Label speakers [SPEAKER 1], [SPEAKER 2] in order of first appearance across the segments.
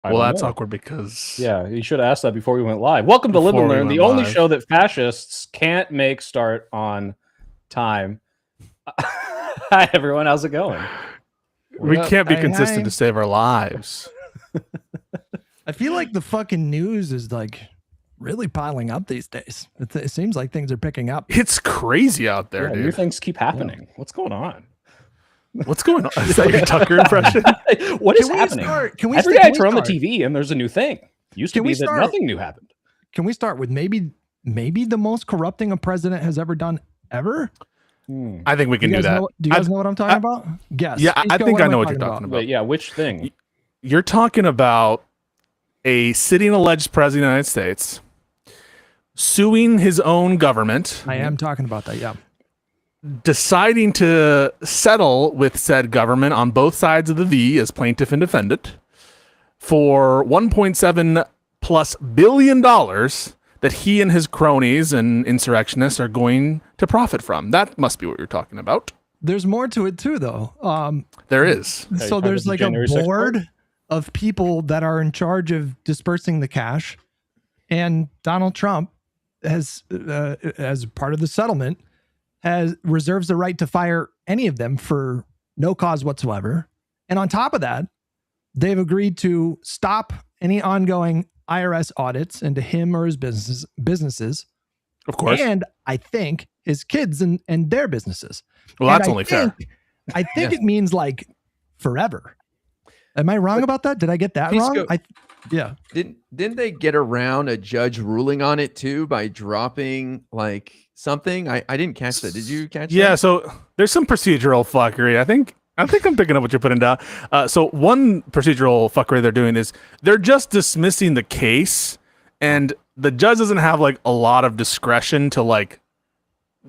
[SPEAKER 1] Well, that's awkward because
[SPEAKER 2] yeah, you should have asked that before we went live. Welcome to Live
[SPEAKER 1] Before
[SPEAKER 2] and
[SPEAKER 1] we
[SPEAKER 2] Learn,
[SPEAKER 1] went
[SPEAKER 2] the only
[SPEAKER 1] live.
[SPEAKER 2] show that fascists can't make start on time. Hi, everyone. How's it going?
[SPEAKER 1] we can't be
[SPEAKER 3] Hey,
[SPEAKER 1] consistent
[SPEAKER 3] hey.
[SPEAKER 1] to save our lives.
[SPEAKER 3] I feel like the fucking news is like really piling up these days. It seems like things are picking up.
[SPEAKER 1] It's crazy out there,
[SPEAKER 2] Yeah, new
[SPEAKER 1] dude.
[SPEAKER 2] things keep happening. What's going on?
[SPEAKER 1] What's going on? Is that your Tucker impression?
[SPEAKER 2] What is
[SPEAKER 3] Can we
[SPEAKER 2] happening?
[SPEAKER 3] start- can we
[SPEAKER 2] Every
[SPEAKER 3] sta-
[SPEAKER 2] day I
[SPEAKER 3] can we
[SPEAKER 2] turn on the
[SPEAKER 3] start?
[SPEAKER 2] TV and there's a new thing. Used to
[SPEAKER 3] Can
[SPEAKER 2] be
[SPEAKER 3] we
[SPEAKER 2] that
[SPEAKER 3] start-
[SPEAKER 2] nothing new happened.
[SPEAKER 3] Can we start with maybe the most corrupting a president has ever done ever?
[SPEAKER 1] I think we can do
[SPEAKER 3] guys
[SPEAKER 1] that.
[SPEAKER 3] do you guys know what I'm talking about? Guess.
[SPEAKER 1] Yeah,
[SPEAKER 3] Please
[SPEAKER 1] I
[SPEAKER 3] go,
[SPEAKER 1] think
[SPEAKER 3] what
[SPEAKER 1] I
[SPEAKER 3] am
[SPEAKER 1] know what you're talking about.
[SPEAKER 2] Wait, yeah, which thing?
[SPEAKER 1] You're talking about a sitting alleged president of the United States suing his own government,
[SPEAKER 3] I am talking about that. Yeah.
[SPEAKER 1] deciding to settle with said government on both sides of the V as plaintiff and defendant for $1.7 plus billion that he and his cronies and insurrectionists are going to profit from. That must be what you're talking about.
[SPEAKER 3] There's more to it too, though.
[SPEAKER 1] There is.
[SPEAKER 2] you
[SPEAKER 3] So
[SPEAKER 2] talking
[SPEAKER 3] there's
[SPEAKER 2] about
[SPEAKER 3] like
[SPEAKER 2] the
[SPEAKER 3] a
[SPEAKER 2] January 6th
[SPEAKER 3] board
[SPEAKER 2] part?
[SPEAKER 3] of people that are in charge of dispersing the cash, and Donald Trump has, as part of the settlement, has reserves the right to fire any of them for no cause whatsoever. And on top of that, they've agreed to stop any ongoing IRS audits into him or his businesses,
[SPEAKER 1] Of course.
[SPEAKER 3] and I think his kids and their businesses.
[SPEAKER 1] Well,
[SPEAKER 3] And
[SPEAKER 1] that's only fair.
[SPEAKER 3] I think it means like forever. Am I wrong about that? Did I get that wrong?
[SPEAKER 4] Pisco-
[SPEAKER 3] Yeah.
[SPEAKER 4] Didn't they get around a judge ruling on it too by dropping like something? I didn't catch that. Did you catch
[SPEAKER 1] Yeah,
[SPEAKER 4] that?
[SPEAKER 1] so there's some procedural fuckery. I think I'm picking up what you're putting down. So one procedural fuckery they're doing is they're just dismissing the case, and the judge doesn't have like a lot of discretion to like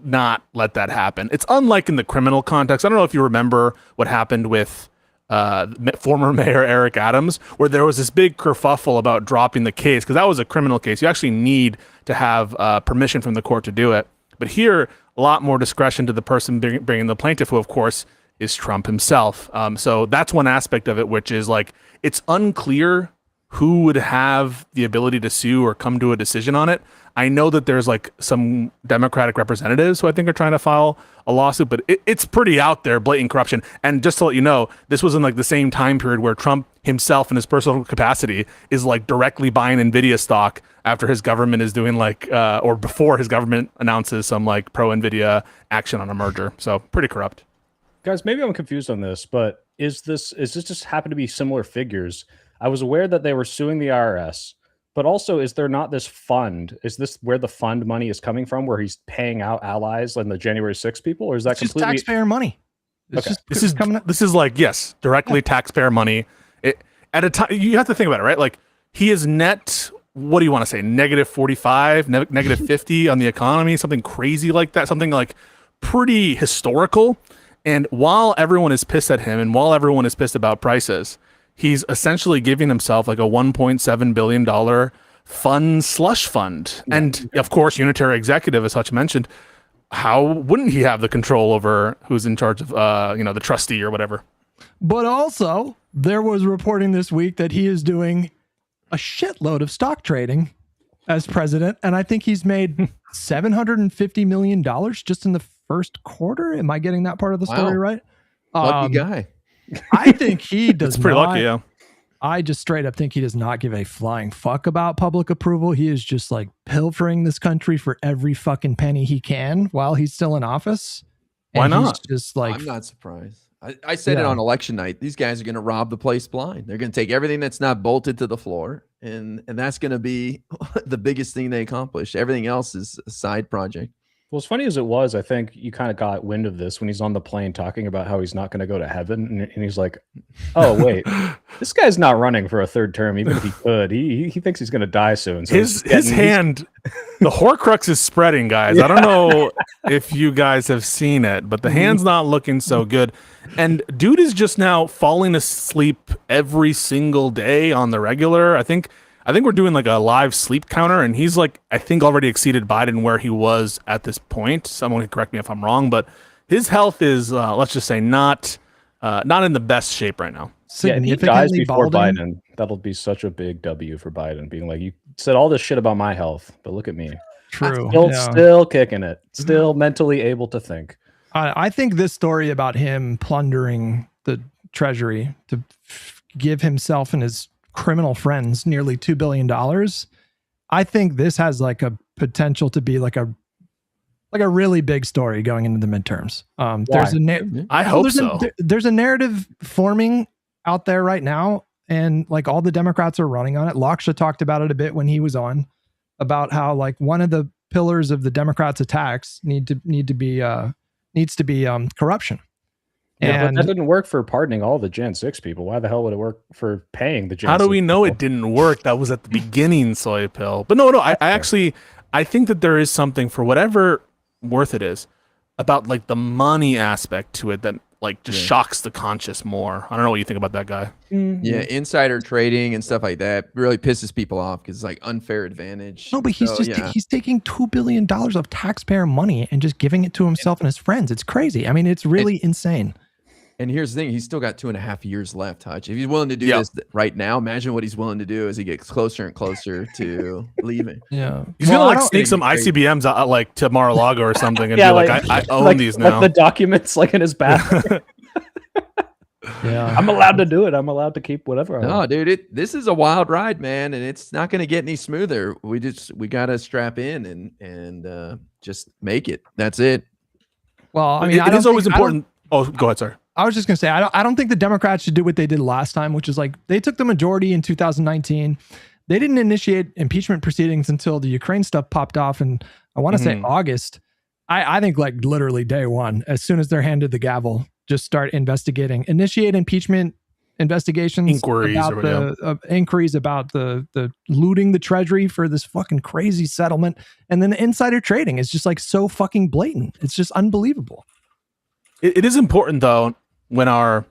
[SPEAKER 1] not let that happen. It's unlike in the criminal context. I don't know if you remember what happened with former Mayor Eric Adams, where there was this big kerfuffle about dropping the case because that was a criminal case. You actually need to have permission from the court to do it. But here, a lot more discretion to the person bringing the plaintiff, who of course is Trump himself. So that's one aspect of it, which is like it's unclear who would have the ability to sue or come to a decision on it. I know that there's like some Democratic representatives who I think are trying to file a lawsuit, but it's pretty out there, blatant corruption. And just to let you know, this was in like the same time period where Trump himself in his personal capacity is like directly buying NVIDIA stock after his government is doing like, or before his government announces some like pro NVIDIA action on a merger. So pretty corrupt.
[SPEAKER 2] Guys, maybe I'm confused on this, but is this just happen to be similar figures? I was aware that they were suing the IRS, but also is there not this fund? Is this where the fund money is coming from, where he's paying out allies and the January 6th people, or is that
[SPEAKER 3] It's just
[SPEAKER 2] completely
[SPEAKER 3] taxpayer money. It's
[SPEAKER 2] Okay.
[SPEAKER 3] just
[SPEAKER 1] This is
[SPEAKER 3] coming up.
[SPEAKER 1] this is like, yes, directly taxpayer money. At a time, you have to think about it, right? Like he is net, what do you want to say? Negative 45, negative 50 on the economy, something crazy like that, something like pretty historical. And while everyone is pissed at him and while everyone is pissed about prices, he's essentially giving himself like a $1.7 billion slush fund. And of course, unitary executive, as such mentioned, how wouldn't he have the control over who's in charge of, the trustee or whatever?
[SPEAKER 3] But also, there was reporting this week that he is doing a shitload of stock trading as president, and I think he's made $750 million just in the first quarter. Am I getting that part of the story right?
[SPEAKER 4] Lucky guy.
[SPEAKER 3] I think he does
[SPEAKER 1] It's pretty
[SPEAKER 3] not.
[SPEAKER 1] lucky, yeah.
[SPEAKER 3] I just straight up think he does not give a flying fuck about public approval. He is just like pilfering this country for every fucking penny he can while he's still in office.
[SPEAKER 1] Why
[SPEAKER 3] And he's
[SPEAKER 1] not?
[SPEAKER 3] just like,
[SPEAKER 4] I'm not surprised. I said it
[SPEAKER 3] Yeah.
[SPEAKER 4] on election night. These guys are going to rob the place blind. They're going to take everything that's not bolted to the floor, and that's going to be the biggest thing they accomplish. Everything else is a side project.
[SPEAKER 2] Well, as funny as it was, I think you kind of got wind of this when he's on the plane talking about how he's not going to go to heaven. And he's like, oh, wait, this guy's not running for a third term, even if he could. He thinks he's going to die soon. So
[SPEAKER 1] His hand, the Horcrux is spreading, guys. I don't know if you guys have seen it, but the hand's not looking so good. And dude is just now falling asleep every single day on the regular. I think we're doing like a live sleep counter, and he's like, I think already exceeded Biden where he was at this point. Someone can correct me if I'm wrong, but his health is, let's just say, not in the best shape right now.
[SPEAKER 2] Yeah, if he dies
[SPEAKER 3] significantly
[SPEAKER 2] before
[SPEAKER 3] balding.
[SPEAKER 2] Biden, that'll be such a big W for Biden, being like, you said all this shit about my health, but look at me.
[SPEAKER 3] True.
[SPEAKER 2] Still kicking it. Still mentally able to think.
[SPEAKER 3] I think this story about him plundering the treasury to give himself and his criminal friends nearly $2 billion. I think this has like a potential to be like a really big story going into the midterms. There's
[SPEAKER 1] I hope so.
[SPEAKER 3] There's a narrative forming out there right now, and like all the Democrats are running on it. Laksha talked about it a bit when he was on, about how like one of the pillars of the Democrats' attacks needs to be corruption.
[SPEAKER 2] Yeah,
[SPEAKER 3] And
[SPEAKER 2] but that didn't work for pardoning all the Jan 6 people. Why the hell would it work for paying the Jan 6
[SPEAKER 1] How do we know
[SPEAKER 2] people?
[SPEAKER 1] it didn't work? That was at the beginning, Soy Pill. But no, I think that there is something, for whatever worth it is, about like the money aspect to it that like just shocks the conscious more. I don't know what you think about that, guy.
[SPEAKER 4] Yeah, insider trading and stuff like that really pisses people off because it's like unfair advantage.
[SPEAKER 3] No, but he's he's taking $2 billion of taxpayer money and just giving it to himself and his friends. It's crazy. I mean, it's really insane.
[SPEAKER 4] And here's the thing: he's still got 2.5 years left, Hutch. If he's willing to do this right now, imagine what he's willing to do as he gets closer and closer to leaving.
[SPEAKER 3] Yeah,
[SPEAKER 1] He's gonna like sneak some ICBMs out like to Mar-a-Lago or something and be like, I own these now.
[SPEAKER 2] Like the documents like in his bathroom.
[SPEAKER 3] Yeah,
[SPEAKER 2] I'm allowed to do it. I'm allowed to keep whatever.
[SPEAKER 4] No, dude, this is a wild ride, man, and it's not going to get any smoother. We got to strap in and just make it. That's it.
[SPEAKER 3] Well, I mean,
[SPEAKER 1] it is always important. Oh, go ahead, sir.
[SPEAKER 3] I was just gonna say, I don't think the Democrats should do what they did last time, which is like they took the majority in 2019. They didn't initiate impeachment proceedings until the Ukraine stuff popped off, and I want to say August. I think like literally day one, as soon as they're handed the gavel, just start initiate impeachment investigations,
[SPEAKER 1] inquiries
[SPEAKER 3] about the looting the treasury for this fucking crazy settlement, and then the insider trading is just like so fucking blatant. It's just unbelievable.
[SPEAKER 1] It is important though, when our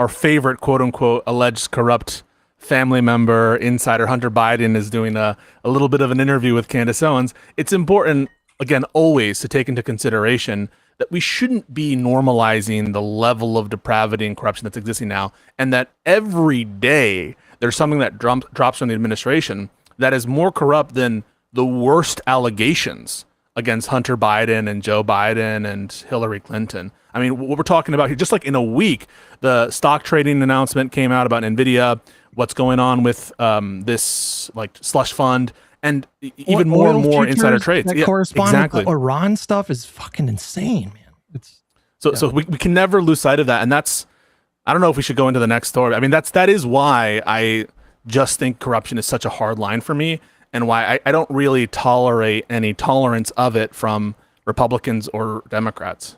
[SPEAKER 1] favorite quote unquote alleged corrupt family member insider Hunter Biden is doing a little bit of an interview with Candace Owens. It's important, again, always to take into consideration that we shouldn't be normalizing the level of depravity and corruption that's existing now, and that every day there's something that drops from the administration that is more corrupt than the worst allegations against Hunter Biden and Joe Biden and Hillary Clinton. I mean, what we're talking about here, just like in a week, the stock trading announcement came out about NVIDIA, what's going on with this like slush fund, and even more and more insider trades
[SPEAKER 3] that correspond with the Iran stuff is fucking insane, man. So
[SPEAKER 1] we can never lose sight of that. And that's, I don't know if we should go into the next story. I mean, that is why I just think corruption is such a hard line for me, and why I don't really tolerate any tolerance of it from Republicans or Democrats.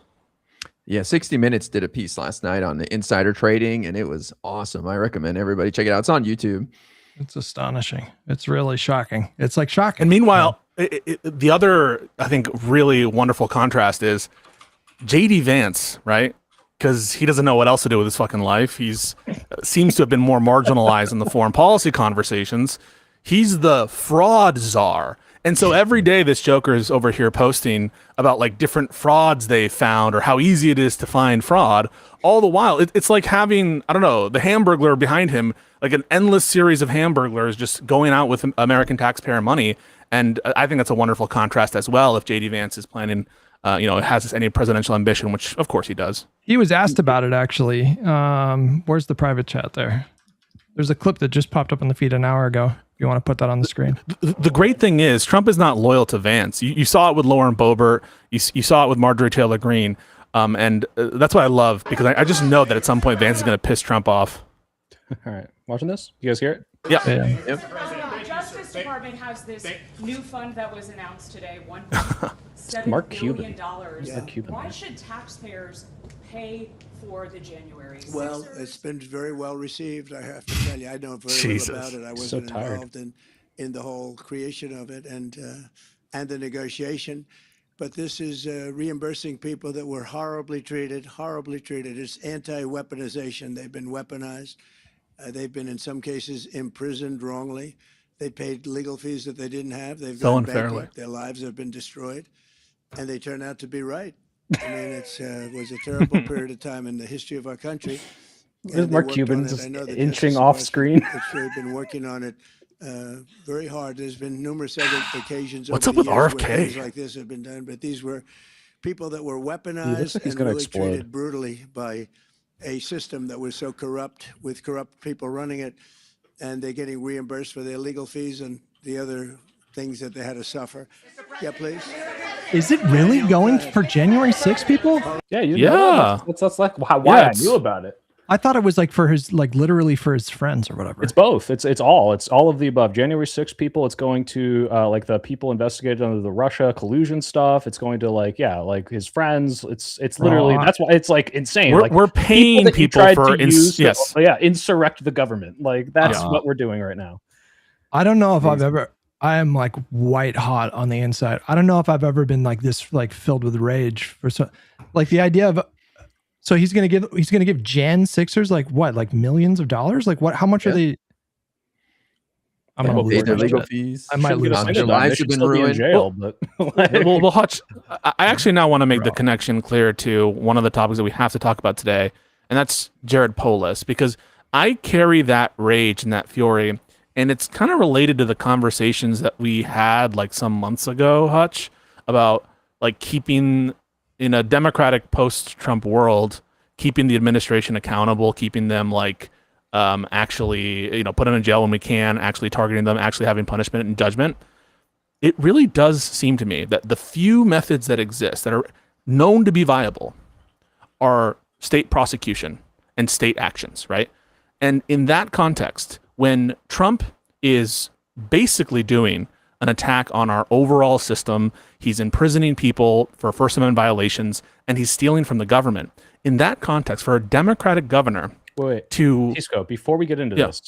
[SPEAKER 4] Yeah, 60 Minutes did a piece last night on the insider trading, and it was awesome. I recommend everybody check it out. It's on YouTube.
[SPEAKER 3] It's astonishing. It's really shocking. It's like shocking.
[SPEAKER 1] And meanwhile, the other, I think, really wonderful contrast is JD Vance, right? Because he doesn't know what else to do with his fucking life. He's seems to have been more marginalized in the foreign policy conversations. He's the fraud czar. And so every day this Joker is over here posting about like different frauds they found or how easy it is to find fraud. All the while, it's like having, I don't know, the Hamburglar behind him, like an endless series of Hamburglars just going out with American taxpayer money. And I think that's a wonderful contrast as well if JD Vance is planning, has any presidential ambition, which of course he does.
[SPEAKER 3] He was asked about it, actually. Where's the private chat there? There's a clip that just popped up on the feed an hour ago. You want to put that on the screen?
[SPEAKER 1] The great thing is Trump is not loyal to Vance. You saw it with Lauren Boebert. You saw it with Marjorie Taylor Greene. And that's what I love, because I just know that at some point Vance is going to piss Trump off.
[SPEAKER 2] All right. Watching this? You guys hear it?
[SPEAKER 1] Yeah.
[SPEAKER 5] The Justice Department has this new fund that was announced today, $1.7 billion.
[SPEAKER 2] Yeah.
[SPEAKER 5] Why should taxpayers pay for the January 6ers?
[SPEAKER 6] Well, it's been very well received, I have to tell you. I know very little about it. I wasn't involved in the whole creation of it and the negotiation. But this is reimbursing people that were horribly treated. It's anti-weaponization. They've been weaponized. They've been, in some cases, imprisoned wrongly. They paid legal fees that they didn't have. They've gone bankrupt. Their lives have been destroyed. And they turn out to be right. I mean, it was a terrible period of time in the history of our country.
[SPEAKER 2] There's Mark Cuban just inching off screen.
[SPEAKER 6] They've been working on it very hard. There's been numerous other occasions.
[SPEAKER 1] What's
[SPEAKER 6] over
[SPEAKER 1] up
[SPEAKER 6] the
[SPEAKER 1] with
[SPEAKER 6] years
[SPEAKER 1] RFK?
[SPEAKER 6] where things like this have been done, but these were people that were weaponized
[SPEAKER 2] like he's
[SPEAKER 6] and
[SPEAKER 2] gonna
[SPEAKER 6] really
[SPEAKER 2] explode.
[SPEAKER 6] treated brutally by a system that was so corrupt, with corrupt people running it, and they're getting reimbursed for their legal fees and the other things that they had to suffer. Yeah, please.
[SPEAKER 3] Is it really going for January 6th, people?
[SPEAKER 2] Yeah, you know, that's like why I knew about it.
[SPEAKER 3] I thought it was like for his, like literally for his friends or whatever.
[SPEAKER 2] It's both. It's all of the above. January 6th people. It's going to like the people investigated under the Russia collusion stuff. It's going to like his friends. It's literally that's why it's like insane.
[SPEAKER 1] We're paying people for
[SPEAKER 2] insurrect the government. Like that's what we're doing right now.
[SPEAKER 3] I don't know if I am like white hot on the inside. I don't know if I've ever been like this, like filled with rage for like the idea of. So he's gonna give Jan Sixers like what, like millions of dollars? Like what? How much are they? I'm gonna
[SPEAKER 4] pay their legal fees.
[SPEAKER 3] I might lose.
[SPEAKER 4] Their lives have been ruined.
[SPEAKER 2] Jail, but
[SPEAKER 1] well, Hutch, I actually now want to make the connection clear to one of the topics that we have to talk about today, and that's Jared Polis, because I carry that rage and that fury, and it's kind of related to the conversations that we had like some months ago, Hutch, about like keeping, in a democratic post-Trump world, keeping the administration accountable, keeping them like actually, put them in jail when we can, actually targeting them, actually having punishment and judgment. It really does seem to me that the few methods that exist that are known to be viable are state prosecution and state actions, right? And in that context, when Trump is basically doing an attack on our overall system, he's imprisoning people for First Amendment violations, and he's stealing from the government. In that context, for a Democratic governor
[SPEAKER 2] Tisco, before we get into this,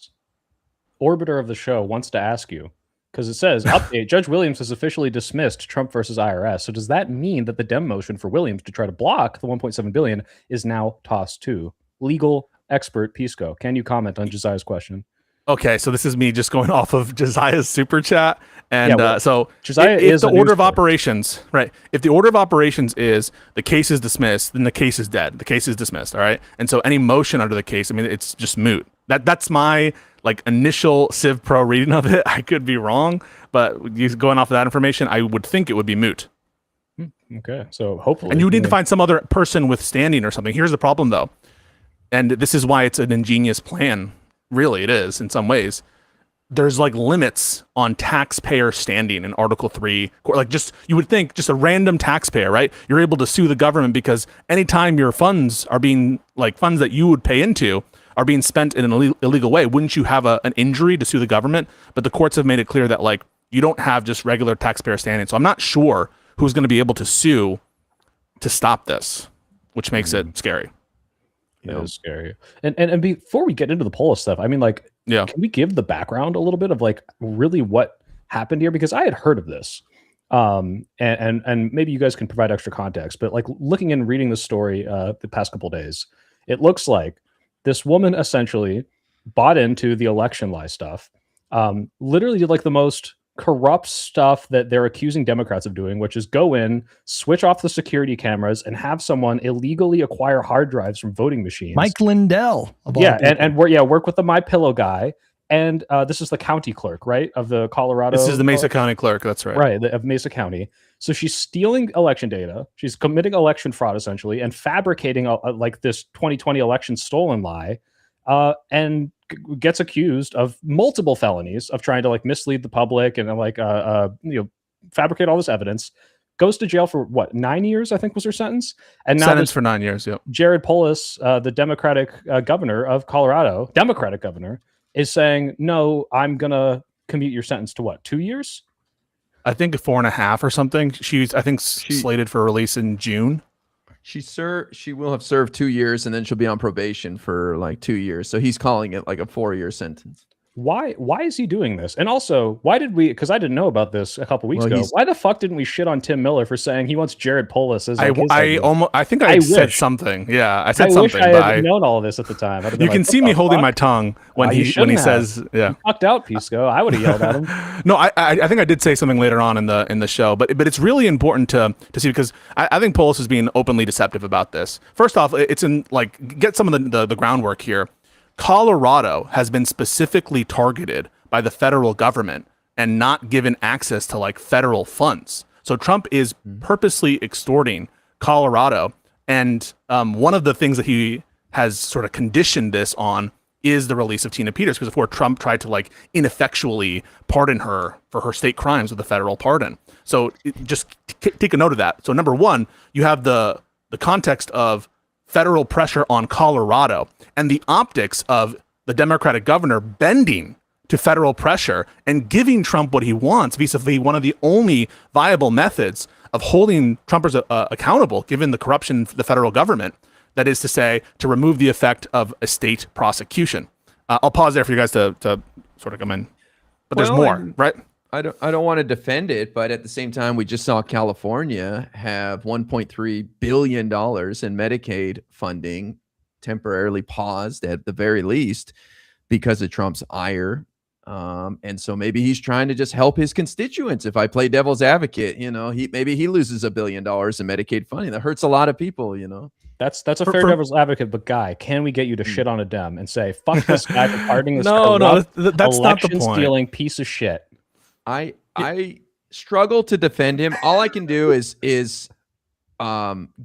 [SPEAKER 2] Orbiter of the show wants to ask you, because it says, update, Judge Williams has officially dismissed Trump versus IRS. So does that mean that the Dem motion for Williams to try to block the $1.7 billion is now tossed too? Legal expert Pisco, can you comment on Josiah's question?
[SPEAKER 1] Okay, so this is me just going off of Josiah's super chat, and so
[SPEAKER 2] Josiah
[SPEAKER 1] if the order of operations, right? If the order of operations is the case is dismissed, then the case is dead. The case is dismissed, all right. And so any motion under the case, I mean, it's just moot. That's my like initial Civ Pro reading of it. I could be wrong, but going off of that information, I would think it would be moot.
[SPEAKER 2] Okay, so hopefully,
[SPEAKER 1] and you would need to find some other person with standing or something. Here's the problem, though, and this is why it's an ingenious plan. Really, it is in some ways. There's like limits on taxpayer standing in Article 3. Like just, you would think just a random taxpayer, right? You're able to sue the government because anytime your funds are being, like funds that you would pay into are being spent in an illegal way, wouldn't you have an injury to sue the government? But the courts have made it clear that like you don't have just regular taxpayer standing. So I'm not sure who's going to be able to sue to stop this, which makes it scary.
[SPEAKER 2] It is scary. And before we get into the Polis stuff, I mean, like, can we give the background a little bit of like really what happened here? Because I had heard of this, and maybe you guys can provide extra context. But like looking and reading the story the past couple of days, it looks like this woman essentially bought into the election lie stuff. Literally did like the most corrupt stuff that they're accusing Democrats of doing, which is go in, switch off the security cameras, and have someone illegally acquire hard drives from voting machines.
[SPEAKER 3] Mike Lindell.
[SPEAKER 2] And work with the MyPillow guy. And this is the county clerk, right, of the Colorado.
[SPEAKER 1] This is the Mesa County clerk. That's right.
[SPEAKER 2] Right, of Mesa County. So she's stealing election data. She's committing election fraud, essentially, and fabricating like this 2020 election stolen lie, and gets accused of multiple felonies of trying to like mislead the public and like fabricate all this evidence. Goes to jail for what, 9 years? I think was her sentence. And now
[SPEAKER 1] sentenced for 9 years. Yep.
[SPEAKER 2] Jared Polis, the Democratic governor of Colorado, Democratic governor, is saying, no, I'm gonna commute your sentence to what, 2 years?
[SPEAKER 1] I think 4.5 or something. She's slated for release in June.
[SPEAKER 4] She will have served 2 years, and then she'll be on probation for like 2 years. So he's calling it like a 4-year sentence.
[SPEAKER 2] Why is he doing this? And also, why did we, because I didn't know about this a couple weeks ago, why the fuck didn't we shit on Tim Miller for saying he wants Jared Polis as like
[SPEAKER 1] I think I said something. Yeah, I said something.
[SPEAKER 2] I wish I had known all of this at the time.
[SPEAKER 1] You can see me holding my tongue when he says, "Yeah."
[SPEAKER 2] You fucked out, Pisco. I would have yelled at him.
[SPEAKER 1] No, I think I did say something later on in the show, but it's really important to see, because I think Polis is being openly deceptive about this. First off, it's in like, get some of the groundwork here. Colorado has been specifically targeted by the federal government and not given access to like federal funds. So Trump is purposely extorting Colorado. And one of the things that he has sort of conditioned this on is the release of Tina Peters, because before Trump tried to like ineffectually pardon her for her state crimes with a federal pardon. So just take a note of that. So number one, you have the context of federal pressure on Colorado and the optics of the Democratic governor bending to federal pressure and giving Trump what he wants vis-a-vis one of the only viable methods of holding Trumpers accountable, given the corruption of the federal government. That is to say, to remove the effect of a state prosecution. I'll pause there for you guys to sort of come in, but there's more, right?
[SPEAKER 4] I don't want to defend it, but at the same time, we just saw California have $1.3 billion in Medicaid funding temporarily paused at the very least because of Trump's ire. And so maybe he's trying to just help his constituents. If I play devil's advocate, maybe he loses $1 billion in Medicaid funding. That hurts a lot of people,
[SPEAKER 2] That's a fair devil's advocate, but Guy, can we get you to shit on a Dem and say, fuck this guy for pardoning this
[SPEAKER 1] that's not the point.
[SPEAKER 2] Stealing piece of shit?
[SPEAKER 4] I struggle to defend him. All I can do is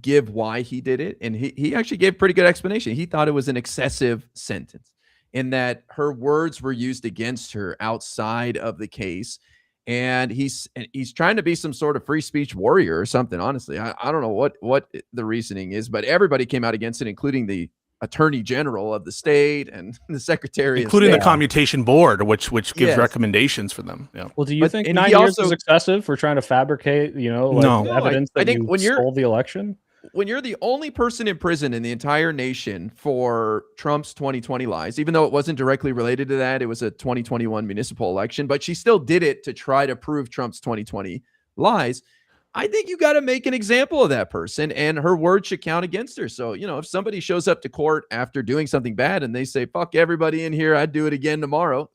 [SPEAKER 4] give why he did it. And he actually gave pretty good explanation. He thought it was an excessive sentence in that her words were used against her outside of the case. And he's trying to be some sort of free speech warrior or something. Honestly, I don't know what the reasoning is, but everybody came out against it, including the attorney general of the state and the secretary,
[SPEAKER 1] including the commutation board, which gives recommendations for them. Yeah.
[SPEAKER 2] Well, do you think 9 years is excessive for trying to fabricate, evidence that you stole the election?
[SPEAKER 4] When you're the only person in prison in the entire nation for Trump's 2020 lies, even though it wasn't directly related to that, it was a 2021 municipal election, but she still did it to try to prove Trump's 2020 lies. I think you got to make an example of that person, and her word should count against her. So, if somebody shows up to court after doing something bad and they say, fuck everybody in here, I'd do it again tomorrow.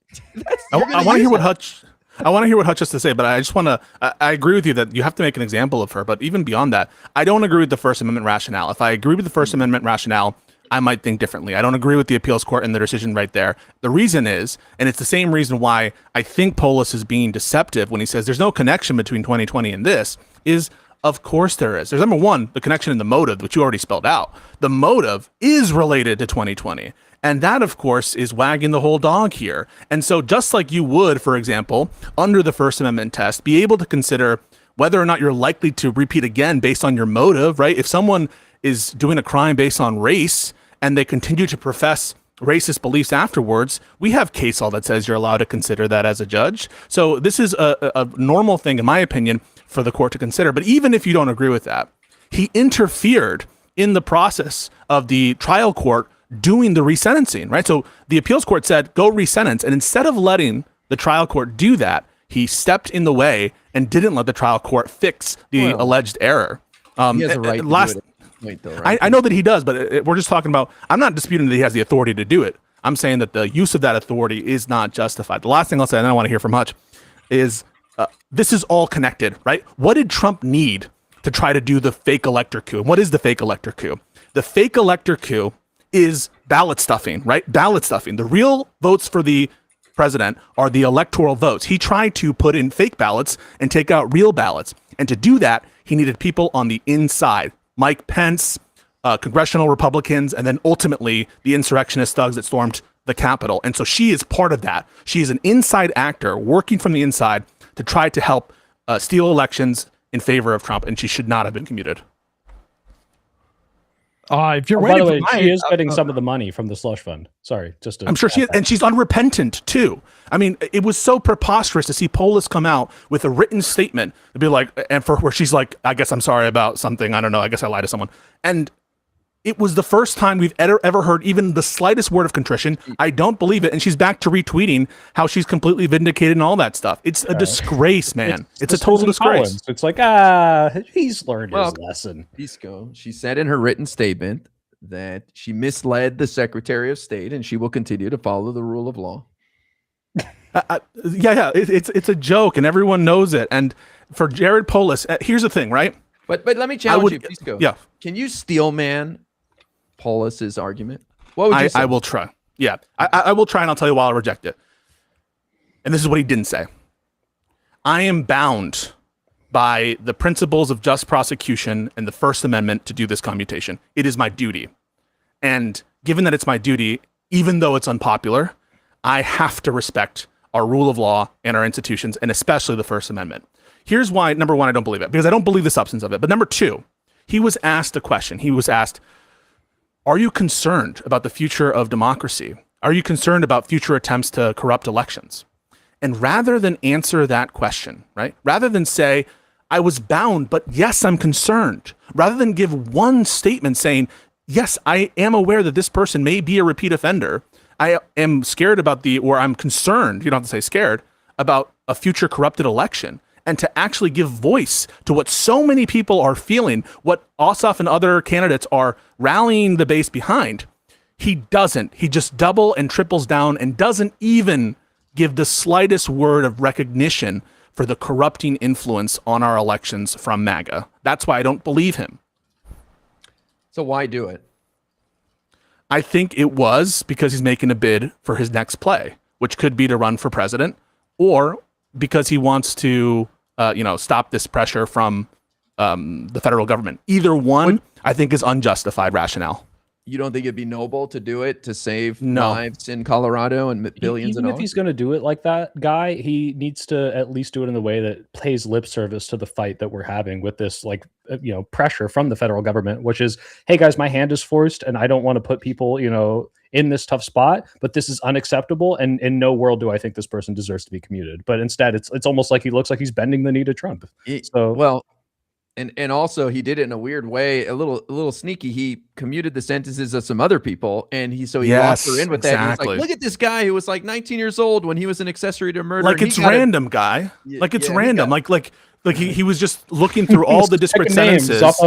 [SPEAKER 1] I want to hear what Hutch has to say, but I just want to, I agree with you that you have to make an example of her. But even beyond that, I don't agree with the First Amendment rationale. If I agree with the First Amendment rationale, I might think differently. I don't agree with the appeals court and the decision right there. The reason is, and it's the same reason why I think Polis is being deceptive when he says there's no connection between 2020 and this, is of course there is. There's number one, the connection in the motive, which you already spelled out. The motive is related to 2020. And that, of course, is wagging the whole dog here. And so just like you would, for example, under the First Amendment test, be able to consider whether or not you're likely to repeat again based on your motive, right? If someone is doing a crime based on race and they continue to profess racist beliefs afterwards, we have case law that says you're allowed to consider that as a judge. So this is a normal thing, in my opinion, for the court to consider. But even if you don't agree with that, he interfered in the process of the trial court doing the resentencing, right? So the appeals court said, go resentence. And instead of letting the trial court do that, he stepped in the way and didn't let the trial court fix the alleged error.
[SPEAKER 4] He has a right to do it. Point, though, right?
[SPEAKER 1] I know that he does, but we're just talking about, I'm not disputing that he has the authority to do it. I'm saying that the use of that authority is not justified. The last thing I'll say, and I want to hear from Hutch, is this is all connected, right? What did Trump need to try to do the fake elector coup? And what is the fake elector coup? The fake elector coup is ballot stuffing, right? Ballot stuffing. The real votes for the president are the electoral votes. He tried to put in fake ballots and take out real ballots. And to do that, he needed people on the inside. Mike Pence, congressional Republicans, and then ultimately the insurrectionist thugs that stormed the Capitol. And so she is part of that. She is an inside actor working from the inside to try to help steal elections in favor of Trump, and she should not have been commuted.
[SPEAKER 3] If you're
[SPEAKER 2] by the way, she is getting some of the money from the slush fund. Sorry,
[SPEAKER 1] I'm sure she is, and she's unrepentant too. I mean, it was so preposterous to see Polis come out with a written statement to be like, and for where she's like, I guess I'm sorry about something. I don't know. I guess I lied to someone. And It was the first time we've ever heard even the slightest word of contrition. I don't believe it. And she's back to retweeting how she's completely vindicated and all that stuff. It's a disgrace, man. It's a total disgrace.
[SPEAKER 2] Collins. It's like, he's learned his lesson.
[SPEAKER 4] She said in her written statement that she misled the Secretary of State and she will continue to follow the rule of law.
[SPEAKER 1] It's a joke and everyone knows it. And for Jared Polis, here's the thing, right?
[SPEAKER 4] But let me challenge you. Please go.
[SPEAKER 1] Yeah.
[SPEAKER 4] Can you steel man Polis's argument? What would you say?
[SPEAKER 1] I will try. Yeah, I will try, and I'll tell you why I'll reject it. And this is what he didn't say. I am bound by the principles of just prosecution and the First Amendment to do this commutation. It is my duty. And given that it's my duty, even though it's unpopular, I have to respect our rule of law and our institutions, and especially the First Amendment. Here's why, number one, I don't believe it, because I don't believe the substance of it. But number two, he was asked a question. He was asked, are you concerned about the future of democracy? Are you concerned about future attempts to corrupt elections? And rather than answer that question, right? Rather than say, I was bound, but yes, I'm concerned. Rather than give one statement saying, yes, I am aware that this person may be a repeat offender. I am scared about or I'm concerned, you don't have to say scared, about a future corrupted election. And to actually give voice to what so many people are feeling, what Ossoff and other candidates are rallying the base behind, he doesn't. He just double and triples down and doesn't even give the slightest word of recognition for the corrupting influence on our elections from MAGA. That's why I don't believe him.
[SPEAKER 4] So why do it?
[SPEAKER 1] I think it was because he's making a bid for his next play, which could be to run for president, or because he wants to, stop this pressure from the federal government. Either one, I think, is unjustified rationale.
[SPEAKER 4] You don't think it'd be noble to do it to save lives in Colorado and billions of dollars?
[SPEAKER 2] Even if he's going to do it like that guy, he needs to at least do it in the way that pays lip service to the fight that we're having with this, pressure from the federal government, which is, hey guys, my hand is forced and I don't want to put people, in this tough spot, but this is unacceptable. And in no world do I think this person deserves to be commuted. But instead, it's almost like he looks like he's bending the knee to Trump.
[SPEAKER 4] And also he did it in a weird way, a little sneaky. He commuted the sentences of some other people, and he locked her in with that. He was like, look at this guy who was like 19 years old when he was an accessory to murder.
[SPEAKER 1] Like it's random, guy. Like it's random. Like he was just looking through all the disparate sentences, this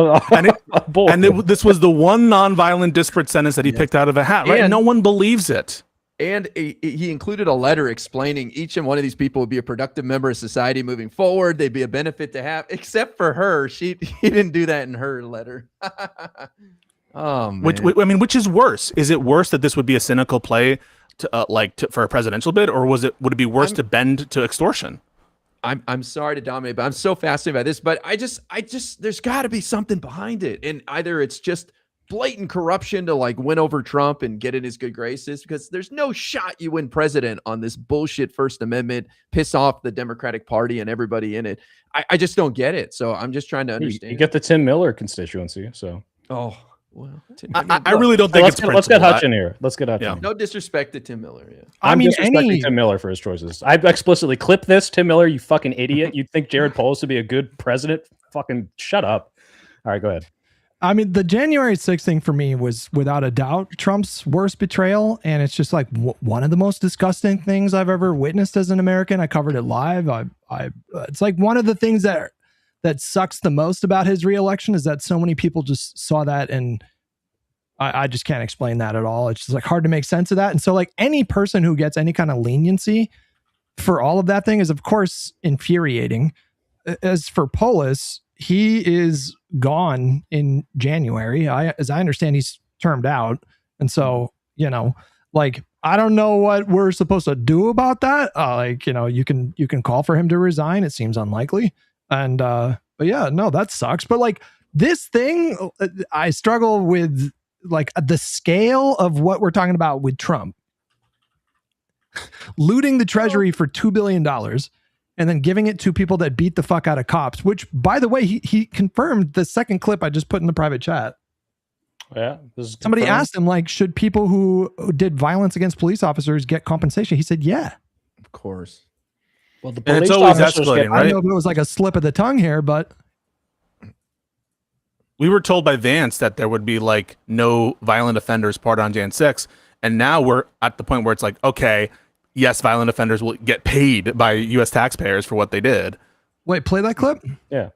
[SPEAKER 1] was the one nonviolent disparate sentence that he picked out of a hat. Right? And no one believes it.
[SPEAKER 4] And he included a letter explaining each and one of these people would be a productive member of society moving forward. They'd be a benefit to have, except for her. He didn't do that in her letter. Oh, man.
[SPEAKER 1] Which is worse? Is it worse that this would be a cynical play for a presidential bid, or would it be worse to bend to extortion?
[SPEAKER 4] I'm sorry to dominate, but I'm so fascinated by this. But I just there's got to be something behind it, and either it's just blatant corruption to win over Trump and get in his good graces, because there's no shot you win president on this bullshit First Amendment, piss off the Democratic Party and everybody in it. I just don't get it. So I'm just trying to understand.
[SPEAKER 2] You get the Tim Miller constituency. So
[SPEAKER 1] I really don't think
[SPEAKER 2] let's get Hutch in here. Let's get Hutch in here.
[SPEAKER 4] No disrespect to Tim Miller. Yeah.
[SPEAKER 2] I'm disrespecting Tim Miller for his choices. I explicitly clip this. Tim Miller, you fucking idiot. You'd think Jared Polis would be a good president? Fucking shut up. All right, go ahead.
[SPEAKER 3] I mean, the January 6th thing for me was without a doubt Trump's worst betrayal. And it's just like one of the most disgusting things I've ever witnessed as an American. I covered it live. It's like one of the things that sucks the most about his reelection is that so many people just saw that, and I just can't explain that at all. It's just hard to make sense of that. And so any person who gets any kind of leniency for all of that thing is of course infuriating. As for Polis, he is gone in January. As I understand, he's termed out. And so, I don't know what we're supposed to do about that. You can call for him to resign. It seems unlikely. And, but yeah, no, that sucks. But this thing, I struggle with the scale of what we're talking about with Trump looting the treasury for $2 billion. And then giving it to people that beat the fuck out of cops, which, by the way, he confirmed the second clip I just put in the private chat.
[SPEAKER 2] Yeah.
[SPEAKER 3] Somebody asked him, should people who did violence against police officers get compensation? He said, yeah.
[SPEAKER 4] Of course.
[SPEAKER 2] Well, the police
[SPEAKER 1] it's always escalating, right?
[SPEAKER 3] I don't know if it was a slip of the tongue here, but
[SPEAKER 1] We were told by Vance that there would be like no violent offenders part on Jan 6. And now we're at the point where it's like, okay, yes, violent offenders will get paid by U.S. taxpayers for what they did.
[SPEAKER 3] Wait, play that clip?
[SPEAKER 2] Yeah.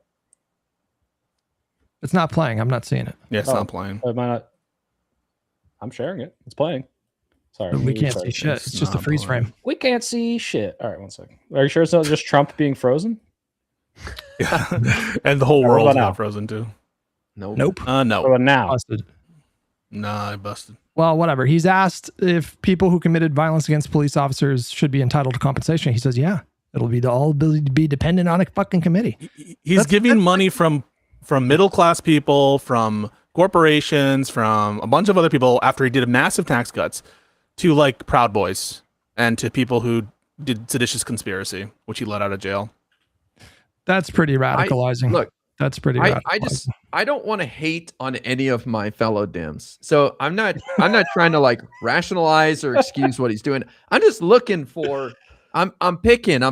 [SPEAKER 3] It's not playing. I'm not seeing it.
[SPEAKER 1] Yeah, it's not playing.
[SPEAKER 2] Am I not? I'm sharing it. It's playing. Sorry.
[SPEAKER 3] We can't see shit. It's just a freeze frame.
[SPEAKER 2] We can't see shit. All right, one second. Are you sure it's not just Trump being frozen?
[SPEAKER 1] Yeah. And the whole world's not frozen too.
[SPEAKER 3] Nope.
[SPEAKER 1] No.
[SPEAKER 2] Oh, now.
[SPEAKER 3] Busted.
[SPEAKER 1] Nah, I busted.
[SPEAKER 3] Well, whatever. He's asked if people who committed violence against police officers should be entitled to compensation. He says, yeah, it'll be all be dependent on a fucking committee.
[SPEAKER 1] He's giving money from middle-class people, from corporations, from a bunch of other people after he did massive tax cuts to like Proud Boys and to people who did seditious conspiracy, which he let out of jail.
[SPEAKER 3] That's pretty radicalizing.
[SPEAKER 4] Look,
[SPEAKER 3] that's pretty radicalizing.
[SPEAKER 4] I don't want to hate on any of my fellow Dems. So I'm not trying to like rationalize or excuse what he's doing. I'm just looking for I'm poking,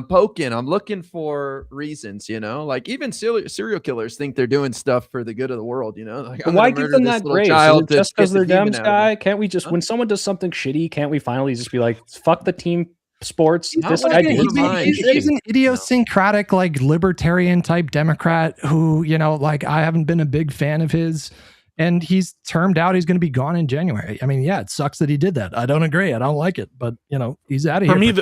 [SPEAKER 4] I'm looking for reasons, you know, like even serial killers think they're doing stuff for the good of the world, you know, like
[SPEAKER 2] why give them that grace? Just because they're Dems, guy? Can't we just, when someone does something shitty, can't we finally just be like, fuck the team sports? This guy
[SPEAKER 3] he's an idiosyncratic, like libertarian type Democrat who, you know, like I haven't been a big fan of his. And he's termed out. He's going to be gone in January. I mean, yeah, it sucks that he did that. I don't agree. I don't like it, but you know, he's out of here.
[SPEAKER 1] For me,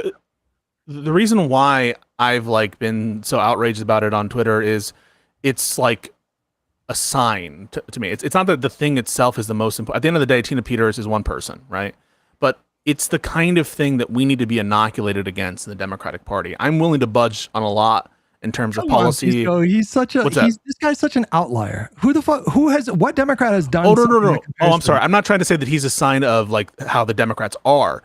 [SPEAKER 1] the reason why I've like been so outraged about it on Twitter is it's like a sign to me. It's not that the thing itself is the most important. At the end of the day, Tina Peters is one person, right? But it's the kind of thing that we need to be inoculated against in the Democratic Party. I'm willing to budge on a lot in terms of policy.
[SPEAKER 3] He's such a this guy's such an outlier. What Democrat has done?
[SPEAKER 1] No. Oh, I'm sorry. I'm not trying to say that he's a sign of like how the Democrats are.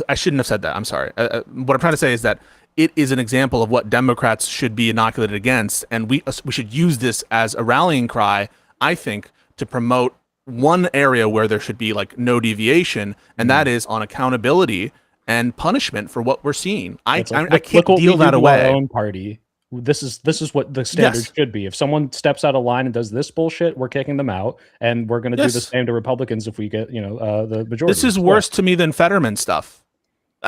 [SPEAKER 1] I shouldn't have said that. I'm sorry. What I'm trying to say is that it is an example of what Democrats should be inoculated against, and we should use this as a rallying cry, I think, to promote one area where there should be like no deviation, and that is on accountability and punishment for what we're seeing. I can't deal that away.
[SPEAKER 2] Our own party. This is what the standard should be. If someone steps out of line and does this bullshit, we're kicking them out, and we're going to do the same to Republicans if we get the majority.
[SPEAKER 1] This is worse to me than Fetterman stuff.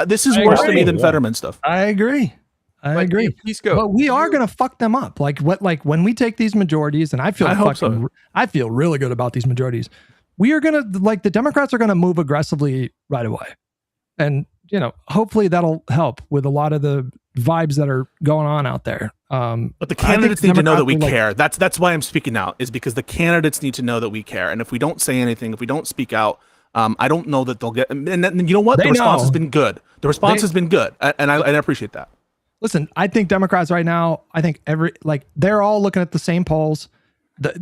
[SPEAKER 1] This is worse to me than Fetterman stuff.
[SPEAKER 3] I agree. I agree. But we are going to fuck them up. Like when we take these majorities, and I feel really good about these majorities. We are going to the Democrats are going to move aggressively right away, and hopefully that'll help with a lot of the vibes that are going on out there.
[SPEAKER 1] But the candidates need to know that we care. That's why I'm speaking out, is because the candidates need to know that we care. And if we don't say anything, if we don't speak out, I don't know that they'll get. And you know what? The response has been good. The response has been good, and I appreciate that.
[SPEAKER 3] Listen, I think Democrats right now, I think they're all looking at the same polls. I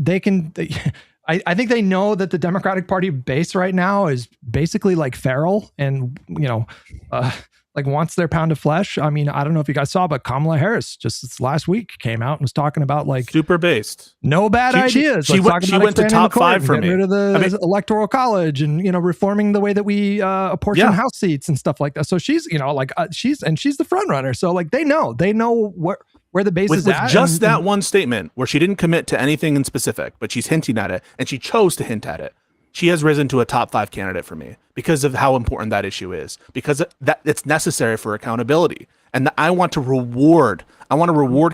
[SPEAKER 3] think they know that the Democratic Party base right now is basically like feral and, like wants their pound of flesh. I mean, I don't know if you guys saw, but Kamala Harris just this last week came out and was talking about like
[SPEAKER 1] super based,
[SPEAKER 3] no bad ideas.
[SPEAKER 1] She went to top 5 for me.
[SPEAKER 3] Rid of the electoral college and, reforming the way that we apportion house seats and stuff like that. So she's, she's the front runner. So like they know where the base is at.
[SPEAKER 1] With just that one statement where she didn't commit to anything in specific, but she's hinting at it, and she chose to hint at it. She has risen to a top 5 candidate for me because of how important that issue is, because that it's necessary for accountability. And I want to reward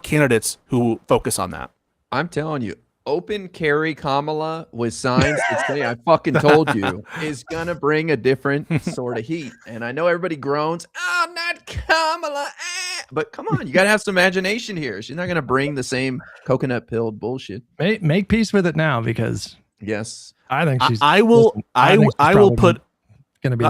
[SPEAKER 1] candidates who focus on that.
[SPEAKER 4] I'm telling you, open carry Kamala with signs that say, I fucking told you, is going to bring a different sort of heat. And I know everybody groans, oh, not Kamala. But come on, you got to have some imagination here. She's not going to bring the same coconut pilled bullshit.
[SPEAKER 3] Make peace with it now, because
[SPEAKER 4] yes,
[SPEAKER 3] I think she's.
[SPEAKER 1] I will put.
[SPEAKER 3] Going to be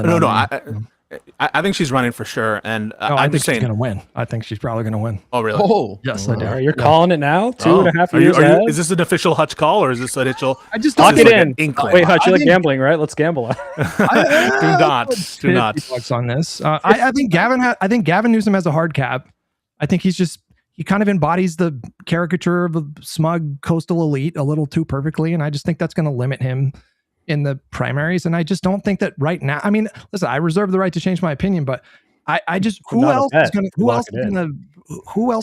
[SPEAKER 1] I think she's running for sure, and
[SPEAKER 3] I think she's going to win. I think she's probably going to win.
[SPEAKER 1] Oh, really?
[SPEAKER 4] Oh,
[SPEAKER 3] yes, I do.
[SPEAKER 2] You're calling it now? 2.5 years ahead?
[SPEAKER 1] Is this an official Hutch call, or is this an initial?
[SPEAKER 3] I just
[SPEAKER 2] lock it in. Wait, Hutch, you like gambling, right? Let's gamble.
[SPEAKER 1] Do not.
[SPEAKER 3] On this, I think Gavin Newsom has a hard cap. I think he kind of embodies the caricature of a smug coastal elite a little too perfectly, and I just think that's going to limit him in the primaries. And I just don't think that right now. I mean, listen, I reserve the right to change my opinion, but I just who else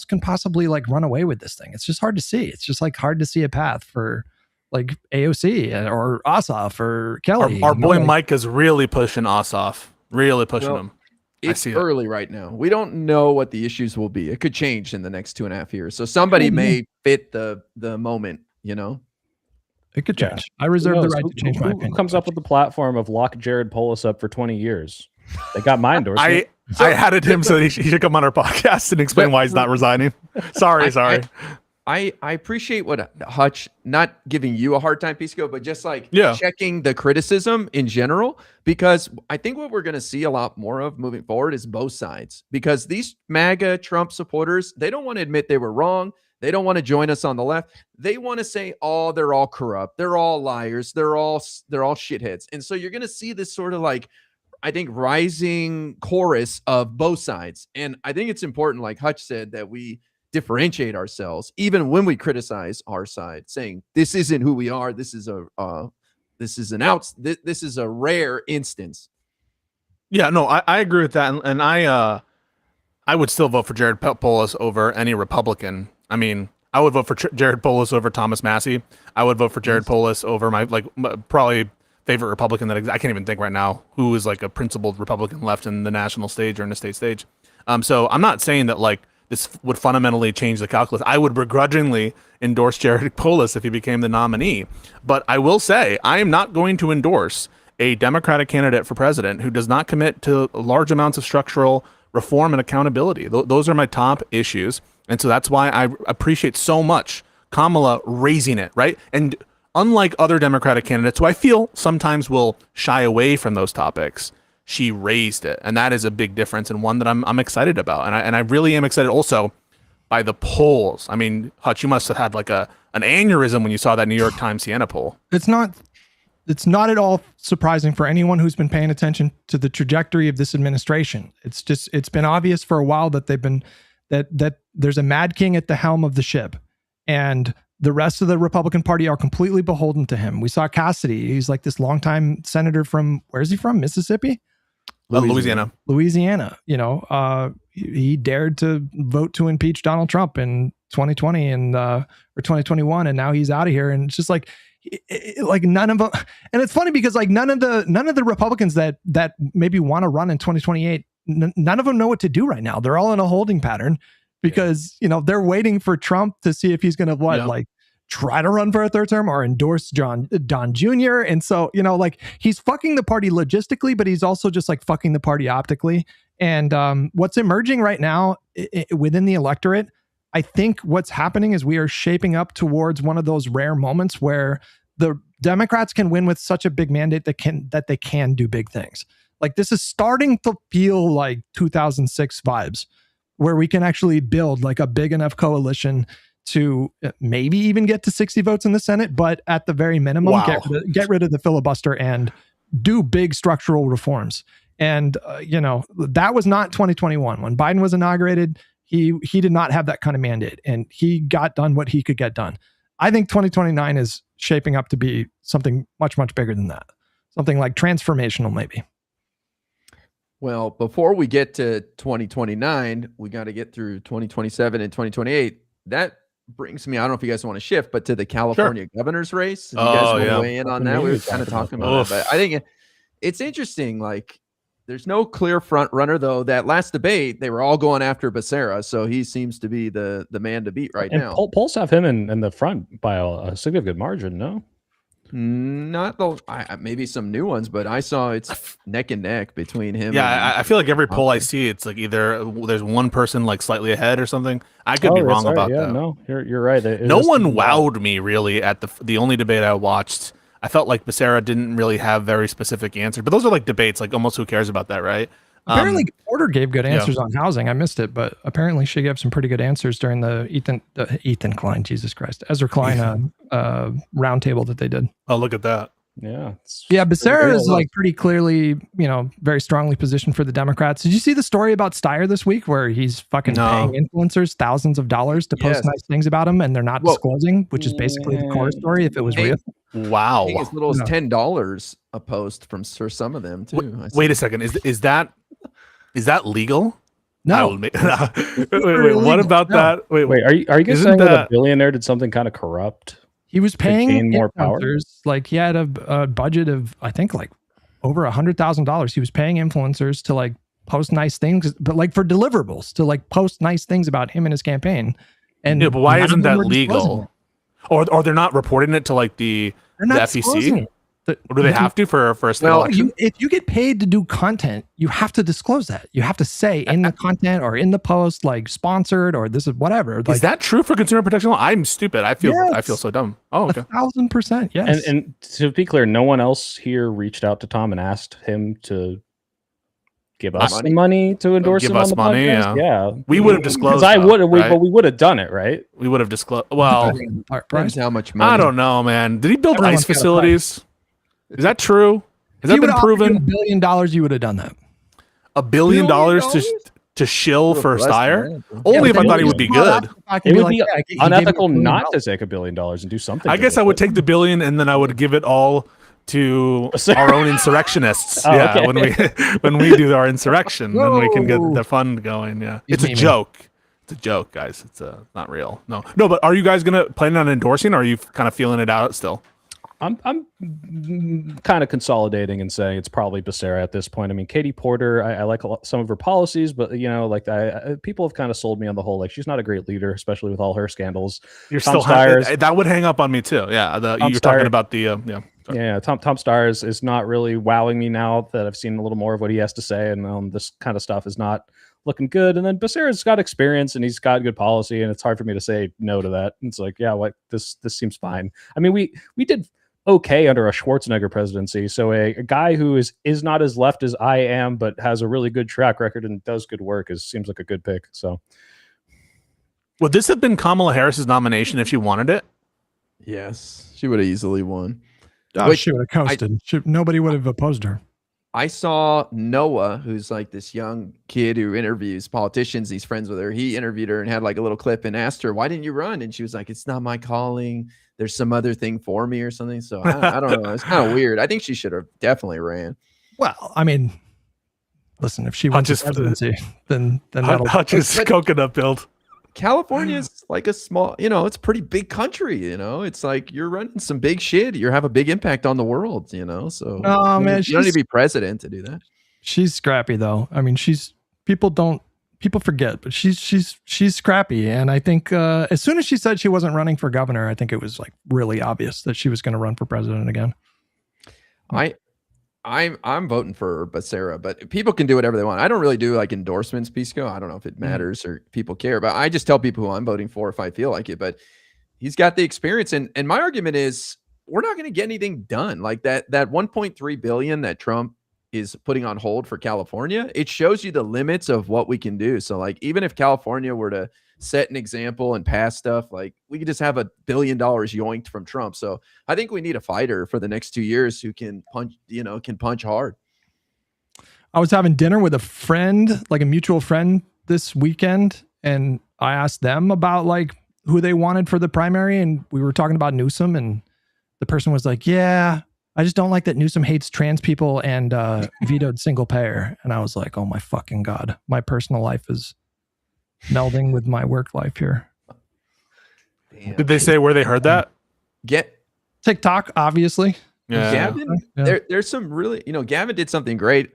[SPEAKER 3] can possibly like run away with this thing? It's just hard to see. It's just like hard to see a path for like AOC or Ossoff or Kelly.
[SPEAKER 1] Our boy Mike is really pushing Ossoff, really pushing
[SPEAKER 4] Well,
[SPEAKER 1] him.
[SPEAKER 4] It's early right now. We don't know what the issues will be. It could change in the next 2.5 years. So somebody may fit the moment, you know?
[SPEAKER 3] It could change. I reserve the right to change my opinion.
[SPEAKER 2] Who comes up with the platform of lock Jared Polis up for 20 years? They got my endorsement.
[SPEAKER 1] I had it him so he should come on our podcast and explain why he's not resigning. Sorry.
[SPEAKER 4] I appreciate what Hutch, not giving you a hard time, Pisco, but just like checking the criticism in general, because I think what we're going to see a lot more of moving forward is both sides, because these MAGA Trump supporters, they don't want to admit they were wrong. They don't want to join us on the left. They want to say, oh, they're all corrupt. They're all liars. They're all shitheads. And so you're going to see this sort of like, I think, rising chorus of both sides. And I think it's important, like Hutch said, that we differentiate ourselves even when we criticize our side, saying this isn't who we are. This is a rare instance.
[SPEAKER 1] Yeah, no, I agree with that, and I would still vote for Jared Polis over any Republican. I mean, I would vote for Jared Polis over Thomas Massey. I would vote for Jared Polis over my probably favorite Republican that I can't even think right now who is like a principled Republican left in the national stage or in the state stage. So I'm not saying that like this would fundamentally change the calculus. I would begrudgingly endorse Jared Polis if he became the nominee. But I will say I am not going to endorse a Democratic candidate for president who does not commit to large amounts of structural reform and accountability. Those are my top issues. And so that's why I appreciate so much Kamala raising it, right? And unlike other Democratic candidates who I feel sometimes will shy away from those topics, she raised it, and that is a big difference, and one that I'm excited about, and I really am excited also by the polls. I mean, Hutch, you must have had like an aneurysm when you saw that New York Times Siena poll.
[SPEAKER 3] It's not at all surprising for anyone who's been paying attention to the trajectory of this administration. It's been obvious for a while that that there's a mad king at the helm of the ship, and the rest of the Republican Party are completely beholden to him. We saw Cassidy; he's like this longtime senator from, where's he from? Mississippi.
[SPEAKER 1] Louisiana.
[SPEAKER 3] You know, he dared to vote to impeach Donald Trump in 2020 and or 2021, and now he's out of here. And it's just like none of them. And it's funny because like none of the Republicans that maybe want to run in 2028, none of them know what to do right now. They're all in a holding pattern because you know they're waiting for Trump to see if he's going to try to run for a third term or endorse Don Jr. And so, you know, like he's fucking the party logistically, but he's also just like fucking the party optically. And what's emerging right now within the electorate, I think what's happening is we are shaping up towards one of those rare moments where the Democrats can win with such a big mandate that they can do big things. Like this is starting to feel like 2006 vibes where we can actually build like a big enough coalition to maybe even get to 60 votes in the Senate, but at the very minimum, get rid of the filibuster and do big structural reforms. And, you know, that was not 2021. When Biden was inaugurated, he did not have that kind of mandate, and he got done what he could get done. I think 2029 is shaping up to be something much, much bigger than that. Something like transformational, maybe.
[SPEAKER 4] Well, before we get to 2029, we got to get through 2027 and 2028. That brings me, I don't know if you guys want to shift, but to the California governor's race. You guys want to weigh in on that? We were kind of talking about that, but I think it's interesting. Like, there's no clear front runner, though. That last debate, they were all going after Becerra, so he seems to be the man to beat right now.
[SPEAKER 2] Polls have him in the front by a significant margin, no?
[SPEAKER 4] Not those, maybe some new ones, but I saw it's neck and neck between him.
[SPEAKER 1] Yeah, I feel like every poll I see, it's like either there's one person like slightly ahead or something. I could be wrong about that.
[SPEAKER 2] No, you're right.
[SPEAKER 1] No one wowed me really at the only debate I watched. I felt like Becerra didn't really have very specific answers, but those are like debates, like almost who cares about that, right?
[SPEAKER 3] Apparently, Porter gave good answers on housing. I missed it, but apparently she gave some pretty good answers during the Ethan Klein, Jesus Christ, Ezra Klein roundtable that they did.
[SPEAKER 1] Oh, look at that.
[SPEAKER 2] Yeah.
[SPEAKER 3] Becerra is like pretty clearly, you know, very strongly positioned for the Democrats. Did you see the story about Steyer this week where he's fucking paying influencers thousands of dollars to post nice things about him and they're not disclosing, which is basically the core story if it was real?
[SPEAKER 1] Wow.
[SPEAKER 4] I think as little as $10 a post for some of them too.
[SPEAKER 1] Wait a second. Is that legal?
[SPEAKER 3] No.
[SPEAKER 1] Wait, what about that?
[SPEAKER 2] Wait, are you guys saying that a billionaire did something kind of corrupt?
[SPEAKER 3] He was paying
[SPEAKER 2] gain more power?
[SPEAKER 3] influencers. Like he had a budget of, I think, like over $100,000. He was paying influencers to like post nice things, but like for deliverables, to like post nice things about him and his campaign. And
[SPEAKER 1] Yeah, but why
[SPEAKER 3] none
[SPEAKER 1] isn't
[SPEAKER 3] of them
[SPEAKER 1] that
[SPEAKER 3] were disclosing
[SPEAKER 1] legal?
[SPEAKER 3] it.
[SPEAKER 1] Or they're not reporting it to like the
[SPEAKER 3] They're not
[SPEAKER 1] FEC?
[SPEAKER 3] disclosing it.
[SPEAKER 1] Or do they have to for a state election?
[SPEAKER 3] If you get paid to do content, you have to disclose that. You have to say in the content or in the post, like sponsored or this is whatever. Like,
[SPEAKER 1] Is that true for consumer protection law? I'm stupid. I feel
[SPEAKER 3] Yes.
[SPEAKER 1] so dumb. Oh, okay.
[SPEAKER 3] 1,000%. Yes.
[SPEAKER 2] And to be clear, no one else here reached out to Tom and asked him to give us
[SPEAKER 4] Money?
[SPEAKER 2] money to endorse
[SPEAKER 1] Give
[SPEAKER 2] him on
[SPEAKER 1] us
[SPEAKER 2] the
[SPEAKER 1] money,
[SPEAKER 2] podcast. Yeah.
[SPEAKER 1] We would have disclosed.
[SPEAKER 2] Because I would have,
[SPEAKER 1] right?
[SPEAKER 2] but we would have done it, right?
[SPEAKER 1] We would have disclosed. Well,
[SPEAKER 4] Depends how much money.
[SPEAKER 1] I don't know, man. Did he build
[SPEAKER 3] Everyone's
[SPEAKER 1] ice
[SPEAKER 3] got a
[SPEAKER 1] facilities? Is that true? Has
[SPEAKER 3] If
[SPEAKER 1] that
[SPEAKER 3] you
[SPEAKER 1] been
[SPEAKER 3] would've offered you
[SPEAKER 1] proven?
[SPEAKER 3] $1 billion, you would have done that.
[SPEAKER 1] $1 billion to shill for Steyer? Only if I thought he would be good.
[SPEAKER 2] It would be unethical not to take $1 billion and do something.
[SPEAKER 1] I guess I would take the billion and then I would give it all to our own insurrectionists.
[SPEAKER 2] Oh,
[SPEAKER 1] yeah,
[SPEAKER 2] okay.
[SPEAKER 1] when we do our insurrection, then we can get the fund going. Yeah, it's a
[SPEAKER 3] memeing.
[SPEAKER 1] joke. It's a joke, guys. It's not real. No. But are you guys planning on endorsing, or are you kind of feeling it out still?
[SPEAKER 2] I'm kind of consolidating and saying it's probably Becerra at this point. I mean, Katie Porter, I like some of her policies, but like people have kind of sold me on the whole. Like she's not a great leader, especially with all her scandals.
[SPEAKER 1] You're
[SPEAKER 2] Tom
[SPEAKER 1] still
[SPEAKER 2] Steyer's-
[SPEAKER 1] that would hang up on me too. Yeah, you're talking about the Sorry.
[SPEAKER 2] Yeah, Tom Steyer's is not really wowing me now that I've seen a little more of what he has to say, and this kind of stuff is not looking good. And then Becerra's got experience and he's got good policy, and it's hard for me to say no to that. It's like, yeah, what this seems fine. I mean, we did okay under a Schwarzenegger presidency, so a guy who is not as left as I am, but has a really good track record and does good work seems like a good pick. So,
[SPEAKER 1] would this have been Kamala Harris's nomination if she wanted it?
[SPEAKER 4] Yes, she would have easily won.
[SPEAKER 3] She would have coasted. Nobody would have opposed her.
[SPEAKER 4] I saw Noah, who's like this young kid who interviews politicians. He's friends with her. He interviewed her and had like a little clip and asked her, "Why didn't you run?" And she was like, "It's not my calling. There's some other thing for me or something." So I don't know. It's kind of weird. I think she should have definitely ran.
[SPEAKER 3] Well, I mean, listen, if she wins the presidency, then that'll
[SPEAKER 1] Hutch's coconut build.
[SPEAKER 4] California is like a small, it's a pretty big country, it's like you're running some big shit. You have a big impact on the world, so
[SPEAKER 3] no, man,
[SPEAKER 4] you don't need to be president to do that.
[SPEAKER 3] She's scrappy though. I mean, people forget, but she's scrappy. And I think as soon as she said she wasn't running for governor, I think it was like really obvious that she was going to run for president again.
[SPEAKER 4] I'm voting for Becerra, but people can do whatever they want. I don't really do like endorsements, Pisco. I don't know if it matters or people care, but I just tell people who I'm voting for if I feel like it. But he's got the experience, and my argument is we're not going to get anything done. Like that 1.3 billion that Trump is putting on hold for California, it shows you the limits of what we can do. So like even if California were to set an example and pass stuff, like we could just have $1 billion yoinked from Trump. So I think we need a fighter for the next 2 years who can punch hard.
[SPEAKER 3] I was having dinner with a friend, like a mutual friend this weekend, and I asked them about like who they wanted for the primary, and we were talking about Newsom, and the person was like, yeah, I just don't like that Newsom hates trans people and vetoed single payer. And I was like, oh my fucking God, my personal life is melding with my work life here.
[SPEAKER 4] Damn.
[SPEAKER 1] Did they say where they heard that?
[SPEAKER 4] Get
[SPEAKER 3] TikTok, obviously.
[SPEAKER 1] Yeah.
[SPEAKER 4] Gavin,
[SPEAKER 3] Yeah.
[SPEAKER 4] there's some really, Gavin did something great,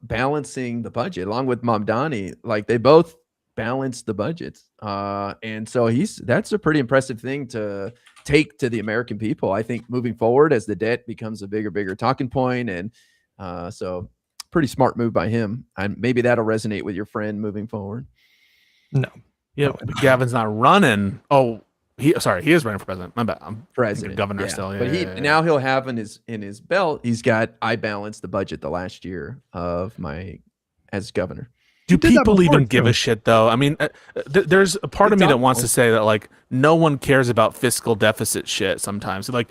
[SPEAKER 4] balancing the budget along with Mamdani. Like they both balanced the budgets. And so that's a pretty impressive thing to take to the American people. I think moving forward as the debt becomes a bigger talking point. And so pretty smart move by him. And maybe that'll resonate with your friend moving forward.
[SPEAKER 3] No.
[SPEAKER 1] Yeah, but Gavin's not running. Oh, he is running for president. My bad. I'm
[SPEAKER 4] President,
[SPEAKER 1] governor
[SPEAKER 4] yeah.
[SPEAKER 1] still. Yeah,
[SPEAKER 4] But now he'll have in his belt. He's got I balanced the budget the last year of as governor.
[SPEAKER 1] Do
[SPEAKER 3] did that
[SPEAKER 1] people
[SPEAKER 3] before,
[SPEAKER 1] even give
[SPEAKER 3] too.
[SPEAKER 1] a shit though? I mean, there's a part of me that wants to say that like no one cares about fiscal deficit shit. Sometimes like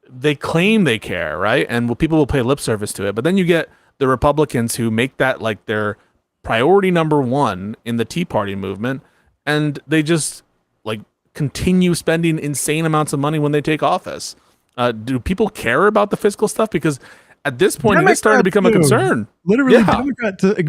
[SPEAKER 1] they claim they care, right? And people will pay lip service to it. But then you get the Republicans who make that like their priority number one in the Tea Party movement, and they just like continue spending insane amounts of money when they take office. Do people care about the fiscal stuff? Because at this point, it is starting to become a concern.
[SPEAKER 3] Literally,
[SPEAKER 1] Yeah.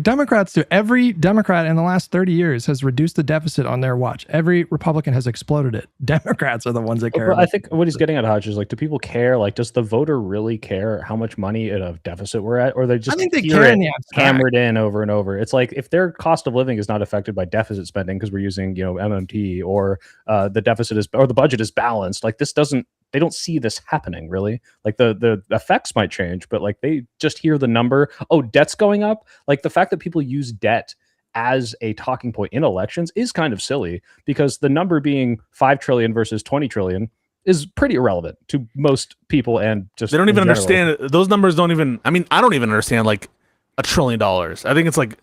[SPEAKER 3] Democrats to every Democrat in the last 30 years has reduced the deficit on their watch. Every Republican has exploded it. Democrats are the ones that care.
[SPEAKER 2] But I think what he's getting at, Hodge, is like, do people care? Like, does the voter really care how much money in a deficit we're at, or they just
[SPEAKER 3] I think they
[SPEAKER 2] hear
[SPEAKER 3] care
[SPEAKER 2] it
[SPEAKER 3] in the abstract.
[SPEAKER 2] hammered in over and over? It's like if their cost of living is not affected by deficit spending because we're using MMT, or the deficit is, or the budget is balanced. Like this doesn't. They don't see this happening, really. Like the effects might change, but like they just hear the number. Oh, debt's going up. Like the fact that people use debt as a talking point in elections is kind of silly, because the number being 5 trillion versus 20 trillion is pretty irrelevant to most people, and just
[SPEAKER 1] They don't even
[SPEAKER 2] in general.
[SPEAKER 1] understand those numbers. Don't even. I mean, I don't even understand like $1 trillion. I think it's like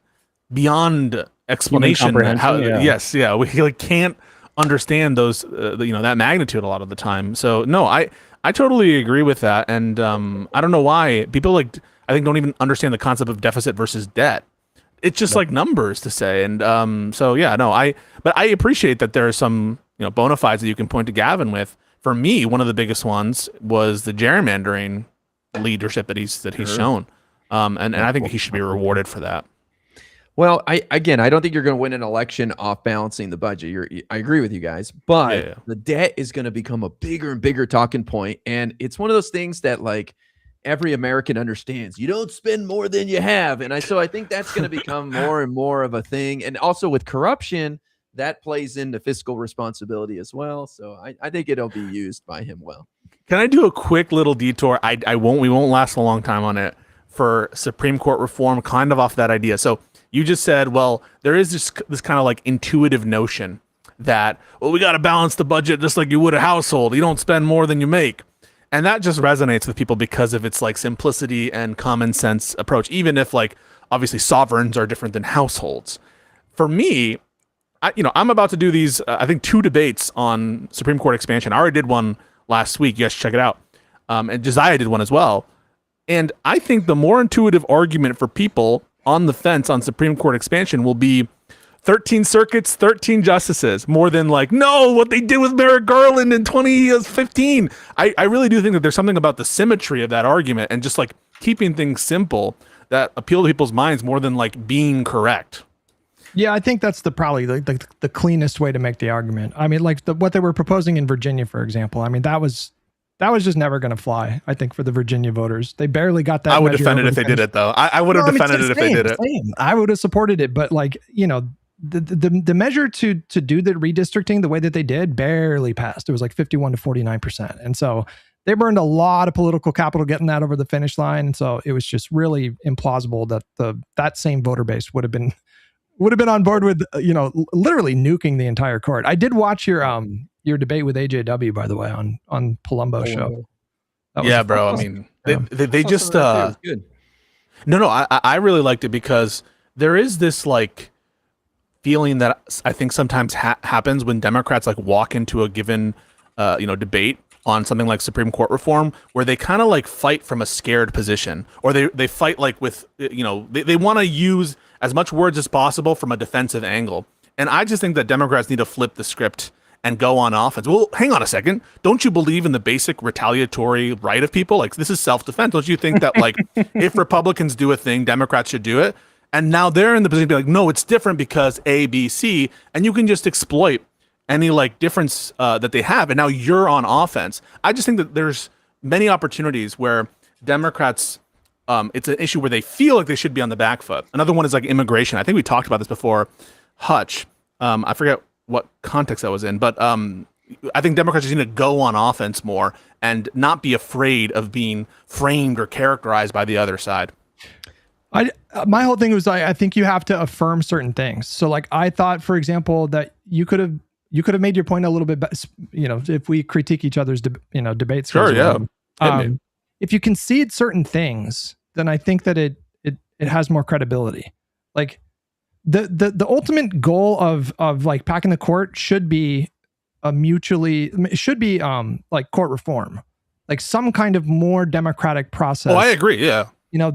[SPEAKER 1] beyond explanation.
[SPEAKER 2] comprehension, yeah.
[SPEAKER 1] Yes, yeah. We like can't understand those. That magnitude a lot of the time. So no, I totally agree with that, and I don't know why people I think don't even understand the concept of deficit versus debt. It's just like numbers to say, and so yeah, no, but I appreciate that there are some bona fides that you can point to Gavin with. For me, one of the biggest ones was the gerrymandering leadership that he's shown, and I think he should be rewarded for that.
[SPEAKER 4] Well, I don't think you're going to win an election off balancing the budget. I agree with you guys, but the debt is going to become a bigger and bigger talking point, and it's one of those things that like every American understands. You don't spend more than you have, and so I think that's going to become more and more of a thing. And also with corruption, that plays into fiscal responsibility as well. So I think it'll be used by him well.
[SPEAKER 1] Can I do a quick little detour? We won't last a long time on it, for Supreme Court reform, kind of off that idea. So you just said, well, there is this kind of like intuitive notion that, well, we got to balance the budget just like you would a household. You don't spend more than you make. And that just resonates with people because of its like simplicity and common sense approach, even if like obviously sovereigns are different than households. For me, I'm about to do these, I think 2 debates on Supreme Court expansion. I already did one last week. You guys should check it out. And Josiah did one as well. And I think the more intuitive argument for people on the fence on Supreme Court expansion will be 13 circuits, 13 justices, more than like, no, what they did with Merrick Garland in 2015. I really do think that there's something about the symmetry of that argument and just like keeping things simple that appeal to people's minds more than like being correct.
[SPEAKER 3] Yeah, I think that's probably the cleanest way to make the argument. I mean, like what they were proposing in Virginia, for example. I mean, that was just never going to fly, I think, for the Virginia voters. They barely got that.
[SPEAKER 1] I would defend it if they did it, though. I would have defended it if they did it.
[SPEAKER 3] I would have supported it, but like, the measure to do the redistricting the way that they did barely passed. It was like 51 to 49%. And so they burned a lot of political capital getting that over the finish line. And so it was just really implausible that that same voter base would have been on board with, literally nuking the entire court. I did watch your debate with AJW, by the way, on Palumbo show.
[SPEAKER 1] Yeah, bro.
[SPEAKER 3] Awesome.
[SPEAKER 1] I mean, they just
[SPEAKER 4] good.
[SPEAKER 1] No, I really liked it because there is this like feeling that I think sometimes happens when Democrats like walk into a given debate on something like Supreme Court reform, where they kind of like fight from a scared position, or they fight like with they want to use as much words as possible from a defensive angle. And I just think that Democrats need to flip the script and go on offense. Well, hang on a second. Don't you believe in the basic retaliatory right of people? Like, this is self-defense. Don't you think that, like, if Republicans do a thing, Democrats should do it? And now they're in the position to be like, no, it's different because A, B, C, and you can just exploit any, like, difference that they have, and now you're on offense. I just think that there's many opportunities where Democrats, it's an issue where they feel like they should be on the back foot. Another one is, like, immigration. I think we talked about this before. Hutch. I forget what context that was in, but I think Democrats just need to go on offense more and not be afraid of being framed or characterized by the other side.
[SPEAKER 3] My whole thing was I think you have to affirm certain things. So like I thought, for example, that you could have made your point a little bit better, if we critique each other's debate skills.
[SPEAKER 1] Sure, yeah.
[SPEAKER 3] If you concede certain things, then I think that it has more credibility. Like the ultimate goal of like packing the court should be like court reform, like some kind of more democratic process.
[SPEAKER 1] Oh, I agree. Yeah.
[SPEAKER 3] I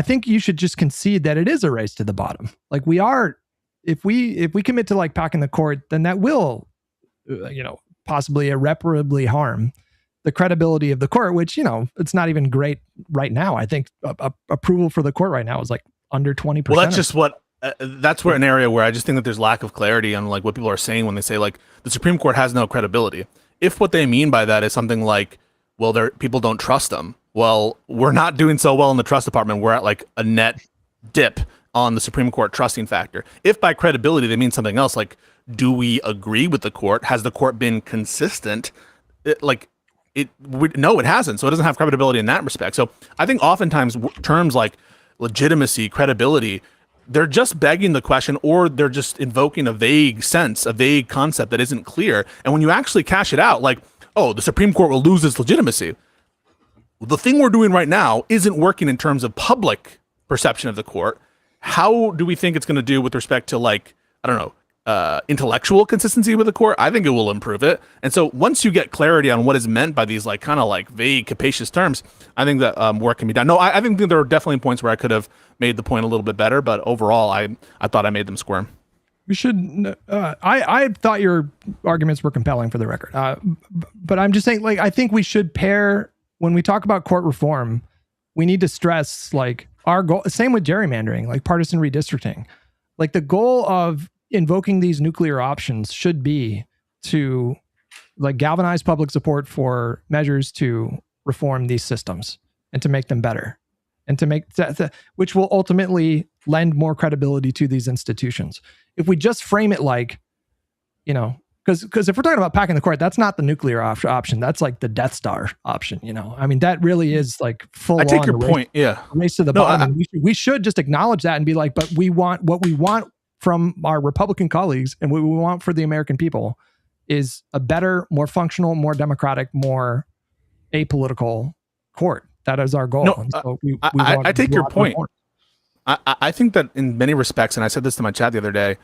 [SPEAKER 3] think you should just concede that it is a race to the bottom. Like if we commit to like packing the court, then that will, possibly irreparably harm the credibility of the court, which, it's not even great right now. I think approval for the court right now is like under 20%.
[SPEAKER 1] Well, that's just that's where an area where I just think that there's lack of clarity on like what people are saying when they say like the Supreme Court has no credibility. If what they mean by that is something like, well, people don't trust them. Well, we're not doing so well in the trust department. We're at like a net dip on the Supreme Court trusting factor. If by credibility they mean something else, like, do we agree with the court? Has the court been consistent? No, it hasn't. So it doesn't have credibility in that respect. So I think oftentimes terms like legitimacy, credibility, they're just begging the question, or they're just invoking a vague sense, a vague concept that isn't clear. And when you actually cash it out, like, oh, the Supreme Court will lose its legitimacy. The thing we're doing right now isn't working in terms of public perception of the court. How do we think it's going to do with respect to, like, I don't know, intellectual consistency with the court? I think it will improve it. And so once you get clarity on what is meant by these like kind of like vague, capacious terms, I think that work can be done. No, I think there are definitely points where I could have made the point a little bit better, but overall, I thought I made them squirm.
[SPEAKER 3] We should. I thought your arguments were compelling, for the record. But I'm just saying, like, I think we should pair, when we talk about court reform, we need to stress like our goal. Same with gerrymandering, like partisan redistricting. Like the goal of invoking these nuclear options should be to like galvanize public support for measures to reform these systems and to make them better, and to make which will ultimately lend more credibility to these institutions. If we just frame it like, because if we're talking about packing the court, that's not the nuclear option. That's like the Death Star option. I mean, that really is like full.
[SPEAKER 1] I take your point. Yeah,
[SPEAKER 3] race to the bottom. We should just acknowledge that and be like, but we want what we want from our Republican colleagues, and what we want for the American people is a better, more functional, more democratic, more apolitical court. That is our goal.
[SPEAKER 1] No, so I take your point. I think that in many respects, and I said this to my chat the other day,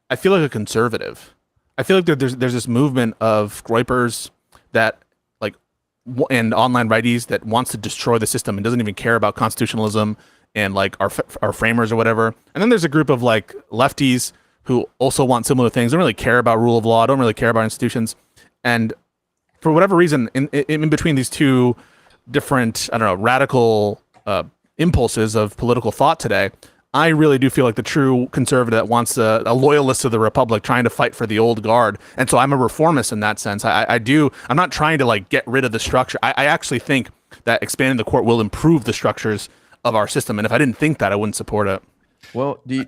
[SPEAKER 1] I feel like a conservative. I feel like there's this movement of groypers that like, and online righties that wants to destroy the system and doesn't even care about constitutionalism and like our framers or whatever. And then there's a group of like lefties who also want similar things, don't really care about rule of law, don't really care about institutions. And for whatever reason, in between these two different, I don't know, radical impulses of political thought today, I really do feel like the true conservative that wants a loyalist to the Republic trying to fight for the old guard. And so I'm a reformist in that sense. I'm not trying to like get rid of the structure. I actually think that expanding the court will improve the structures of our system. And if I didn't think that, I wouldn't support it.
[SPEAKER 4] Well, do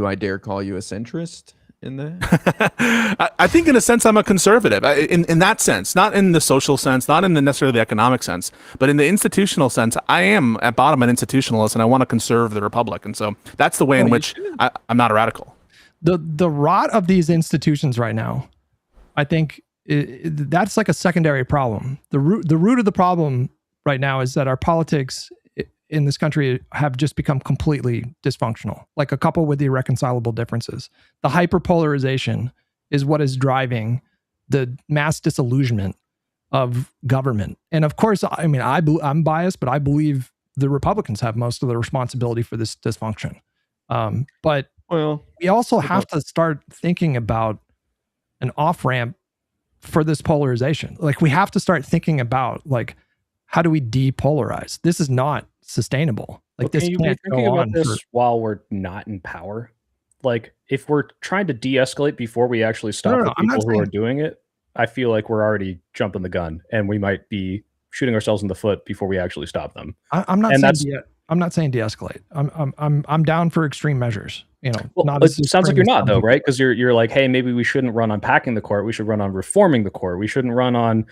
[SPEAKER 4] I dare call you a centrist in that?
[SPEAKER 1] I think in a sense I'm a conservative in that sense, not in the social sense, not in the necessarily the economic sense, but in the institutional sense. I am at bottom an institutionalist, and I want to conserve the Republic. And so that's the way in which I'm not a radical.
[SPEAKER 3] The rot of these institutions right now, I think that's like a secondary problem. The root of the problem right now is that our politics in this country have just become completely dysfunctional, like a couple with irreconcilable differences. The hyperpolarization is what is driving the mass disillusionment of government. And of course, I mean, I'm biased, but I believe the Republicans have most of the responsibility for this dysfunction. But we also have to start thinking about an off-ramp for this polarization. Like we have to start thinking about like, how do we depolarize? This is not sustainable. Like this can't go on
[SPEAKER 2] while we're not in power. Like if we're trying to de-escalate before we actually stop the people who are doing it, I feel like we're already jumping the gun, and we might be shooting ourselves in the foot before we actually stop them.
[SPEAKER 3] I'm not saying de-escalate. I'm down for extreme measures.
[SPEAKER 2] Well, it sounds like you're not though, right? Because you're like, hey, maybe we shouldn't run on packing the court. We should run on reforming the court. We shouldn't run on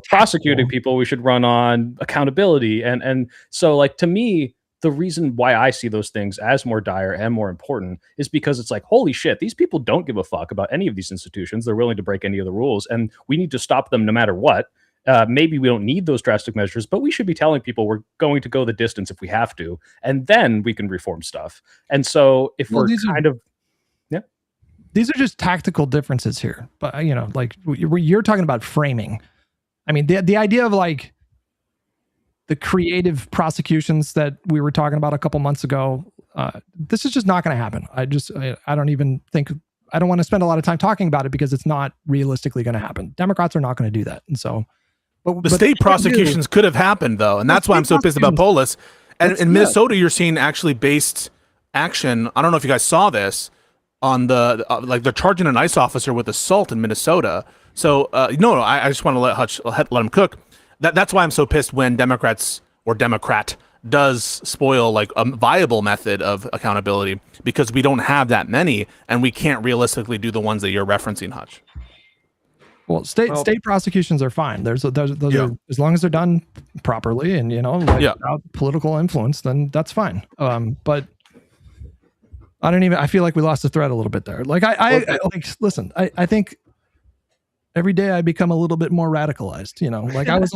[SPEAKER 2] prosecuting people. We should run on accountability. And so like to me, the reason why I see those things as more dire and more important is because it's like, holy shit, these people don't give a fuck about any of these institutions. They're willing to break any of the rules, and we need to stop them no matter what. Maybe we don't need those drastic measures, but we should be telling people we're going to go the distance if we have to, and then we can reform stuff. And so if
[SPEAKER 3] these are just tactical differences here, but like you're talking about framing. I mean, the idea of like the creative prosecutions that we were talking about a couple months ago, this is just not going to happen. I don't want to spend a lot of time talking about it because it's not realistically going to happen. Democrats are not going to do that. And so
[SPEAKER 1] The state prosecutions could have happened though, and that's why I'm so pissed about Polis. And in Minnesota, you're seeing actually based action. I don't know if you guys saw this on the like they're charging an ICE officer with assault in Minnesota. So no, I just want to let him cook. That's why I'm so pissed when Democrat does spoil like a viable method of accountability, because we don't have that many and we can't realistically do the ones that you're referencing, Hutch.
[SPEAKER 3] Well, state prosecutions are fine. Those are, as long as they're done properly and without political influence, then that's fine. But I feel like we lost the thread a little bit there. Like listen, I think every day I become a little bit more radicalized, like I was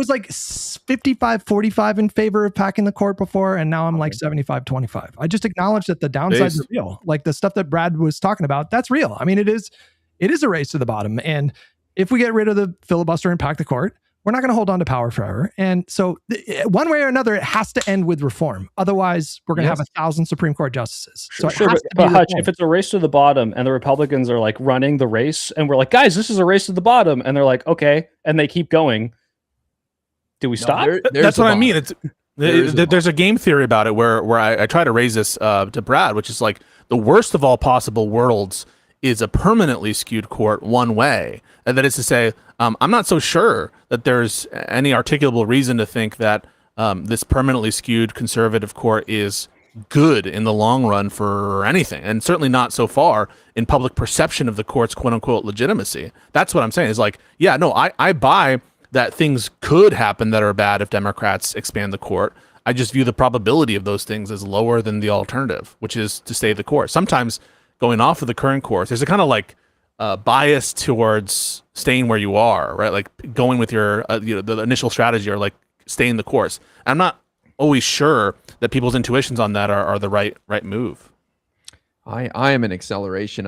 [SPEAKER 3] like 55-45 in favor of packing the court before. And now I'm like 75-25. I just acknowledge that the downsides are real. Like the stuff that Brad was talking about, that's real. I mean, it is a race to the bottom. And if we get rid of the filibuster and pack the court, we're not going to hold on to power forever. And so one way or another, it has to end with reform. Otherwise, we're going to have 1,000 Supreme Court justices.
[SPEAKER 2] But Hutch, if it's a race to the bottom and the Republicans are like running the race and we're like, guys, this is a race to the bottom. And they're like, okay. And they keep going. Do we stop?
[SPEAKER 1] That's what I mean. There's a game theory about it where I try to raise this to Brad, which is like the worst of all possible worlds is a permanently skewed court one way. And that is to say, I'm not so sure that there's any articulable reason to think that this permanently skewed conservative court is good in the long run for anything, and certainly not so far in public perception of the court's quote-unquote legitimacy. That's what I'm saying is like, yeah, no, I buy that things could happen that are bad if Democrats expand the court. I just view the probability of those things as lower than the alternative, which is to stay the course. Sometimes going off of the current course, there's a kind of like bias towards staying where you are, right? Like going with your the initial strategy, or like staying the course. I'm not always sure that people's intuitions on that are the right move.
[SPEAKER 4] I am an accelerationist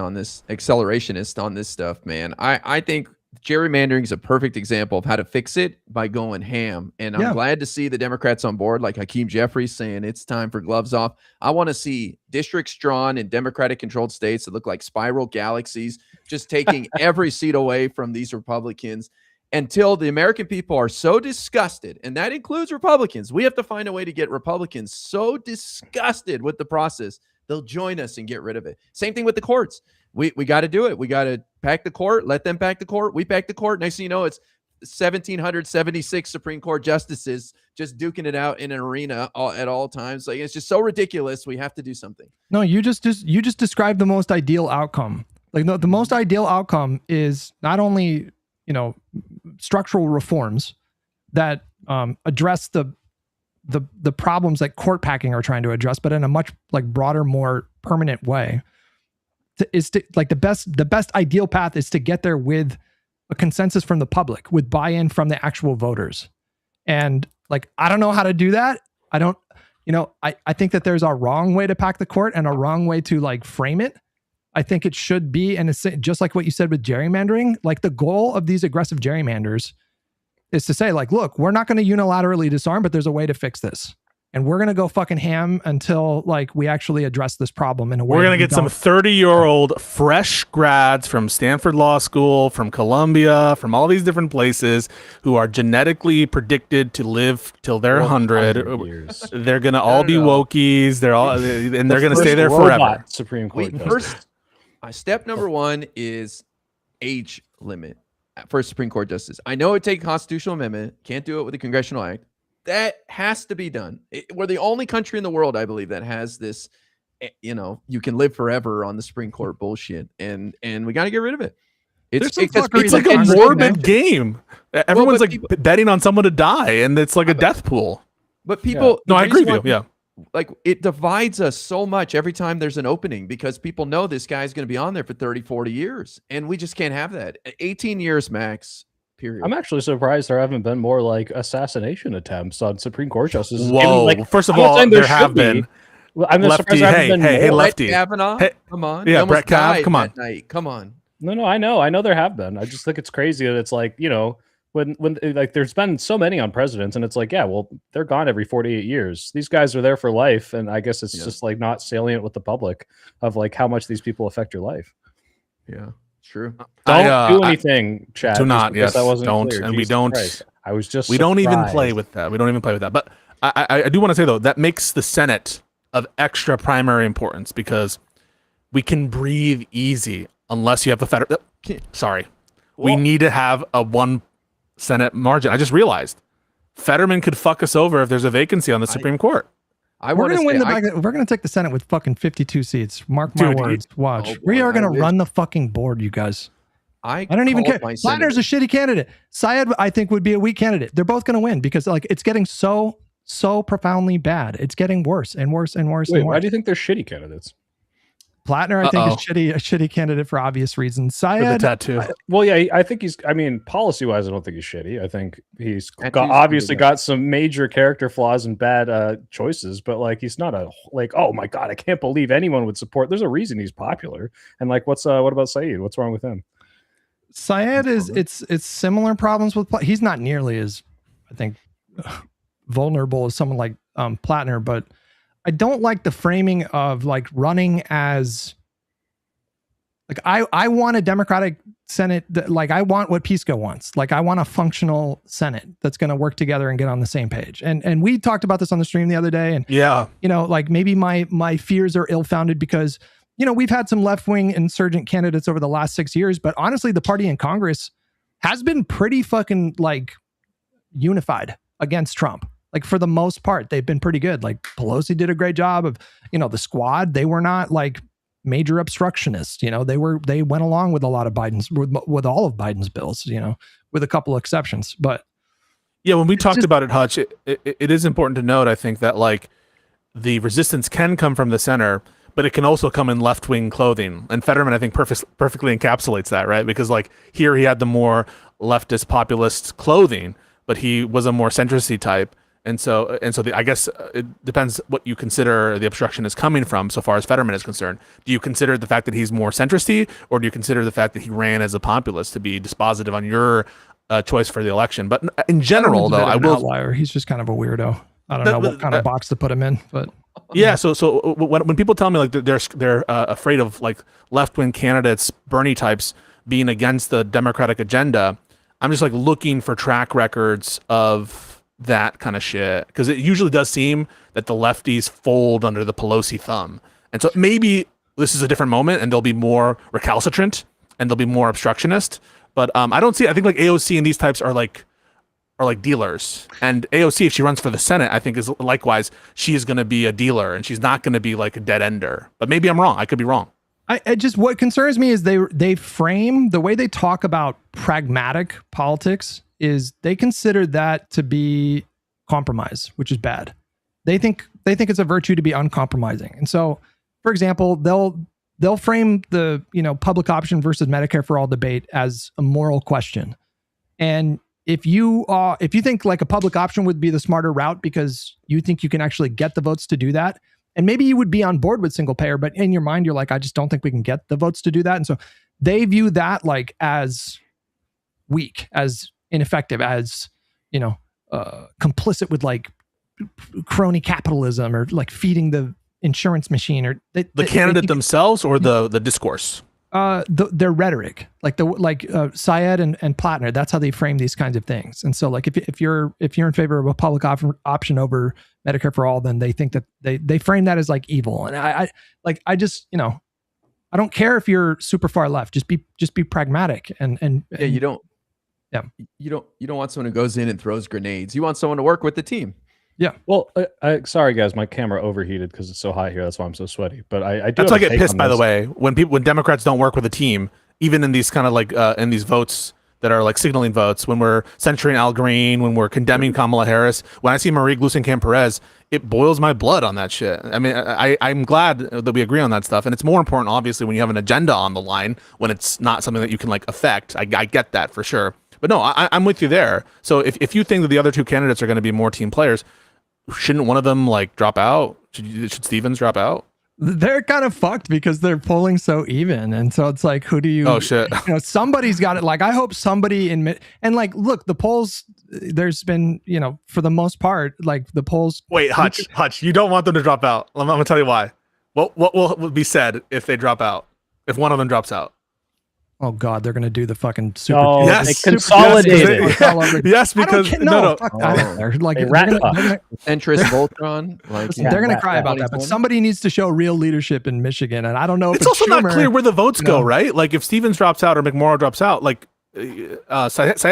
[SPEAKER 4] on this stuff, man. I think gerrymandering is a perfect example of how to fix it by going ham. And I'm glad to see the Democrats on board, like Hakeem Jeffries saying it's time for gloves off. I want to see districts drawn in Democratic controlled states that look like spiral galaxies, just taking every seat away from these Republicans until the American people are so disgusted. And that includes Republicans. We have to find a way to get Republicans so disgusted with the process, they'll join us and get rid of it. Same thing with the courts. We got to do it. We got to pack the court, let them pack the court. We pack the court. Next thing you know, it's 1,776 Supreme Court justices just duking it out in an arena at all times. Like, it's just so ridiculous. We have to do something.
[SPEAKER 3] No, you just described the most ideal outcome. Like the most ideal outcome is not only, structural reforms that address the problems that court packing are trying to address, but in a much like broader, more permanent way. The best ideal path is to get there with a consensus from the public, with buy-in from the actual voters. And like, I don't know how to do that. I think that there's a wrong way to pack the court and a wrong way to like frame it. I think it should be, and it's just like what you said with gerrymandering, like the goal of these aggressive gerrymanders is to say like, look, we're not going to unilaterally disarm, but there's a way to fix this. And we're going to go fucking ham until like we actually address this problem in a way.
[SPEAKER 1] We're going to get some 30-year-old fresh grads from Stanford Law School, from Columbia, from all these different places who are genetically predicted to live till they're 100. They're going to all be wokies. They're going to stay there forever.
[SPEAKER 2] Supreme Court.
[SPEAKER 4] Step number one is age limit for Supreme Court justice. I know it takes a constitutional amendment. Can't do it with a congressional act. That has to be done. We're the only country in the world, I believe, that has this, you can live forever on the Supreme Court bullshit. And we got to get rid of it. It's
[SPEAKER 1] like a morbid game. Everyone's betting on someone to die, and it's like a death pool.
[SPEAKER 4] But people...
[SPEAKER 1] No, I agree with you. Yeah.
[SPEAKER 4] Like, it divides us so much every time there's an opening, because people know this guy's going to be on there for 30, 40 years. And we just can't have that. 18 years max. Period.
[SPEAKER 2] I'm actually surprised there haven't been more like assassination attempts on Supreme Court justices.
[SPEAKER 1] Whoa! First of all, there have been.
[SPEAKER 2] I'm
[SPEAKER 1] Lefty, hey, Lefty.
[SPEAKER 4] Kavanaugh, come on.
[SPEAKER 1] Yeah, Brett Kavanaugh, come on.
[SPEAKER 4] Come on.
[SPEAKER 2] No, I know there have been. I just think it's crazy that it's like, when like there's been so many on presidents, and it's like, yeah, well, they're gone every 48 years. These guys are there for life, and I guess it's just like not salient with the public of like how much these people affect your life.
[SPEAKER 4] Yeah. True.
[SPEAKER 2] Don't do anything, Chad.
[SPEAKER 1] Do not. Yes.
[SPEAKER 2] That wasn't
[SPEAKER 1] don't.
[SPEAKER 2] clear.
[SPEAKER 1] And
[SPEAKER 2] Jesus
[SPEAKER 1] we don't.
[SPEAKER 2] Christ. I was just.
[SPEAKER 1] We don't even
[SPEAKER 2] surprised.
[SPEAKER 1] play with that. We don't even play with that. But I do want to say though that makes the Senate of extra primary importance because we can breathe easy unless you have the federal. Sorry, we need to have a 1 Senate margin. I just realized Fetterman could fuck us over if there's a vacancy on the Supreme Court.
[SPEAKER 3] We're gonna win we're gonna take the Senate with fucking 52 seats. Mark my words. Watch.
[SPEAKER 4] Oh boy,
[SPEAKER 3] We are gonna run the fucking board, you guys. I don't even care. Plattner's a shitty candidate. Syed, I think, would be a weak candidate. They're both gonna win because like it's getting so profoundly bad. It's getting worse and worse and worse.
[SPEAKER 2] Wait,
[SPEAKER 3] and worse.
[SPEAKER 2] why do you think they're shitty candidates?
[SPEAKER 3] Plattner, I think, is a shitty candidate for obvious reasons. Syed,
[SPEAKER 1] the tattoo.
[SPEAKER 2] I think he's. I mean, policy-wise, I don't think he's shitty. I think he's obviously got some major character flaws and bad choices, but like he's not oh my god, I can't believe anyone would support. There's a reason he's popular. And like, what about Saeed? What's wrong with him?
[SPEAKER 3] Syed is it's similar problems with. He's not nearly as, I think, vulnerable as someone like Plattner, but I don't like the framing of like running as like I want a Democratic Senate that like I want what Pisco wants. Like I want a functional Senate that's going to work together and get on the same page. And we talked about this on the stream the other day. And like maybe my fears are ill-founded because we've had some left-wing insurgent candidates over the last 6 years, but honestly, the party in Congress has been pretty fucking like unified against Trump. Like for the most part, they've been pretty good. Like Pelosi did a great job of, the squad. They were not like major obstructionists. They went along with a lot of Biden's with all of Biden's bills. With a couple of exceptions. But
[SPEAKER 1] yeah, when we talked about it, Hutch, it is important to note. I think that like the resistance can come from the center, but it can also come in left-wing clothing. And Fetterman, I think, perfectly encapsulates that, right? Because like here he had the more leftist populist clothing, but he was a more centrist type. And so I guess it depends what you consider the obstruction is coming from so far as Fetterman is concerned. Do you consider the fact that he's more centristy, or do you consider the fact that he ran as a populist to be dispositive on your choice for the election? But in general, though, I will.
[SPEAKER 3] Outlier. He's just kind of a weirdo. I don't know what kind of box to put him in, but.
[SPEAKER 1] Yeah. So when people tell me like they're afraid of like left-wing candidates, Bernie types being against the Democratic agenda, I'm just like looking for track records of that kind of shit, because it usually does seem that the lefties fold under the Pelosi thumb, and so maybe this is a different moment and they'll be more recalcitrant and they'll be more obstructionist. But I don't see. I think like AOC and these types are like dealers, and AOC, if she runs for the Senate, I think is likewise. She is going to be a dealer, and she's not going to be like a dead ender. But maybe I'm wrong. I could be wrong.
[SPEAKER 3] I just, what concerns me is they frame the way they talk about pragmatic politics is they consider that to be compromise, which is bad. They think it's a virtue to be uncompromising. And so, for example, they'll frame the public option versus Medicare for all debate as a moral question. And if you think like a public option would be the smarter route because you think you can actually get the votes to do that, and maybe you would be on board with single payer, but in your mind you're like, I just don't think we can get the votes to do that. And so they view that like as weak, as ineffective, as complicit with like crony capitalism, or like feeding the insurance machine, or the
[SPEAKER 1] candidate themselves, or the discourse.
[SPEAKER 3] Their rhetoric, like Syed and Plattner, that's how they frame these kinds of things. And so like if you're in favor of a public option over Medicare for all, then they think that they frame that as like evil. And I just I don't care if you're super far left, just be pragmatic and
[SPEAKER 4] yeah, you don't want someone who goes in and throws grenades. You want someone to work with the team.
[SPEAKER 3] Yeah.
[SPEAKER 2] Well, sorry guys, my camera overheated because it's so hot here. That's why I'm so sweaty. But I do.
[SPEAKER 1] That's why I get pissed, by the way, when Democrats don't work with a team, even in these kind of like in these votes that are like signaling votes, when we're censuring Al Green, when we're condemning Kamala Harris, when I see Marie Gluesenkamp-Perez, it boils my blood on that shit. I mean, I'm glad that we agree on that stuff, and it's more important, obviously, when you have an agenda on the line, when it's not something that you can like affect. I get that for sure. But no, I'm with you there. So if you think that the other two candidates are going to be more team players, shouldn't one of them like drop out? Should Stevens drop out?
[SPEAKER 3] They're kind of fucked because they're polling so even, and so it's like, who do you?
[SPEAKER 1] Oh shit!
[SPEAKER 3] Somebody's got it. Like, I hope somebody and like, look, the polls. There's been, for the most part, like the polls.
[SPEAKER 1] Wait, Hutch, you don't want them to drop out. I'm gonna tell you why. What will be said if they drop out? If one of them drops out?
[SPEAKER 3] Oh God, they're gonna do the fucking super.
[SPEAKER 2] Oh,
[SPEAKER 1] Yes.
[SPEAKER 2] they
[SPEAKER 1] Super-
[SPEAKER 2] consolidated.
[SPEAKER 1] Yes,
[SPEAKER 3] all over.
[SPEAKER 1] yes, because no.
[SPEAKER 3] Fuck that. They're like
[SPEAKER 2] They
[SPEAKER 3] they're
[SPEAKER 2] rat
[SPEAKER 3] gonna,
[SPEAKER 2] fuck.
[SPEAKER 3] they're gonna,
[SPEAKER 4] Centrist Voltron. Like
[SPEAKER 3] listen, they're gonna cry about that, but
[SPEAKER 4] 2020.
[SPEAKER 3] somebody needs to show real leadership in Michigan, and I don't know if
[SPEAKER 1] It's also not
[SPEAKER 3] Schumer.
[SPEAKER 1] clear where the votes
[SPEAKER 3] you
[SPEAKER 1] go,
[SPEAKER 3] know.
[SPEAKER 1] right? Like if Stevens drops out or McMorrow drops out, like Syed's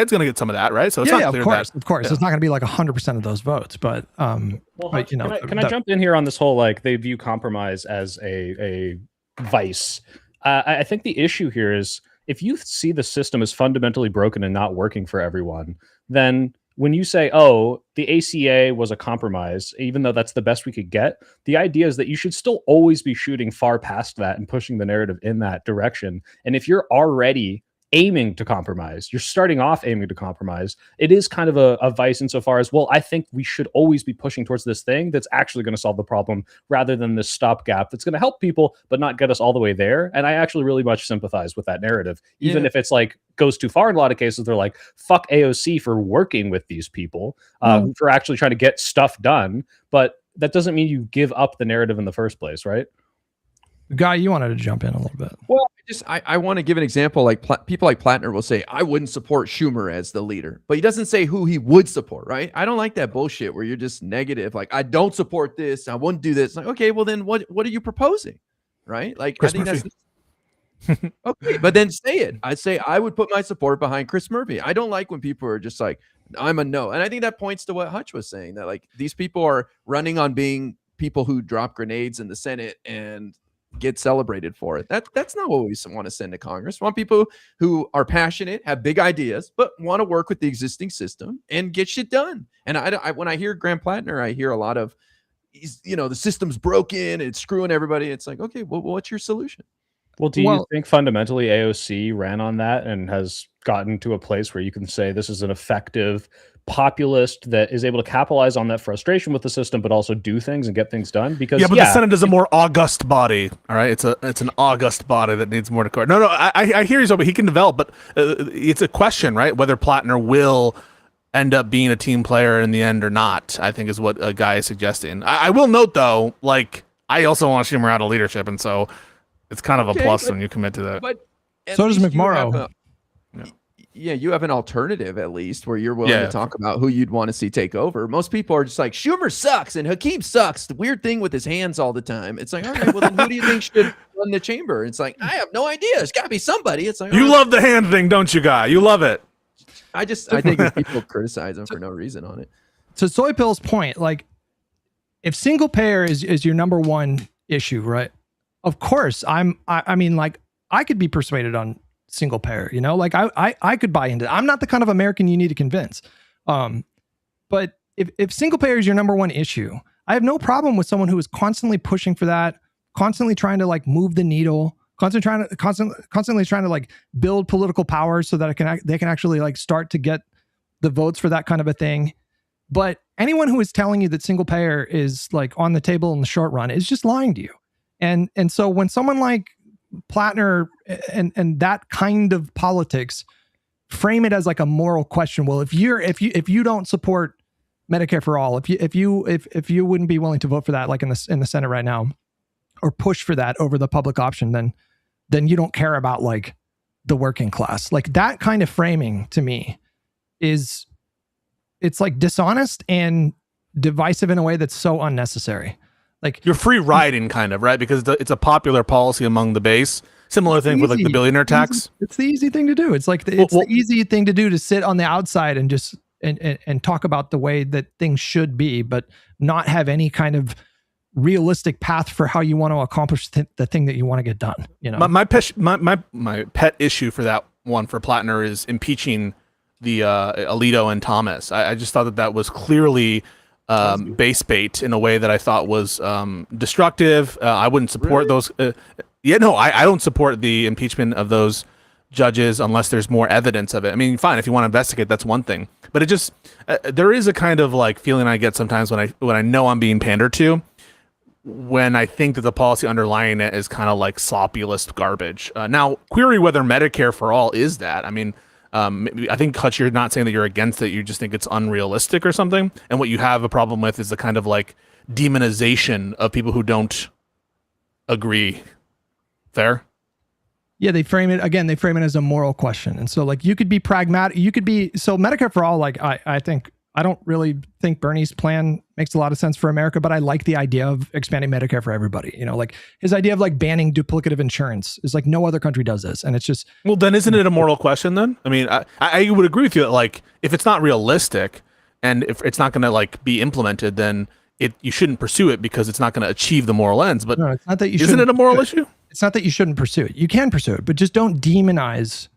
[SPEAKER 1] going to get some of that, right? So it's not clear
[SPEAKER 3] of course, it's not going to be like 100% of those votes, but but, you know,
[SPEAKER 2] can I jump in here on this whole like they view compromise as a vice? I think the issue here is if you see the system is fundamentally broken and not working for everyone, then when you say, oh, the ACA was a compromise, even though that's the best we could get, the idea is that you should still always be shooting far past that and pushing the narrative in that direction. And if you're already aiming to compromise, you're starting off aiming to compromise, it is kind of a vice insofar as, well, I think we should always be pushing towards this thing that's actually going to solve the problem rather than this stopgap that's going to help people but not get us all the way there. And I actually really much sympathize with that narrative, even if it's like goes too far in a lot of cases. They're like, fuck AOC for working with these people, for actually trying to get stuff done. But that doesn't mean you give up the narrative in the first place, right?
[SPEAKER 3] Guy, you wanted to jump in a little bit.
[SPEAKER 4] Well, I want to give an example. Like people like Plattner will say, I wouldn't support Schumer as the leader, but he doesn't say who he would support, right? I don't like that bullshit where you're just negative. Like, I don't support this. I wouldn't do this. Like, okay, well then what are you proposing? Right? Like,
[SPEAKER 1] Chris
[SPEAKER 4] I think
[SPEAKER 1] Murphy.
[SPEAKER 4] that's okay, but then say it. I'd say I would put my support behind Chris Murphy. I don't like when people are just like, I'm a no. And I think that points to what Hutch was saying, that like these people are running on being people who drop grenades in the Senate and get celebrated for it. That's not what we want to send to Congress. We want people who are passionate, have big ideas, but want to work with the existing system and get shit done. And I when I hear Graham Plattner, I hear a lot of, the system's broken, it's screwing everybody. It's like, okay, well, what's your solution?
[SPEAKER 2] Well, do you think fundamentally AOC ran on that and has gotten to a place where you can say this is an effective populist that is able to capitalize on that frustration with the system, but also do things and get things done? Because
[SPEAKER 1] the Senate is a more august body. All right, it's an august body that needs more to court. No, I hear you, but he can develop. But it's a question, right? Whether Plattner will end up being a team player in the end or not, I think is what a guy is suggesting. I will note though, like I also want Schumer out of leadership, and so it's kind of a plus when you commit to that.
[SPEAKER 4] But
[SPEAKER 3] so does McMorrow.
[SPEAKER 4] You have an alternative at least where you're willing to talk about who you'd want to see take over. Most people are just like, Schumer sucks and Hakeem sucks. The weird thing with his hands all the time. It's like, all right, well then who do you think should run the chamber? It's like, I have no idea. It's got to be somebody. It's like,
[SPEAKER 1] you love the hand thing, don't you, Guy? You love it.
[SPEAKER 4] I think people criticize him for no reason on it.
[SPEAKER 3] To Soy Pill's point, like if single payer is your number one issue, right? Of course, I mean, like I could be persuaded on single payer, like I could buy into it. I'm not the kind of American you need to convince. But if single payer is your number one issue, I have no problem with someone who is constantly pushing for that, constantly trying to like move the needle, constantly trying to like build political power so that they can actually like start to get the votes for that kind of a thing. But anyone who is telling you that single payer is like on the table in the short run is just lying to you. And so when someone like Plattner and that kind of politics frame it as like a moral question, well, if you don't support Medicare for all, if you wouldn't be willing to vote for that, like in the Senate right now, or push for that over the public option, then you don't care about like the working class. Like that kind of framing to me it's like dishonest and divisive in a way that's so unnecessary. Like
[SPEAKER 1] you're free riding kind of, right? Because it's a popular policy among the base. Similar thing with like the billionaire tax.
[SPEAKER 3] It's the easy thing to do. It's like the easy thing to do to sit on the outside and just and talk about the way that things should be, but not have any kind of realistic path for how you want to accomplish the thing that you want to get done.
[SPEAKER 1] My pet issue for that one for Plattner is impeaching the Alito and Thomas. I just thought that was clearly base bait in a way that I thought was destructive. I wouldn't support those. I don't support the impeachment of those judges unless there's more evidence of it. I mean, fine, if you want to investigate, that's one thing. But it just there is a kind of like feeling I get sometimes when I know I'm being pandered to, when I think that the policy underlying it is kind of like sloppy-list garbage. Now, query whether Medicare for all is that. I mean, I think, Hutch, you're not saying that you're against it. You just think it's unrealistic or something. And what you have a problem with is the kind of like demonization of people who don't agree. Fair?
[SPEAKER 3] Yeah, they frame it again. They frame it as a moral question, and so like you could be pragmatic. You could be so Medicare for all. Like I don't really think Bernie's plan makes a lot of sense for America, but I like the idea of expanding Medicare for everybody. You know, like his idea of like banning duplicative insurance is like no other country does this, and it's just
[SPEAKER 1] well. Then isn't it a moral question? Then I mean, I would agree with you that like if it's not realistic and if it's not going to like be implemented, then you shouldn't pursue it because it's not going to achieve the moral ends. But
[SPEAKER 3] no, it's not that you
[SPEAKER 1] isn't it a moral issue?
[SPEAKER 3] It's not that you shouldn't pursue it. You can pursue it, but just don't demonize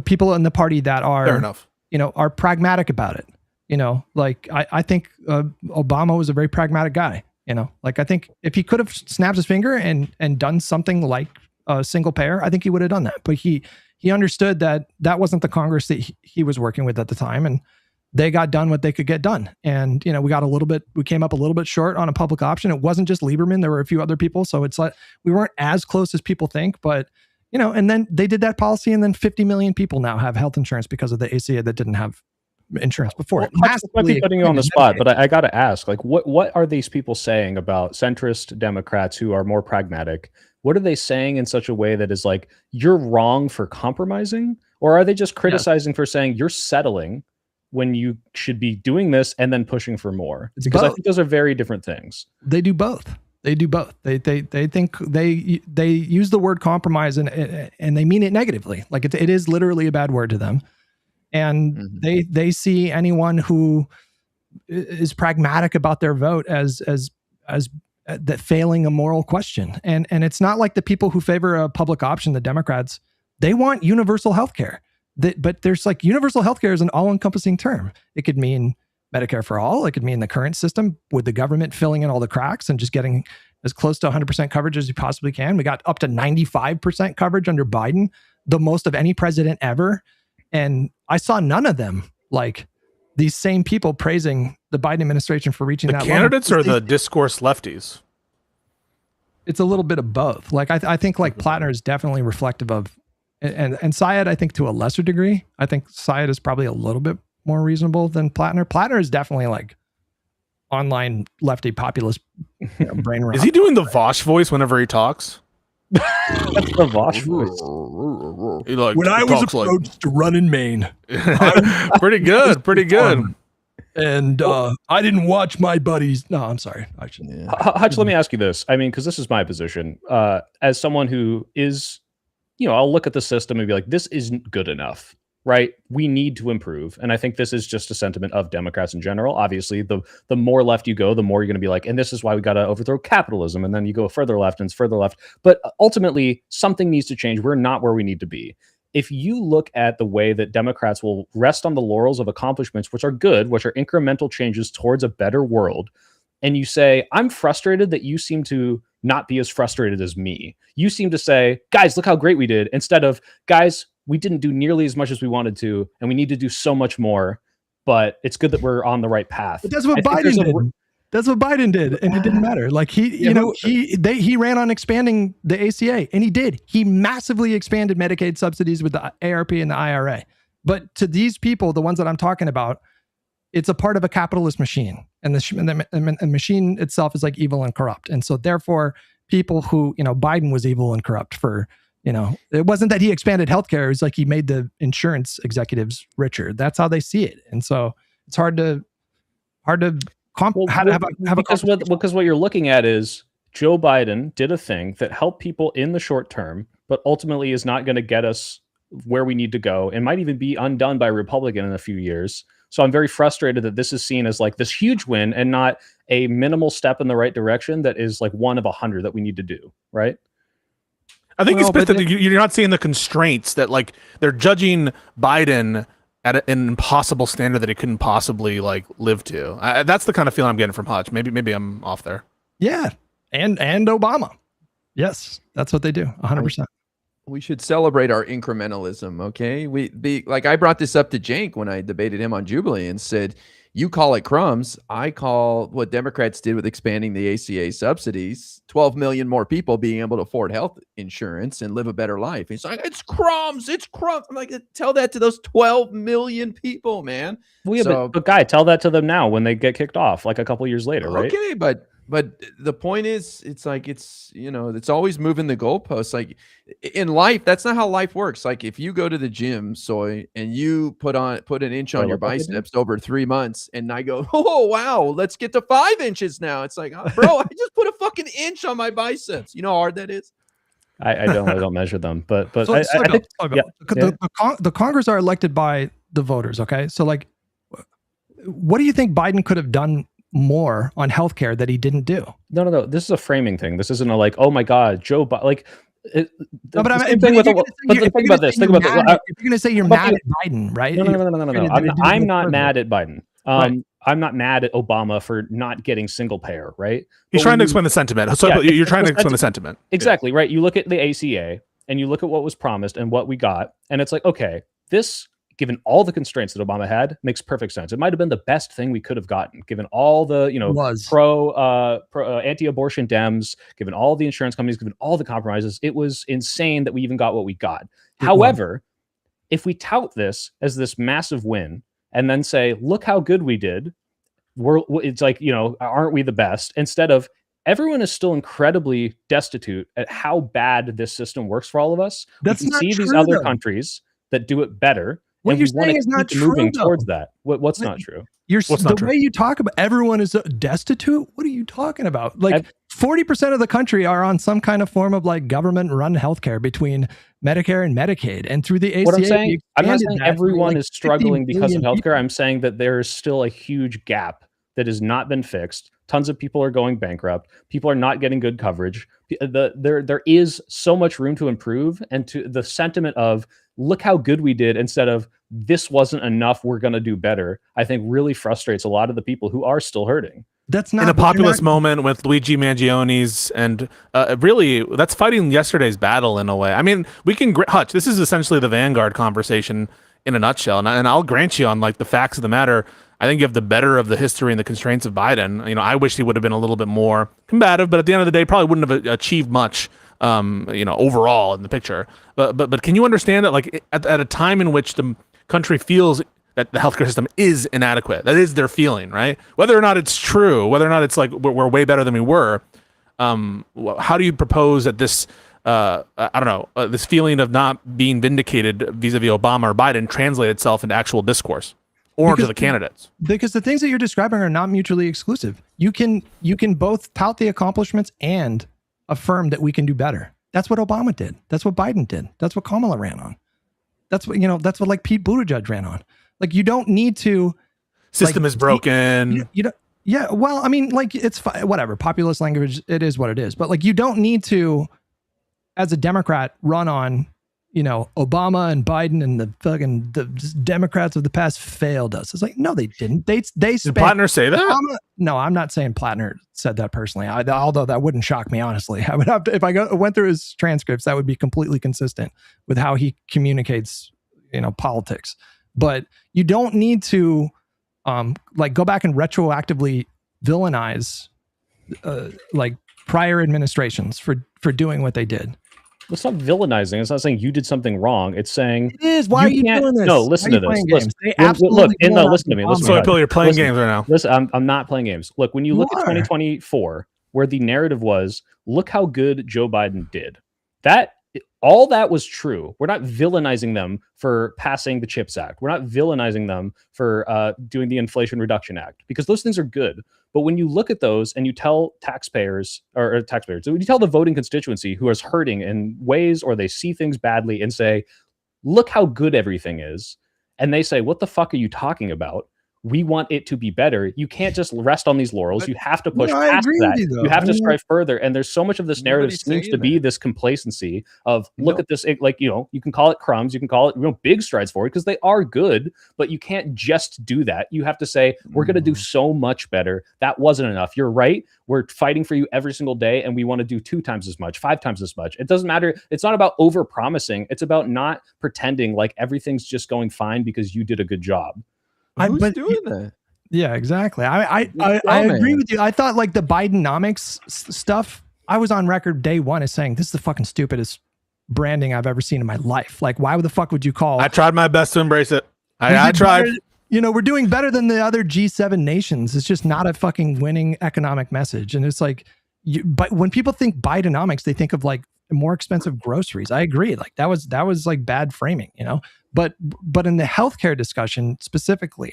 [SPEAKER 3] people in the party that are,
[SPEAKER 1] fair enough,
[SPEAKER 3] you know, are pragmatic about it. You know, like I think Obama was a very pragmatic guy. You know, like I think if he could have snapped his finger and done something like a single payer, I think he would have done that. But he understood that wasn't the Congress that he was working with at the time, and they got done what they could get done. And you know, we came up a little bit short on a public option. It wasn't just Lieberman; there were a few other people. So it's like we weren't as close as people think, but. You know, and then they did that policy, and then 50 million people now have health insurance because of the ACA that didn't have insurance before.
[SPEAKER 2] Well, I might be putting you on the spot, but I got to ask, like, what are these people saying about centrist Democrats who are more pragmatic? What are they saying in such a way that is like, you're wrong for compromising? Or are they just criticizing for saying you're settling when you should be doing this and then pushing for more? Because I think those are very different things.
[SPEAKER 3] They do both. They do both. They think they use the word compromise and they mean it negatively. Like it is literally a bad word to them. And they see anyone who is pragmatic about their vote as that failing a moral question. And it's not like the people who favor a public option, the Democrats, they want universal healthcare. But there's like universal healthcare is an all-encompassing term. It could mean Medicare for all. It could mean the current system with the government filling in all the cracks and just getting as close to 100% coverage as you possibly can. We got up to 95% coverage under Biden, the most of any president ever. And I saw none of them, like these same people praising the Biden administration for reaching that level.
[SPEAKER 1] The candidates or the discourse lefties?
[SPEAKER 3] It's a little bit of both. Like I think like Plattner is definitely reflective of, and Syed, I think to a lesser degree. I think Syed is probably a little bit more reasonable than Plattner. Plattner is definitely like online lefty populist brain rot.
[SPEAKER 1] Is he doing the Vosh voice whenever he talks?
[SPEAKER 2] That's the Vosh voice.
[SPEAKER 3] When I was approached to run in Maine.
[SPEAKER 1] Pretty good.
[SPEAKER 3] And I didn't watch my buddies. No, I'm sorry. I shouldn't.
[SPEAKER 2] Yeah. Hutch, let me ask you this. I mean, because this is my position. As someone who is, you know, I'll look at the system and be like, this isn't good enough. Right? We need to improve. And I think this is just a sentiment of Democrats in general. Obviously, the more left you go, the more you're going to be like, and this is why we got to overthrow capitalism. And then you go further left and it's further left. But ultimately, something needs to change. We're not where we need to be. If you look at the way that Democrats will rest on the laurels of accomplishments, which are good, which are incremental changes towards a better world, and you say, I'm frustrated that you seem to not be as frustrated as me. You seem to say, guys, look how great we did, instead of, guys, we didn't do nearly as much as we wanted to, and we need to do so much more, but it's good that we're on the right path.
[SPEAKER 3] But that's what Biden did. That's what Biden did, and it didn't matter. Like he ran on expanding the ACA, and he did. He massively expanded Medicaid subsidies with the ARP and the IRA. But to these people, the ones that I'm talking about, it's a part of a capitalist machine, and the machine itself is like evil and corrupt. And so therefore, people who, you know, Biden was evil and corrupt for. You know, it wasn't that he expanded healthcare. It was like he made the insurance executives richer. That's how they see it. And so it's hard to have
[SPEAKER 2] because what you're looking at is Joe Biden did a thing that helped people in the short term, but ultimately is not going to get us where we need to go and might even be undone by a Republican in a few years. So I'm very frustrated that this is seen as like this huge win and not a minimal step in the right direction that is like one of 100 that we need to do, right?
[SPEAKER 1] I think it's pissed that you're not seeing the constraints that like they're judging Biden at an impossible standard that he couldn't possibly like live to. That's the kind of feeling I'm getting from Hutch. Maybe I'm off there.
[SPEAKER 3] Yeah, and Obama. Yes, that's what they do. 100%.
[SPEAKER 4] We should celebrate our incrementalism. Okay, like I brought this up to Cenk when I debated him on Jubilee and said, you call it crumbs. I call what Democrats did with expanding the ACA subsidies, 12 million more people being able to afford health insurance and live a better life. He's like, it's crumbs. It's crumbs. I'm like, tell that to those 12 million people, man.
[SPEAKER 2] Well, yeah, but Guy, tell that to them now when they get kicked off, like a couple years later, right?
[SPEAKER 4] Okay, but But the point is, it's like, it's, you know, it's always moving the goalposts. Like in life, that's not how life works. Like if you go to the gym, Soy, and you put an inch on your biceps over 3 months, and I go, oh wow, let's get to 5 inches now. It's like, oh, bro, I just put a fucking inch on my biceps. You know how hard that is?
[SPEAKER 2] I don't measure them, but
[SPEAKER 3] So,
[SPEAKER 2] I think
[SPEAKER 3] the Congress are elected by the voters. Okay, so like, what do you think Biden could have done more on healthcare that he didn't do?
[SPEAKER 2] No. This is a framing thing. This isn't a like, oh my God, Joe Biden. Like,
[SPEAKER 3] think about this. Think about this. If you're going to say you're mad at Biden, right?
[SPEAKER 2] No. I'm not mad at Biden. I'm not mad at Obama for not getting single payer, right?
[SPEAKER 1] He's trying to explain the sentiment. So you're trying to explain the sentiment.
[SPEAKER 2] Exactly, right? You look at the ACA and you look at what was promised and what we got, and it's like, okay, this, given all the constraints that Obama had, makes perfect sense. It might have been the best thing we could have gotten, given all the, pro anti-abortion Dems, given all the insurance companies, given all the compromises. It was insane that we even got what we got. However, if we tout this as this massive win and then say, look how good we did, it's like, aren't we the best? Instead of, everyone is still incredibly destitute at how bad this system works for all of us.
[SPEAKER 3] That's
[SPEAKER 2] we can
[SPEAKER 3] not
[SPEAKER 2] see
[SPEAKER 3] true,
[SPEAKER 2] these other
[SPEAKER 3] though.
[SPEAKER 2] countries that do it better.
[SPEAKER 3] What you're saying is not true,
[SPEAKER 2] moving
[SPEAKER 3] though.
[SPEAKER 2] towards that. What's not true?
[SPEAKER 3] Way you talk about everyone is destitute. What are you talking about? Like 40% of the country are on some kind of form of like government-run healthcare between Medicare and Medicaid, and through the ACA.
[SPEAKER 2] What I'm saying, I'm not saying everyone is struggling because of healthcare. I'm saying that there is still a huge gap that has not been fixed. Tons of people are going bankrupt. People are not getting good coverage. There is so much room to improve, and to the sentiment of, look how good we did, instead of, this wasn't enough, we're going to do better, I think really frustrates a lot of the people who are still hurting.
[SPEAKER 3] That's not
[SPEAKER 1] in a populist moment with Luigi Mangioni's, and really that's fighting yesterday's battle in a way. I mean, we can Hutch, this is essentially the Vanguard conversation in a nutshell, and I'll grant you on like the facts of the matter. I think you have the better of the history and the constraints of Biden. I wish he would have been a little bit more combative, but at the end of the day, probably wouldn't have achieved much, overall in the picture. But can you understand that, like, at a time in which the country feels that the healthcare system is inadequate, that is their feeling, right? Whether or not it's true, whether or not it's like we're way better than we were, how do you propose that this, this feeling of not being vindicated vis-a-vis Obama or Biden translate itself into actual discourse or to the candidates? Because
[SPEAKER 3] the things that you're describing are not mutually exclusive. You can both tout the accomplishments and affirm that we can do better. That's what Obama did. That's what Biden did. That's what Kamala ran on. That's what like Pete Buttigieg ran on. Like, you don't need to.
[SPEAKER 1] System is broken.
[SPEAKER 3] Yeah. Well, I mean, like, it's whatever. Populist language, it is what it is. But like, you don't need to, as a Democrat, run on, Obama and Biden and the Democrats of the past failed us. It's like, no, they didn't. They
[SPEAKER 1] Did Plattner say that?
[SPEAKER 3] No, I'm not saying Plattner said that personally. Although that wouldn't shock me, honestly. I would have to, if I went through his transcripts, that would be completely consistent with how he communicates, politics. But you don't need to, go back and retroactively villainize, prior administrations for doing what they did.
[SPEAKER 2] It's not villainizing. It's not saying you did something wrong. It's saying,
[SPEAKER 3] it is. Why are you doing this?
[SPEAKER 2] No, listen to this. Listen to me.
[SPEAKER 1] So you're playing games right now.
[SPEAKER 2] Listen, I'm not playing games. Look, when you look at 2024, where the narrative was, look how good Joe Biden did. All that was true. We're not villainizing them for passing the CHIPS Act. We're not villainizing them for doing the Inflation Reduction Act, because those things are good. But when you look at those and you tell taxpayers, when you tell the voting constituency who is hurting in ways, or they see things badly, and say, look how good everything is, and they say, what the fuck are you talking about? We want it to be better. You can't just rest on these laurels. You have to push past that. You have to strive further. And there's so much of this narrative seems to be this complacency of, look at this, like, you can call it crumbs, you can call it, big strides forward, because they are good, but you can't just do that. You have to say, we're going to do so much better. That wasn't enough. You're right. We're fighting for you every single day, and we want to do 2 times as much, 5 times as much. It doesn't matter. It's not about over promising. It's about not pretending like everything's just going fine because you did a good job.
[SPEAKER 4] Who's doing that?
[SPEAKER 3] Yeah, exactly. I agree with you. I thought like the Bidenomics stuff, I was on record day one as saying, this is the fucking stupidest branding I've ever seen in my life. Like, why the fuck would you call?
[SPEAKER 1] I tried my best to embrace it. I tried.
[SPEAKER 3] we're doing better than the other G7 nations. It's just not a fucking winning economic message. And it's like, but when people think Bidenomics, they think of like more expensive groceries. I agree. Like that was like bad framing, but in the healthcare discussion specifically,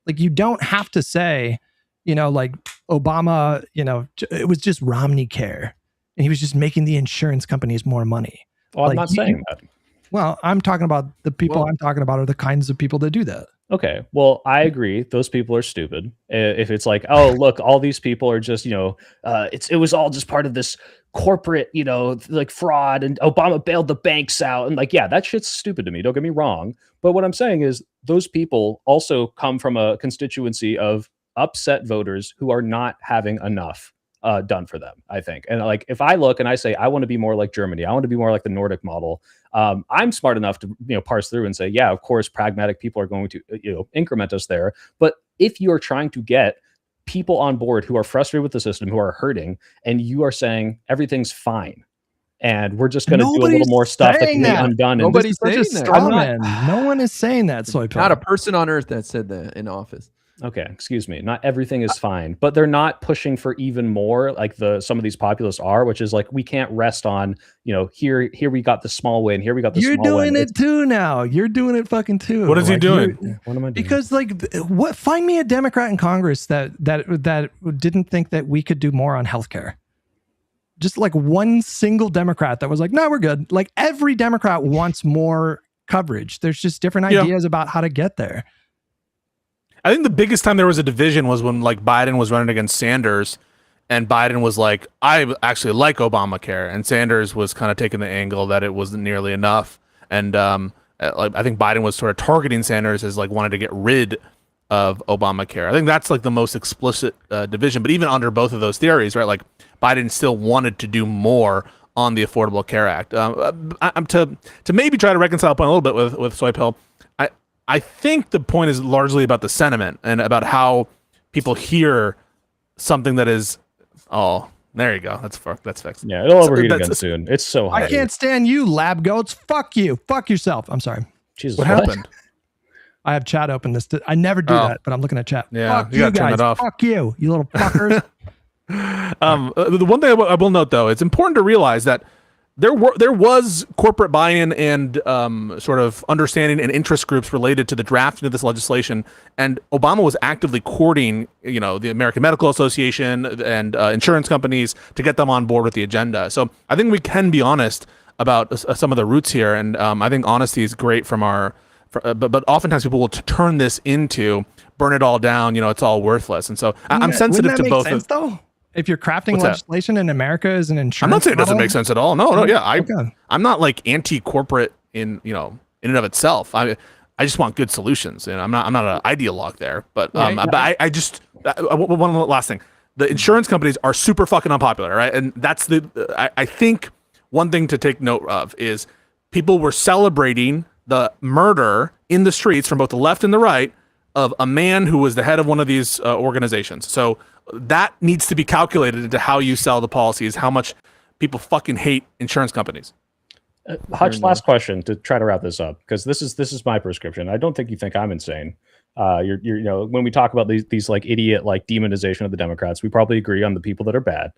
[SPEAKER 3] like you don't have to say, like Obama, it was just Romney care and he was just making the insurance companies more money.
[SPEAKER 2] Well, I'm not saying that.
[SPEAKER 3] Well, I'm talking about the people I'm talking about are the kinds of people that do that.
[SPEAKER 2] Okay. Well, I agree. Those people are stupid. If it's like, oh, look, all these people are just, it was all just part of this corporate, like fraud, and Obama bailed the banks out. And like, yeah, that shit's stupid to me. Don't get me wrong. But what I'm saying is those people also come from a constituency of upset voters who are not having enough done for them, I think. And like, if I look and I say, I want to be more like Germany, I want to be more like the Nordic model. I'm smart enough to, parse through and say, yeah, of course, pragmatic people are going to, increment us there. But if you are trying to get people on board who are frustrated with the system, who are hurting, and you are saying everything's fine, and we're just going to do a little more stuff that can be undone.
[SPEAKER 4] Nobody's saying
[SPEAKER 3] that. No one is saying that. So
[SPEAKER 4] not a person on earth that said that in office.
[SPEAKER 2] Okay, excuse me. Not everything is fine, but they're not pushing for even more like some of these populists are, which is like, we can't rest on, here we got the small win, here we got the small win.
[SPEAKER 3] You're doing it too now. You're doing it fucking too.
[SPEAKER 1] What is he doing?
[SPEAKER 2] What am I doing?
[SPEAKER 3] Because find me a Democrat in Congress that didn't think that we could do more on healthcare. Just like one single Democrat that was like, no, we're good. Like every Democrat wants more coverage. There's just different ideas about how to get there.
[SPEAKER 1] I think the biggest time there was a division was when like Biden was running against Sanders, and Biden was like, I actually like Obamacare, and Sanders was kind of taking the angle that it wasn't nearly enough. And I think Biden was sort of targeting Sanders as like wanted to get rid of Obamacare. I think that's like the most explicit division. But even under both of those theories, right, like Biden still wanted to do more on the Affordable Care Act. I'm to maybe try to reconcile a point a little bit with Soy Pill. I think the point is largely about the sentiment and about how people hear something that is, oh, there you go. That's fixed.
[SPEAKER 2] Yeah, it'll overheat again soon. It's so hot.
[SPEAKER 3] I can't stand you, lab goats. Fuck you. Fuck yourself. I'm sorry.
[SPEAKER 2] Jesus,
[SPEAKER 1] what happened?
[SPEAKER 3] I have chat open. I never do that, but I'm looking at chat.
[SPEAKER 1] Yeah,
[SPEAKER 3] fuck
[SPEAKER 1] you gotta turn it off.
[SPEAKER 3] Fuck you little fuckers.
[SPEAKER 1] The one thing I will note, though, it's important to realize that there was corporate buy-in and sort of understanding and interest groups related to the drafting of this legislation, and Obama was actively courting, the American Medical Association and insurance companies to get them on board with the agenda. So I think we can be honest about some of the roots here, and I think honesty is great from our. But oftentimes people will turn this into burn it all down. It's all worthless, and so I'm sensitive to both.
[SPEAKER 3] Sense, though? If you're crafting legislation in America as an insurance,
[SPEAKER 1] I'm not saying it doesn't
[SPEAKER 3] model?
[SPEAKER 1] make sense at all. No, yeah, I'm not like anti-corporate in and of itself. I just want good solutions, and I'm not an ideologue there. But but I just one last thing: the insurance companies are super fucking unpopular, right? And that's I think one thing to take note of is people were celebrating the murder in the streets from both the left and the right of a man who was the head of one of these organizations. So that needs to be calculated into how you sell the policies, how much people fucking hate insurance companies.
[SPEAKER 2] Hutch, last question to try to wrap this up, because this is my prescription. I don't think you think I'm insane. You're when we talk about these like idiot like demonization of the Democrats, we probably agree on the people that are bad.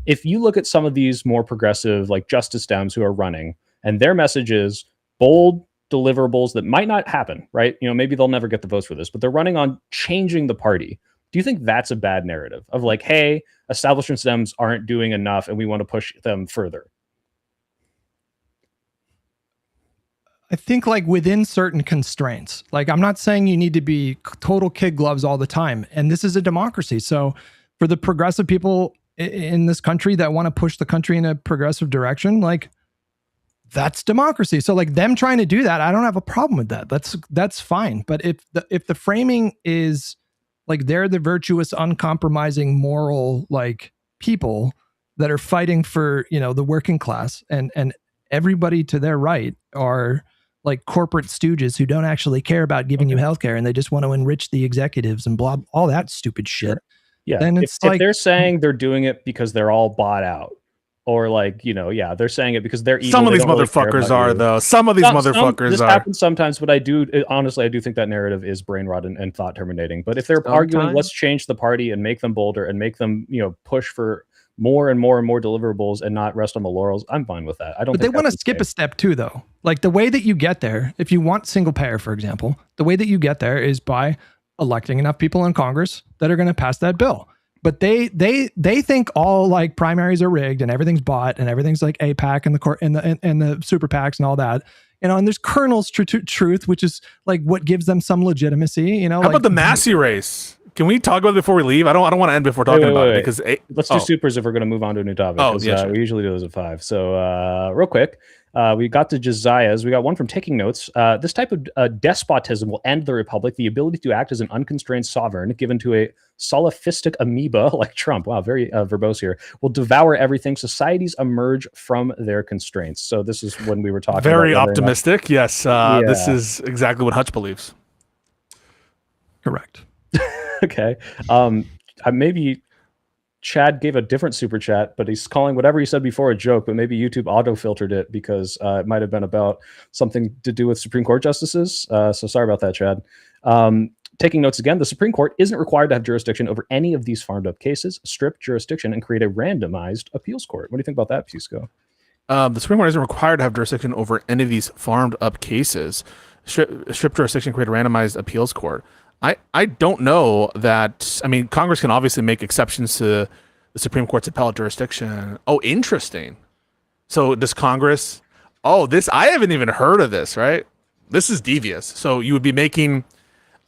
[SPEAKER 2] If you look at some of these more progressive like Justice Dems who are running, and their message is bold deliverables that might not happen, right? Maybe they'll never get the votes for this, but they're running on changing the party. Do you think that's a bad narrative of like, hey, establishment Dems aren't doing enough and we want to push them further?
[SPEAKER 3] I think like within certain constraints, like I'm not saying you need to be total kid gloves all the time. And this is a democracy. So for the progressive people in this country that want to push the country in a progressive direction, like that's democracy. So like them trying to do that, I don't have a problem with that. That's fine. But if the framing is like they're the virtuous, uncompromising, moral like people that are fighting for the working class, and everybody to their right are like corporate stooges who don't actually care about giving you healthcare, and they just want to enrich the executives and blah, all that stupid shit.
[SPEAKER 2] Yeah.
[SPEAKER 3] Then
[SPEAKER 2] if they're saying they're doing it because they're all bought out, or like, yeah, they're saying it because they're evil.
[SPEAKER 1] Some of
[SPEAKER 2] They
[SPEAKER 1] these
[SPEAKER 2] don't really care
[SPEAKER 1] motherfuckers
[SPEAKER 2] about
[SPEAKER 1] are
[SPEAKER 2] you.
[SPEAKER 1] though. Some of these motherfuckers
[SPEAKER 2] this
[SPEAKER 1] are.
[SPEAKER 2] happens sometimes, but honestly, I do think that narrative is brain rot and thought terminating. But if they're arguing, let's change the party and make them bolder and make them, push for more and more and more deliverables and not rest on the laurels, I'm fine with that. I don't.
[SPEAKER 3] But they want to skip a step too, though. Like the way that you get there, if you want single payer, for example, the way that you get there is by electing enough people in Congress that are going to pass that bill. But they think all like primaries are rigged and everything's bought and everything's like APAC and the court and the super PACs and all that. And there's kernels truth, which is like what gives them some legitimacy.
[SPEAKER 1] How about the Massey race? Can we talk about it before we leave? I don't want to end before talking about it because
[SPEAKER 2] let's do supers if we're going to move on to a new topic. Sure. We usually do those at 5. So real quick, we got to Josiah's. We got one from Taking Notes. This type of despotism will end the republic. The ability to act as an unconstrained sovereign given to a solipsistic amoeba like Trump. Wow, very verbose here. Will devour everything. Societies emerge from their constraints. So this is when we were talking.
[SPEAKER 1] Very optimistic. Yes, this is exactly what Hutch believes.
[SPEAKER 3] Correct.
[SPEAKER 2] Okay. Maybe Chad gave a different super chat, but he's calling whatever he said before a joke, but maybe YouTube auto-filtered it because it might have been about something to do with Supreme Court justices. So sorry about that, Chad. Taking Notes again, the Supreme Court isn't required to have jurisdiction over any of these farmed up cases. Strip jurisdiction and create a randomized appeals court. What do you think about that, Pisco?
[SPEAKER 1] The Supreme Court isn't required to have jurisdiction over any of these farmed up cases. Strip jurisdiction, create a randomized appeals court. I don't know that. I mean, Congress can obviously make exceptions to the Supreme Court's appellate jurisdiction. Oh, interesting. So does Congress? Oh, I haven't even heard of this, right? This is devious. So you would be making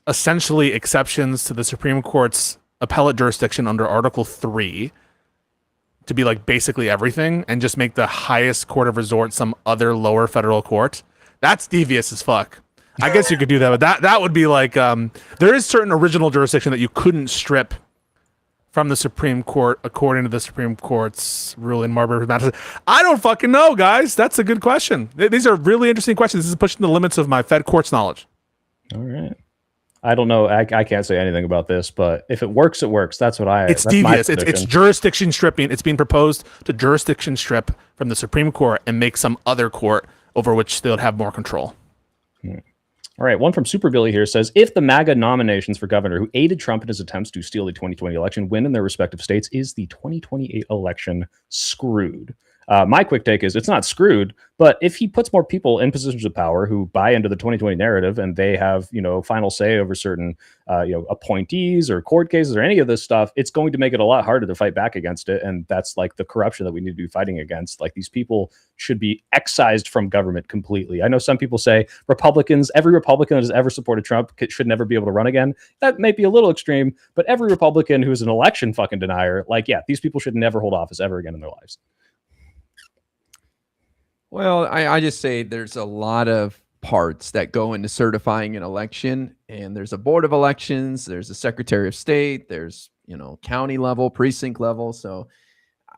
[SPEAKER 1] essentially exceptions to the Supreme Court's appellate jurisdiction under Article 3 to be like basically everything and just make the highest court of resort some other lower federal court. That's devious as fuck. I guess you could do that, but that would be like there is certain original jurisdiction that you couldn't strip from the Supreme Court according to the Supreme Court's rule in Marbury. I don't fucking know, guys. That's a good question. These are really interesting questions. This is pushing the limits of my Fed courts knowledge.
[SPEAKER 2] All right. I don't know. I can't say anything about this, but if it works, it works. That's what
[SPEAKER 1] It's devious. It's jurisdiction stripping. It's being proposed to jurisdiction strip from the Supreme Court and make some other court over which they'll have more control.
[SPEAKER 2] All right, one from Super Billy here says, if the MAGA nominations for governor who aided Trump in his attempts to steal the 2020 election win in their respective states, is the 2028 election screwed? My quick take is it's not screwed, but if he puts more people in positions of power who buy into the 2020 narrative and they have, final say over certain, appointees or court cases or any of this stuff, it's going to make it a lot harder to fight back against it. And that's like the corruption that we need to be fighting against. Like these people should be excised from government completely. I know some people say every Republican that has ever supported Trump should never be able to run again. That may be a little extreme, but every Republican who's an election fucking denier, these people should never hold office ever again in their lives.
[SPEAKER 4] Well, I just say there's a lot of parts that go into certifying an election, and there's a board of elections, there's a secretary of state, there's, county level, precinct level. So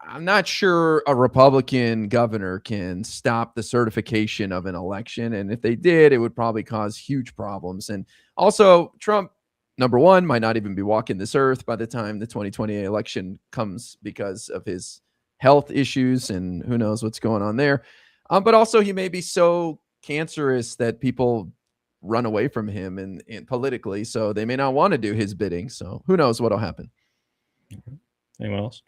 [SPEAKER 4] I'm not sure a Republican governor can stop the certification of an election. And if they did, it would probably cause huge problems. And also Trump, number one, might not even be walking this earth by the time the 2020 election comes because of his health issues, and who knows what's going on there. But also he may be so cancerous that people run away from him and politically, so they may not want to do his bidding. So who knows what'll happen.
[SPEAKER 2] Anyone else?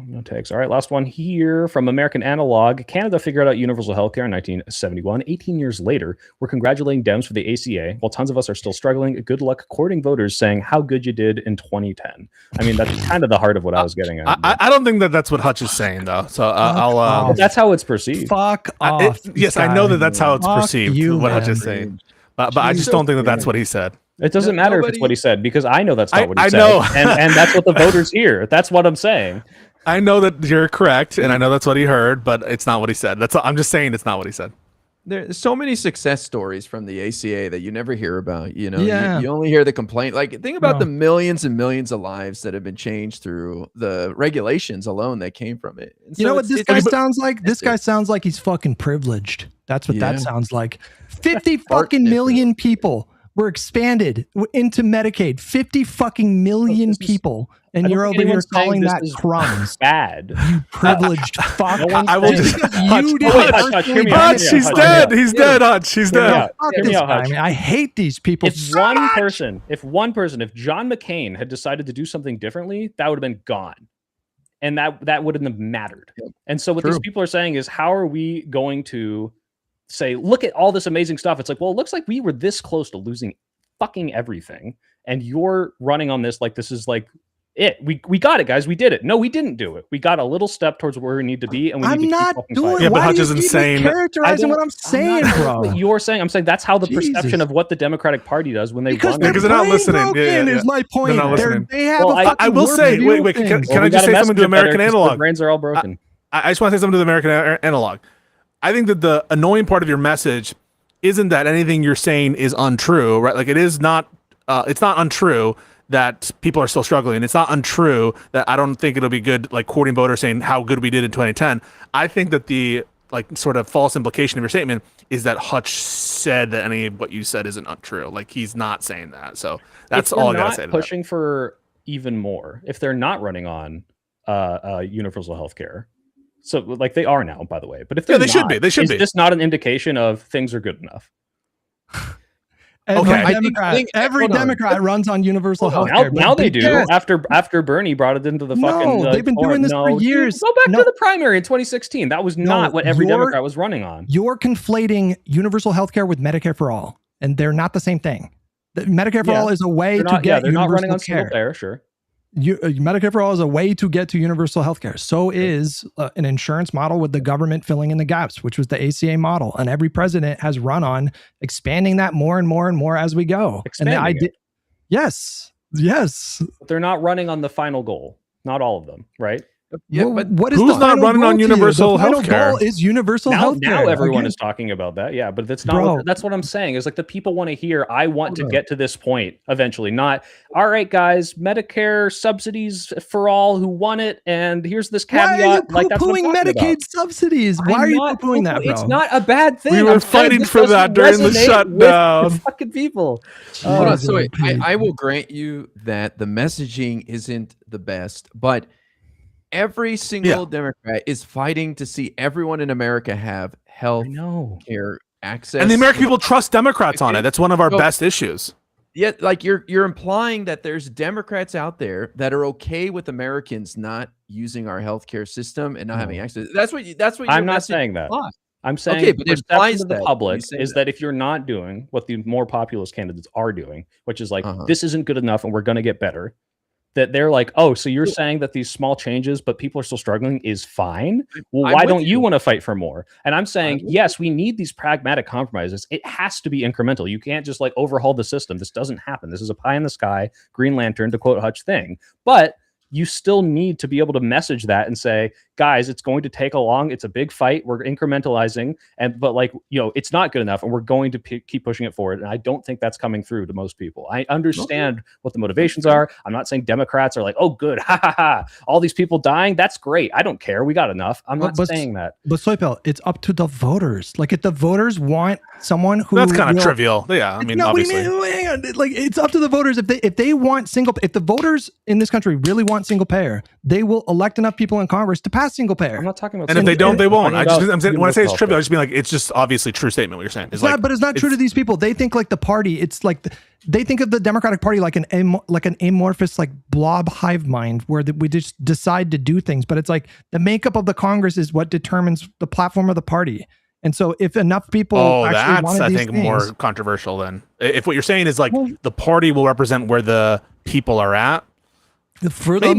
[SPEAKER 2] No tags. All right, last one here from American Analog. Canada figured out universal healthcare in 1971. 18 years later, we're congratulating Dems for the ACA, while tons of us are still struggling. Good luck courting voters saying how good you did in 2010. I mean, that's kind of the heart of what I was getting at.
[SPEAKER 1] I don't think that's what Hutch is saying, though. So I'll.
[SPEAKER 2] That's how it's perceived.
[SPEAKER 3] Fuck off.
[SPEAKER 1] Yes, I know that's how it's perceived. What Hutch is saying, but I just don't think that's what he said.
[SPEAKER 2] It doesn't matter if it's what he said, because I know that's not what he said. I know. and that's what the voters hear. That's what I'm saying.
[SPEAKER 1] I know that you're correct, and I know that's what he heard, but it's not what he said. I'm just saying it's not what he said.
[SPEAKER 4] There's so many success stories from the ACA that you never hear about. You only hear the complaint. Like, think about the millions and millions of lives that have been changed through the regulations alone that came from it. And
[SPEAKER 3] you know what this guy sounds like? This guy sounds like he's fucking privileged. That's what that sounds like. 50 fucking million people were expanded into Medicaid. 50 fucking million people. And you're over here calling that crumbs.
[SPEAKER 2] Bad.
[SPEAKER 3] You privileged fuck.
[SPEAKER 1] I will just.
[SPEAKER 3] You did
[SPEAKER 1] Hutch, he's dead. He's dead, Hutch. He's dead.
[SPEAKER 2] Hear me out, Hutch.
[SPEAKER 3] I hate these people.
[SPEAKER 2] If John McCain had decided to do something differently, that would have been gone. And that wouldn't have mattered. Yep. And so what these people are saying is, how are we going to say, look at all this amazing stuff? It's like, well, it looks like we were this close to losing fucking everything. And you're running on this like this is like it. We got it, guys. We did it. No, we didn't do it. We got a little step towards where we need to be, and we need to
[SPEAKER 3] not
[SPEAKER 2] keep
[SPEAKER 3] doing
[SPEAKER 2] fighting.
[SPEAKER 1] Yeah, but Hutch is insane.
[SPEAKER 3] Characterizing what I'm saying, bro.
[SPEAKER 2] What you're saying. I'm saying that's how the perception of what the Democratic Party does when they
[SPEAKER 3] because
[SPEAKER 2] run.
[SPEAKER 1] Because they're not listening.
[SPEAKER 3] Is my point.
[SPEAKER 1] They're not listening.
[SPEAKER 3] They have
[SPEAKER 1] I will say, wait. Can I just say something to American Analog?
[SPEAKER 2] Their brains are all broken.
[SPEAKER 1] I just want to say something to the American Analog. I think that the annoying part of your message isn't that anything you're saying is untrue, right? Like it is not. It's not untrue that people are still struggling. It's not untrue that I don't think it'll be good, like quoting voters saying how good we did in 2010. I think that the like sort of false implication of your statement is that Hutch said that any of what you said isn't untrue. Like he's not saying that. So that's all I gotta say.
[SPEAKER 2] Pushing for even more if they're not running on universal health care. So like they are now, by the way. But if they should be. They should be. It's just not an indication of things are good enough.
[SPEAKER 3] Okay, every Democrat runs on universal health care.
[SPEAKER 2] Now they do. After Bernie brought it into the fucking.
[SPEAKER 3] No, they've been doing this for years.
[SPEAKER 2] Go back to the primary in 2016. That was not what every Democrat was running on.
[SPEAKER 3] You're conflating universal health care with Medicare for all, and they're not the same thing. Medicare for all is a way to get
[SPEAKER 2] they're not running on
[SPEAKER 3] care.
[SPEAKER 2] single payer, sure.
[SPEAKER 3] Medicare for all is a way to get to universal health care. So is an insurance model with the government filling in the gaps, which was the ACA model. And every president has run on expanding that more and more and more as we go. Yes.
[SPEAKER 2] But they're not running on the final goal. Not all of them, right?
[SPEAKER 4] Yeah,
[SPEAKER 3] well,
[SPEAKER 4] but
[SPEAKER 3] what is
[SPEAKER 1] who's not running on universal health care?
[SPEAKER 3] Is universal health care.
[SPEAKER 2] Now everyone is talking about that. Yeah, but that's not. That's what I'm saying. Is like the people want to hear. I want to get to this point eventually. Not all right, guys. Medicare subsidies for all who want it, and here's this caveat.
[SPEAKER 3] Why are you
[SPEAKER 2] like that's
[SPEAKER 3] poo-pooing Medicaid subsidies? Why are you poo-pooing that, bro?
[SPEAKER 2] It's not a bad thing.
[SPEAKER 1] We were fighting for that during the shutdown.
[SPEAKER 2] Fucking people.
[SPEAKER 4] So I will grant you that the messaging isn't the best, but every single Democrat is fighting to see everyone in America have health care access.
[SPEAKER 1] And the American people trust Democrats on it. That's one of our best issues.
[SPEAKER 4] Yeah, like you're implying that there's Democrats out there that are okay with Americans not using our healthcare system and not having access. That's what
[SPEAKER 2] I'm not saying that. I'm saying the perception of the public is that if you're not doing what the more populist candidates are doing, which is like this isn't good enough and we're going to get better, that they're like, oh, so you're saying that these small changes, but people are still struggling is fine? Well, why don't you want to fight for more? And I'm saying, yes, we need these pragmatic compromises. It has to be incremental. You can't just like overhaul the system. This doesn't happen. This is a pie in the sky, Green Lantern, to quote Hutch thing. But you still need to be able to message that and say, guys, it's going to take it's a big fight. We're incrementalizing, but like, it's not good enough and we're going to keep pushing it forward. And I don't think that's coming through to most people. I understand what the motivations are. I'm not saying Democrats are like, oh, good. Ha ha ha. All these people dying. That's great. I don't care. We got enough. I'm not saying that.
[SPEAKER 3] But Soypel, it's up to the voters. Like if the voters want someone who
[SPEAKER 1] that's kind of trivial. Yeah. I mean, obviously.
[SPEAKER 3] Hang on. Like it's up to the voters. If they want if the voters in this country really want single payer, they will elect enough people in Congress to pass single payer.
[SPEAKER 2] I'm not talking about.
[SPEAKER 1] And if they don't, they won't. I'm saying when I say it's trivial, I just mean like it's just obviously true statement. What you're saying
[SPEAKER 3] but it's not true to these people. They think like the party. It's like they think of the Democratic Party like an amorphous like blob hive mind where we just decide to do things. But it's like the makeup of the Congress is what determines the platform of the party. And so if enough people
[SPEAKER 1] that's I think more controversial than if what you're saying is like the party will represent where the people are at.
[SPEAKER 3] For the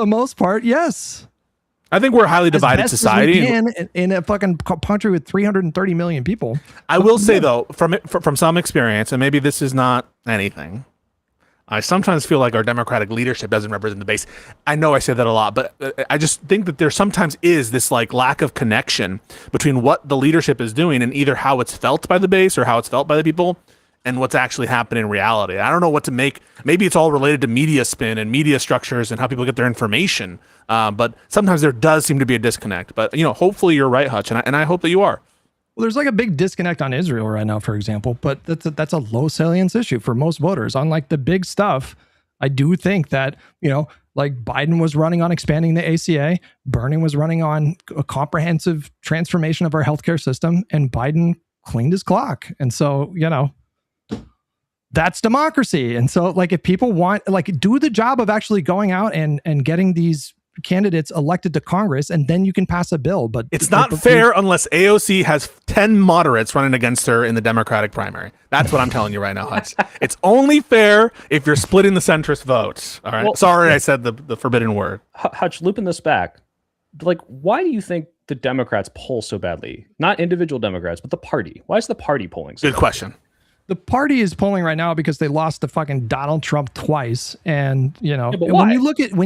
[SPEAKER 3] most part, yes.
[SPEAKER 1] I think we're a highly divided society
[SPEAKER 3] in a fucking country with 330 million people.
[SPEAKER 1] I will say though, from some experience, and maybe this is not anything, I sometimes feel like our Democratic leadership doesn't represent the base. I know I say that a lot, but I just think that there sometimes is this like lack of connection between what the leadership is doing and either how it's felt by the base or how it's felt by the people and what's actually happening in reality. I don't know what to make. Maybe it's all related to media spin and media structures and how people get their information. But sometimes there does seem to be a disconnect. But hopefully you're right, Hutch, and I hope that you are.
[SPEAKER 3] Well, there's like a big disconnect on Israel right now, for example, but that's a low salience issue for most voters. Unlike the big stuff, I do think that, like Biden was running on expanding the ACA, Bernie was running on a comprehensive transformation of our healthcare system, and Biden cleaned his clock. And so, that's democracy. And so, like, if people want, like, do the job of actually going out and getting these candidates elected to Congress, and then you can pass a bill. But
[SPEAKER 1] it's not fair unless AOC has 10 moderates running against her in the Democratic primary. That's what I'm telling you right now, Hutch. It's only fair if you're splitting the centrist votes. All right. Well, sorry, I said the forbidden word.
[SPEAKER 2] Hutch, looping this back, like, why do you think the Democrats poll so badly? Not individual Democrats, but the party. Why is the party polling so
[SPEAKER 1] Good
[SPEAKER 2] badly?
[SPEAKER 1] question.
[SPEAKER 3] The party is polling right now because they lost to fucking Donald Trump twice, and
[SPEAKER 2] but
[SPEAKER 3] when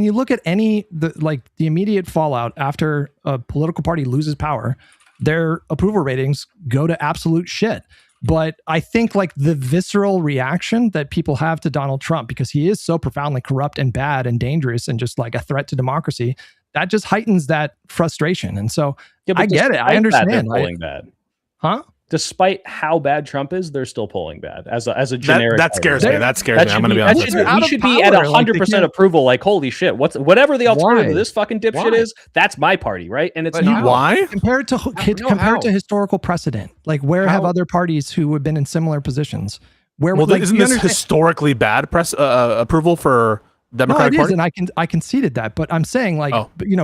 [SPEAKER 3] you look at any the immediate fallout after a political party loses power, their approval ratings go to absolute shit. But I think like the visceral reaction that people have to Donald Trump, because he is so profoundly corrupt and bad and dangerous and just like a threat to democracy, that just heightens that frustration. And so I get it. I understand.
[SPEAKER 2] They're polling bad.
[SPEAKER 3] Huh?
[SPEAKER 2] Despite how bad Trump is, they're still polling bad as a generic.
[SPEAKER 1] That scares me. That scares me. I'm going to be honest.
[SPEAKER 2] We should be at 100% approval. Like, holy shit, whatever the alternative to this fucking dipshit is, that's my party, right? And it's not.
[SPEAKER 1] Why?
[SPEAKER 3] Compared to historical precedent, like where have other parties who have been in similar positions?
[SPEAKER 1] Isn't this historically bad approval for Democratic Party?
[SPEAKER 3] And I conceded that, but I'm saying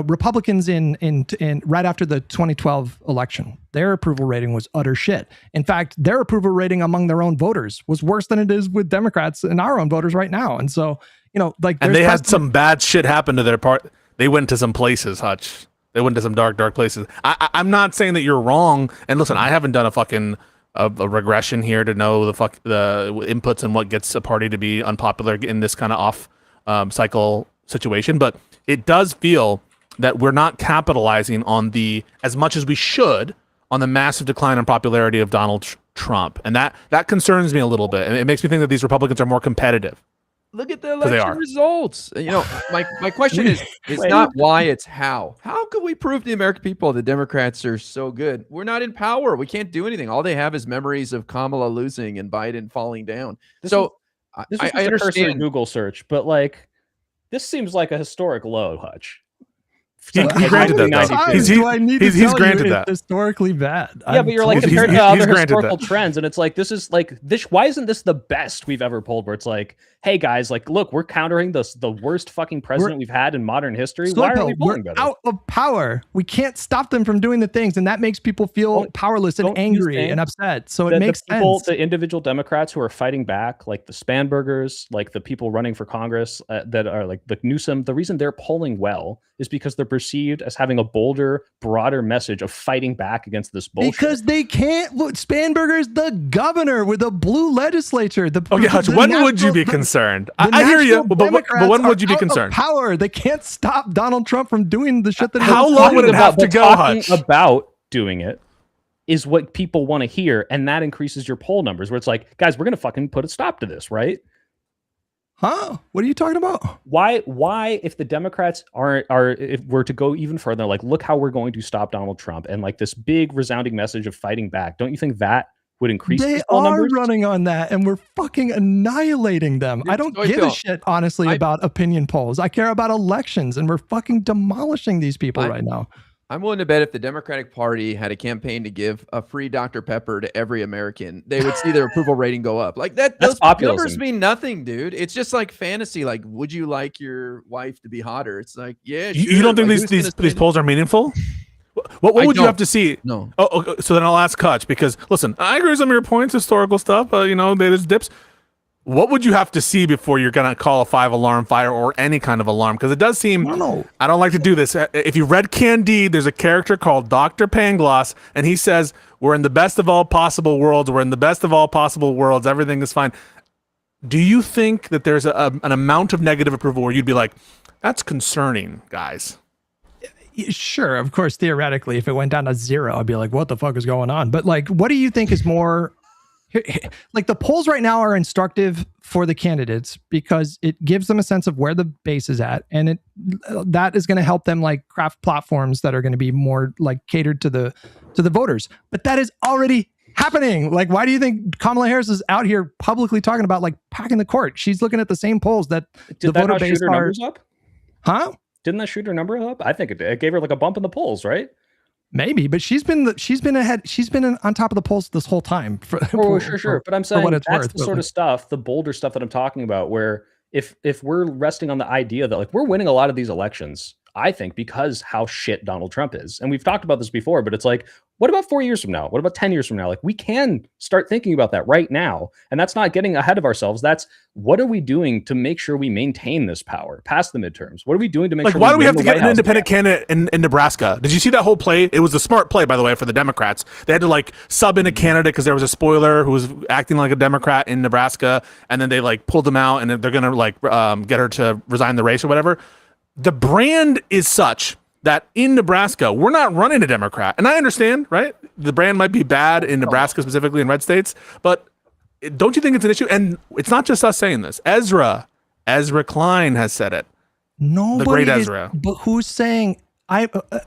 [SPEAKER 3] Republicans in right after the 2012 election, their approval rating was utter shit. In fact, their approval rating among their own voters was worse than it is with Democrats and our own voters right now. And so, and
[SPEAKER 1] they had some bad shit happen to their part. They went to some places, Hutch. They went to some dark places. I'm not saying that you're wrong. And listen, I haven't done a fucking a regression here to know the inputs and what gets a party to be unpopular in this kind of off cycle situation, but it does feel that we're not capitalizing on as much as we should on the massive decline in popularity of Donald Trump, and that concerns me a little bit, and it makes me think that these Republicans are more competitive.
[SPEAKER 4] Look at the election results. My question is not why, it's how. How could we prove to the American people the Democrats are so good? We're not in power. We can't do anything. All they have is memories of Kamala losing and Biden falling down.
[SPEAKER 2] This was I understand Google search, but like this seems like a historic low, Hutch.
[SPEAKER 1] He granted that. He's granted that.
[SPEAKER 3] Historically bad.
[SPEAKER 2] Yeah, but you're like compared to other historical trends, and it's like this is like this. Why isn't this the best we've ever polled? Where it's like, hey guys, like look, we're countering the worst fucking president we've had in modern history. Why are we polling better?
[SPEAKER 3] Out of power. We can't stop them from doing the things, and that makes people feel powerless and angry and upset. So it makes sense.
[SPEAKER 2] The individual Democrats who are fighting back, like the Spanbergers, like the people running for Congress that are like the Newsom, the reason they're polling well is because they're perceived as having a bolder, broader message of fighting back against this bullshit.
[SPEAKER 3] Because they can't. Look, Spanberger's the governor with a blue legislature.
[SPEAKER 1] Hutch, when would you be concerned? I hear you, but when would you be concerned?
[SPEAKER 3] Power. They can't stop Donald Trump from doing the shit that.
[SPEAKER 1] How long would it have to go, Hutch?
[SPEAKER 2] About doing it is what people want to hear, and that increases your poll numbers. Where it's like, guys, we're gonna fucking put a stop to this, right?
[SPEAKER 3] Huh? What are you talking about?
[SPEAKER 2] Why, if the Democrats if we're to go even further, like, look how we're going to stop Donald Trump and like this big resounding message of fighting back, don't you think that would increase
[SPEAKER 3] they
[SPEAKER 2] poll
[SPEAKER 3] are
[SPEAKER 2] numbers?
[SPEAKER 3] Running on that, and we're fucking annihilating them. I don't give a shit, honestly, about opinion polls. I care about elections, and we're fucking demolishing these people right now.
[SPEAKER 4] I'm willing to bet if the Democratic Party had a campaign to give a free Dr. Pepper to every American, they would see their approval rating go up. Like that, those numbers mean nothing, dude. It's just like fantasy. Like, would you like your wife to be hotter? It's like, yeah. Sure.
[SPEAKER 1] You don't think these polls are meaningful? What would you have to see?
[SPEAKER 4] No.
[SPEAKER 1] Oh, so then I'll ask Hutch, because listen, I agree with some of your points, historical stuff. There's dips. What would you have to see before you're going to call a 5-alarm fire or any kind of alarm? Because it does seem, I don't like to do this. If you read Candide, there's a character called Dr. Pangloss, and he says, we're in the best of all possible worlds. We're in the best of all possible worlds. Everything is fine. Do you think that there's an amount of negative approval where you'd be like, that's concerning, guys?
[SPEAKER 3] Sure, of course, theoretically, if it went down to 0, I'd be like, what the fuck is going on? But like, what do you think is more like the polls right now are instructive for the candidates because it gives them a sense of where the base is at, and that is going to help them like craft platforms that are going to be more like catered to the voters. But that is already happening. Like, why do you think Kamala Harris is out here publicly talking about like packing the court? She's looking at the same polls that the voter base are.
[SPEAKER 2] Numbers up?
[SPEAKER 3] Huh?
[SPEAKER 2] Didn't that shoot her number up? I think it gave her like a bump in the polls, right?
[SPEAKER 3] Maybe, but she's been ahead. She's been on top of the polls this whole time.
[SPEAKER 2] Sure. But I'm saying that's the sort of stuff, the bolder stuff that I'm talking about, where if we're resting on the idea that like we're winning a lot of these elections, I think because how shit Donald Trump is. And we've talked about this before, but it's like, what about 4 years from now? What about 10 years from now? Like we can start thinking about that right now. And that's not getting ahead of ourselves. That's what are we doing to make sure we maintain this power past the midterms? What are we doing to make sure
[SPEAKER 1] why do we have to get an independent candidate in Nebraska? Did you see that whole play? It was a smart play, by the way, for the Democrats. They had to like sub in a candidate because there was a spoiler who was acting like a Democrat in Nebraska. And then they like pulled him out and they're going to like get her to resign the race or whatever. The brand is such that in Nebraska, we're not running a Democrat. And I understand, right? The brand might be bad in Nebraska, specifically in red states, but don't you think it's an issue? And it's not just us saying this. Ezra Klein has said it.
[SPEAKER 3] Nobody
[SPEAKER 1] the great Ezra.
[SPEAKER 3] But who's saying,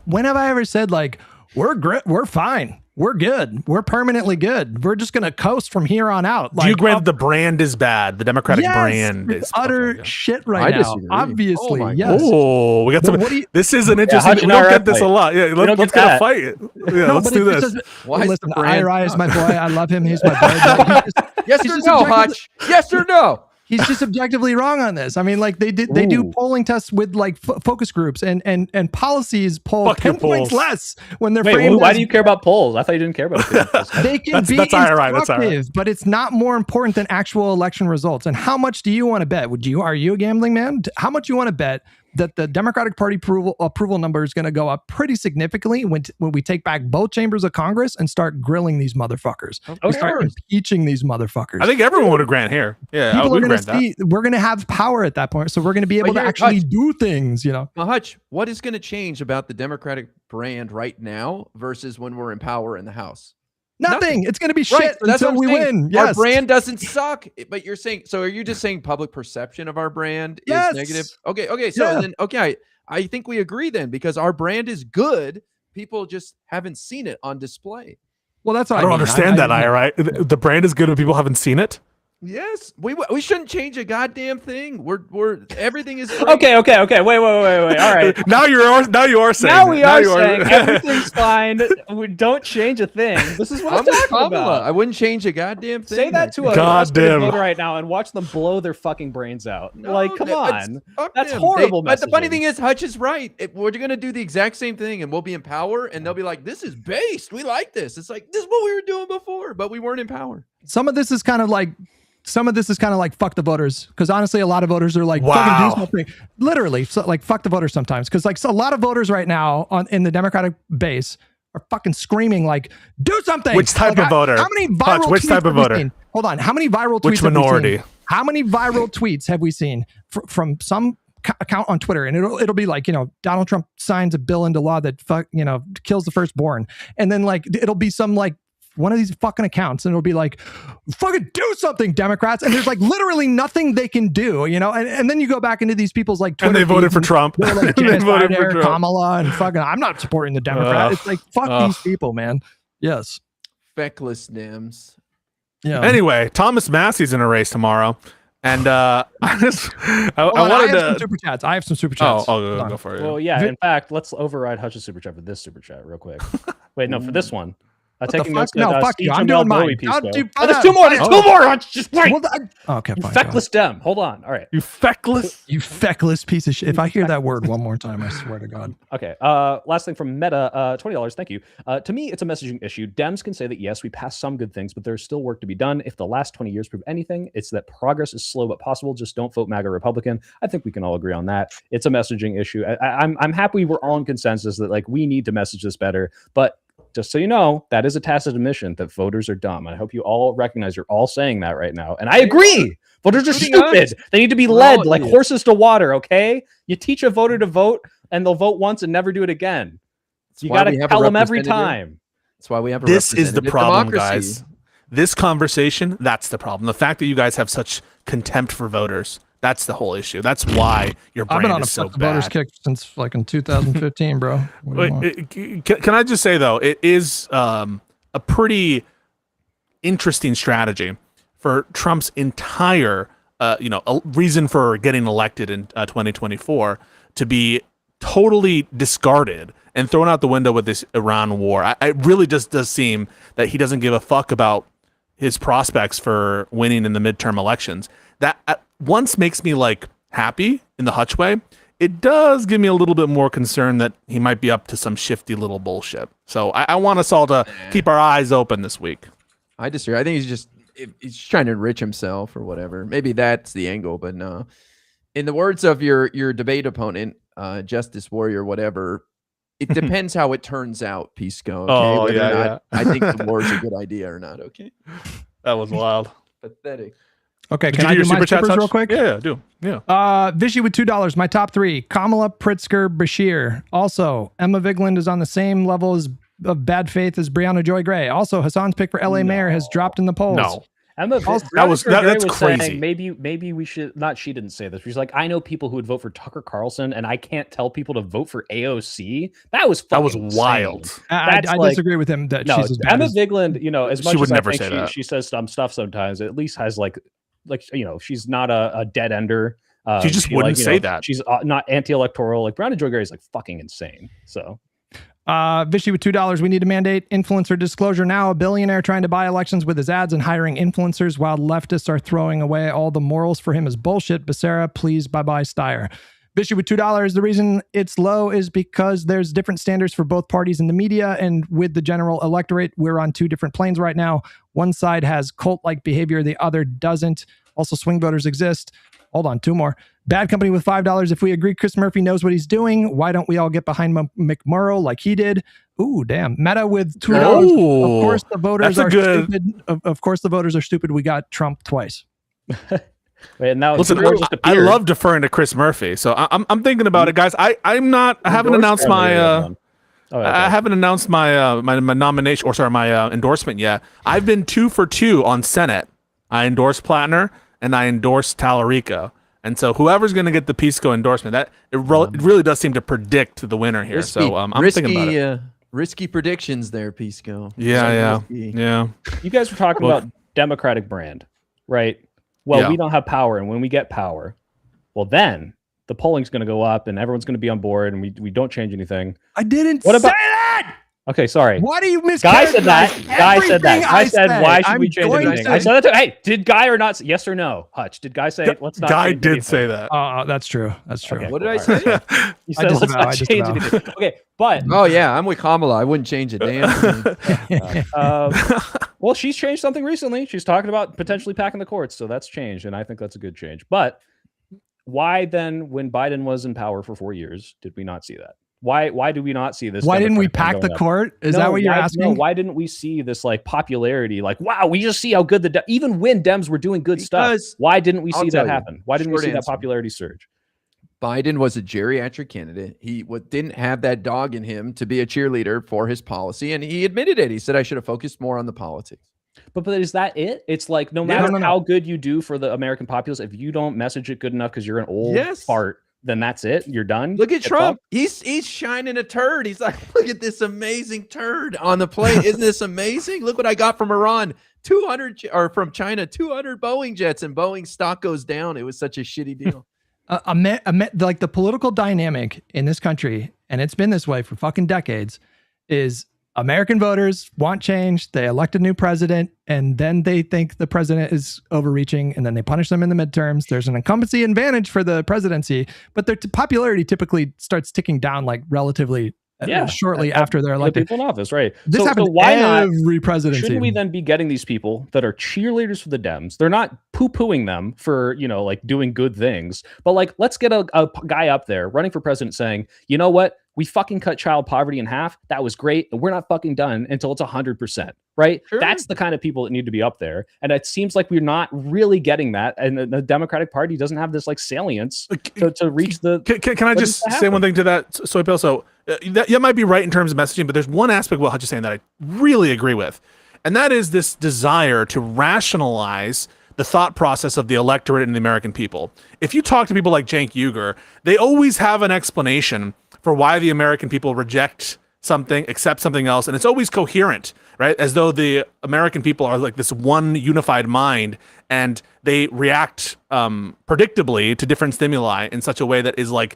[SPEAKER 3] when have I ever said like, we're fine. We're good. We're permanently good. We're just going to coast from here on out. Like,
[SPEAKER 1] do you agree that the brand is bad? The Democratic brand is
[SPEAKER 3] utter shit right now.
[SPEAKER 6] Disagree.
[SPEAKER 3] Obviously, yes.
[SPEAKER 1] Oh, we got some. This is an interesting.
[SPEAKER 2] Hutch
[SPEAKER 1] we don't get this a lot. Yeah, let's get a fight. Yeah, let's do this.
[SPEAKER 3] Listen, IRI is my boy. I love him. He's my boy.
[SPEAKER 4] Yes or no, Hutch? Yes or no?
[SPEAKER 3] He's just objectively wrong on this. I mean, like they do polling tests with like focus groups and policies poll 10 points less when they're framed.
[SPEAKER 2] Why do you care about polls? I thought you didn't care about polls.
[SPEAKER 3] They can be instructive, but it's not more important than actual election results. And how much do you want to bet? Are you a gambling man? How much you want to bet that the Democratic Party approval number is going to go up pretty significantly when we take back both chambers of Congress and start grilling these motherfuckers. Start impeaching these motherfuckers.
[SPEAKER 1] I think everyone would have grant here. Yeah,
[SPEAKER 3] people are going to see. We're going to have power at that point, so we're going to be able to actually do things. You know,
[SPEAKER 4] now, Hutch, what is going to change about the Democratic brand right now versus when we're in power in the House?
[SPEAKER 3] Nothing. It's going to be shit until we win.
[SPEAKER 4] Yes. Our brand doesn't suck, but you're saying, so are you just saying public perception of our brand is negative? Okay. So then, I think we agree then because our brand is good. People just haven't seen it on display.
[SPEAKER 3] Well, that's what
[SPEAKER 1] I don't understand that, right? The brand is good, but people haven't seen it.
[SPEAKER 4] Yes, we shouldn't change a goddamn thing. We're everything is great.
[SPEAKER 2] Okay. Wait. All right.
[SPEAKER 1] Now you are saying.
[SPEAKER 2] Now we are saying everything's fine. We don't change a thing. This is what I'm talking about.
[SPEAKER 4] I wouldn't change a goddamn thing.
[SPEAKER 2] Say that to a voter right now and watch them blow their fucking brains out. No, like, come on, that's horrible.
[SPEAKER 4] But the funny thing is, Hutch is right. We're gonna do the exact same thing, and we'll be in power, and they'll be like, "This is based. We like this." It's like this is what we were doing before, but we weren't in power.
[SPEAKER 3] Some of this is kind of like fuck the voters, because honestly a lot of voters are like, fucking do something, literally. So like fuck the voters sometimes, because like so a lot of voters right now in the Democratic base are fucking screaming like, do something.
[SPEAKER 1] Which type of voter?
[SPEAKER 3] How many viral tweets
[SPEAKER 1] type of voter?
[SPEAKER 3] Seen? Hold on, how many viral tweets?
[SPEAKER 1] Which minority?
[SPEAKER 3] How many viral tweets have we seen from some account on Twitter? And it'll be like, Donald Trump signs a bill into law that kills the firstborn, and then like it'll be some like one of these fucking accounts, and it'll be like, fucking do something, Democrats. And there's like literally nothing they can do, and then you go back into these people's like Twitter
[SPEAKER 1] and they voted for Trump.
[SPEAKER 3] They're like, they voted for Trump. Kamala, and fucking, I'm not supporting the Democrat. It's like, fuck these people, man. Yes.
[SPEAKER 4] Feckless Dems.
[SPEAKER 3] Yeah.
[SPEAKER 1] Anyway, Thomas Massey's in a race tomorrow. And I wanted
[SPEAKER 3] to some super chats. I have some super chats.
[SPEAKER 1] Go for it.
[SPEAKER 2] Well, yeah. In fact, let's override Hutch's super chat for this super chat real quick. Wait, no, for this one. Taking notes.
[SPEAKER 3] No, fuck you. I'm doing mine.
[SPEAKER 2] There's two more. There's two more. Just wait.
[SPEAKER 3] Okay, fine.
[SPEAKER 2] Feckless Dem. Hold on. All right.
[SPEAKER 1] You feckless
[SPEAKER 3] piece of shit. If I hear that word one more time, I swear to God.
[SPEAKER 2] Okay. Last thing from Meta. $20. Thank you. To me, it's a messaging issue. Dems can say that yes, we passed some good things, but there's still work to be done. If the last 20 years prove anything, it's that progress is slow but possible. Just don't vote MAGA Republican. I think we can all agree on that. It's a messaging issue. I'm happy we're all in consensus that like we need to message this better, but just so you know, that is a tacit admission that voters are dumb. I hope you all recognize you're all saying that right now. And I agree. Voters are stupid. They need to be led like horses to water, okay? You teach a voter to vote, and they'll vote once and never do it again. You got to tell them every time.
[SPEAKER 4] That's why we have a
[SPEAKER 1] This is the problem, guys. This conversation, that's the problem. The fact that you guys have such contempt for voters, that's the whole issue. That's why your brand
[SPEAKER 3] I've been on
[SPEAKER 1] is
[SPEAKER 3] a
[SPEAKER 1] so
[SPEAKER 3] fuck the voters
[SPEAKER 1] bad.
[SPEAKER 3] kick since like in 2015, bro.
[SPEAKER 1] Can I just say though, it is a pretty interesting strategy for Trump's entire, a reason for getting elected in 2024 to be totally discarded and thrown out the window with this Iran war. It really just does seem that he doesn't give a fuck about his prospects for winning in the midterm elections. That at once makes me like happy in the Hutch way. It does give me a little bit more concern that he might be up to some shifty little bullshit. So I want us all to keep our eyes open this week.
[SPEAKER 4] I disagree. I think he's trying to enrich himself or whatever. Maybe that's the angle, but no. In the words of your debate opponent, Justice Warrior, whatever, it depends how it turns out, Pisco. Okay?
[SPEAKER 1] Oh,
[SPEAKER 4] Whether or
[SPEAKER 1] yeah,
[SPEAKER 4] not I think the war is a good idea or not. Okay.
[SPEAKER 1] That was wild.
[SPEAKER 4] Pathetic.
[SPEAKER 3] Okay,
[SPEAKER 1] Did
[SPEAKER 3] can
[SPEAKER 1] you
[SPEAKER 3] I
[SPEAKER 1] do
[SPEAKER 3] do
[SPEAKER 1] your
[SPEAKER 3] my
[SPEAKER 1] super chat
[SPEAKER 3] supers
[SPEAKER 1] touch?
[SPEAKER 3] real quick?
[SPEAKER 1] Yeah, do. Yeah.
[SPEAKER 3] Vishy with $2. My top three: Kamala, Pritzker, Bashir. Also, Emma Vigland is on the same level of bad faith as Brianna Joy Gray. Also, Hassan's pick for LA mayor has dropped in the polls.
[SPEAKER 1] No.
[SPEAKER 2] Emma,
[SPEAKER 1] that's crazy.
[SPEAKER 2] Saying maybe we should not. She didn't say this. She's like, I know people who would vote for Tucker Carlson, and I can't tell people to vote for AOC. That was
[SPEAKER 1] wild.
[SPEAKER 3] I disagree with him. That she's as bad
[SPEAKER 2] Emma
[SPEAKER 3] as
[SPEAKER 2] Vigland. As much
[SPEAKER 1] she would
[SPEAKER 2] as
[SPEAKER 1] never
[SPEAKER 2] I think
[SPEAKER 1] say that.
[SPEAKER 2] She says some stuff sometimes. At least has like she's not a dead ender.
[SPEAKER 1] She just wouldn't say that.
[SPEAKER 2] She's not anti-electoral. Like Brianna Joy Gray is like fucking insane. So.
[SPEAKER 3] Vishy with $2. We need to mandate influencer disclosure now. A billionaire trying to buy elections with his ads and hiring influencers while leftists are throwing away all the morals for him is bullshit. Becerra, please bye-bye Steyer. Vishy with $2. The reason it's low is because there's different standards for both parties in the media, and with the general electorate, we're on two different planes right now. One side has cult-like behavior, the other doesn't. Also, swing voters exist. Hold on, two more. Bad Company with $5. If we agree Chris Murphy knows what he's doing, why don't we all get behind McMurrow like he did? Ooh, damn. Meta with $2. Of course, the voters are stupid. Of course, the voters are stupid. We got Trump twice.
[SPEAKER 2] And now
[SPEAKER 1] listen, I love deferring to Chris Murphy, so I'm thinking about it, guys. I haven't announced my I haven't announced my my nomination, or sorry, my endorsement yet. I've been 2 for 2 on Senate. I endorsed Plattner and I endorsed Tallarico. And so whoever's going to get the Pisco endorsement, it really does seem to predict the winner here. So I'm thinking about it.
[SPEAKER 4] Risky predictions there, Pisco.
[SPEAKER 1] Yeah.
[SPEAKER 2] You guys were talking about Democratic brand, right? Well, we don't have power, and when we get power, well, then the polling's going to go up, and everyone's going to be on board, and we don't change anything.
[SPEAKER 3] I didn't
[SPEAKER 2] say
[SPEAKER 3] that!
[SPEAKER 2] Okay, sorry.
[SPEAKER 3] Why do you mischaracterize?
[SPEAKER 2] Guy said that. Guy said that. I said, why should we change anything? I said that too. Hey, did Guy or not? Yes or no? Hutch, did Guy say let's not?
[SPEAKER 1] Guy did say that.
[SPEAKER 3] That's true. That's true.
[SPEAKER 4] Okay, what did I say?
[SPEAKER 2] You said let's not change anything. Okay, but
[SPEAKER 4] I'm with Kamala. I wouldn't change it. Damn.
[SPEAKER 2] Well, she's changed something recently. She's talking about potentially packing the courts, so that's changed, and I think that's a good change. But why then, when Biden was in power for 4 years, did we not see that? Why do we not see this?
[SPEAKER 3] Why didn't we pack the court? Is that what you're asking?
[SPEAKER 2] No, why didn't we see this like popularity? Like, wow, we just see how good even when Dems were doing good stuff. Why didn't we see that happen? Why didn't we see that popularity surge?
[SPEAKER 4] Biden was a geriatric candidate. He didn't have that dog in him to be a cheerleader for his policy, and he admitted it. He said, I should have focused more on the politics.
[SPEAKER 2] But is that it? It's like no matter how good you do for the American populace, if you don't message it good enough because you're an old fart, then that's it. You're done.
[SPEAKER 4] Look at Trump. He's shining a turd. He's like, look at this amazing turd on the plane. Isn't this amazing? Look what I got from Iran. 200 or from China, 200 Boeing jets, and Boeing stock goes down. It was such a shitty deal.
[SPEAKER 3] Like the political dynamic in this country, and it's been this way for fucking decades, is American voters want change. They elect a new president, and then they think the president is overreaching, and then they punish them in the midterms. There's an incumbency advantage for the presidency, but their popularity typically starts ticking down like relatively shortly after they're elected.
[SPEAKER 2] People in office, right?
[SPEAKER 3] This happens
[SPEAKER 2] why
[SPEAKER 3] every presidency.
[SPEAKER 2] Shouldn't we then be getting these people that are cheerleaders for the Dems? They're not poo-pooing them for, like doing good things, but like, let's get a guy up there running for president saying, you know what? We fucking cut child poverty in half. That was great. And we're not fucking done until it's 100%, right? Sure. That's the kind of people that need to be up there. And it seems like we're not really getting that. And the Democratic Party doesn't have this like salience to reach the...
[SPEAKER 1] Can I just say one thing to that, Soy Pill? So that might be right in terms of messaging, but there's one aspect of what Hutch is saying that I really agree with. and that is this desire to rationalize the thought process of the electorate and the American people. If you talk to people like Cenk Uygur, they always have an explanation for why the American people reject something, accept something else, and it's always coherent, right? As though the American people are like this one unified mind, and they react predictably to different stimuli in such a way that is like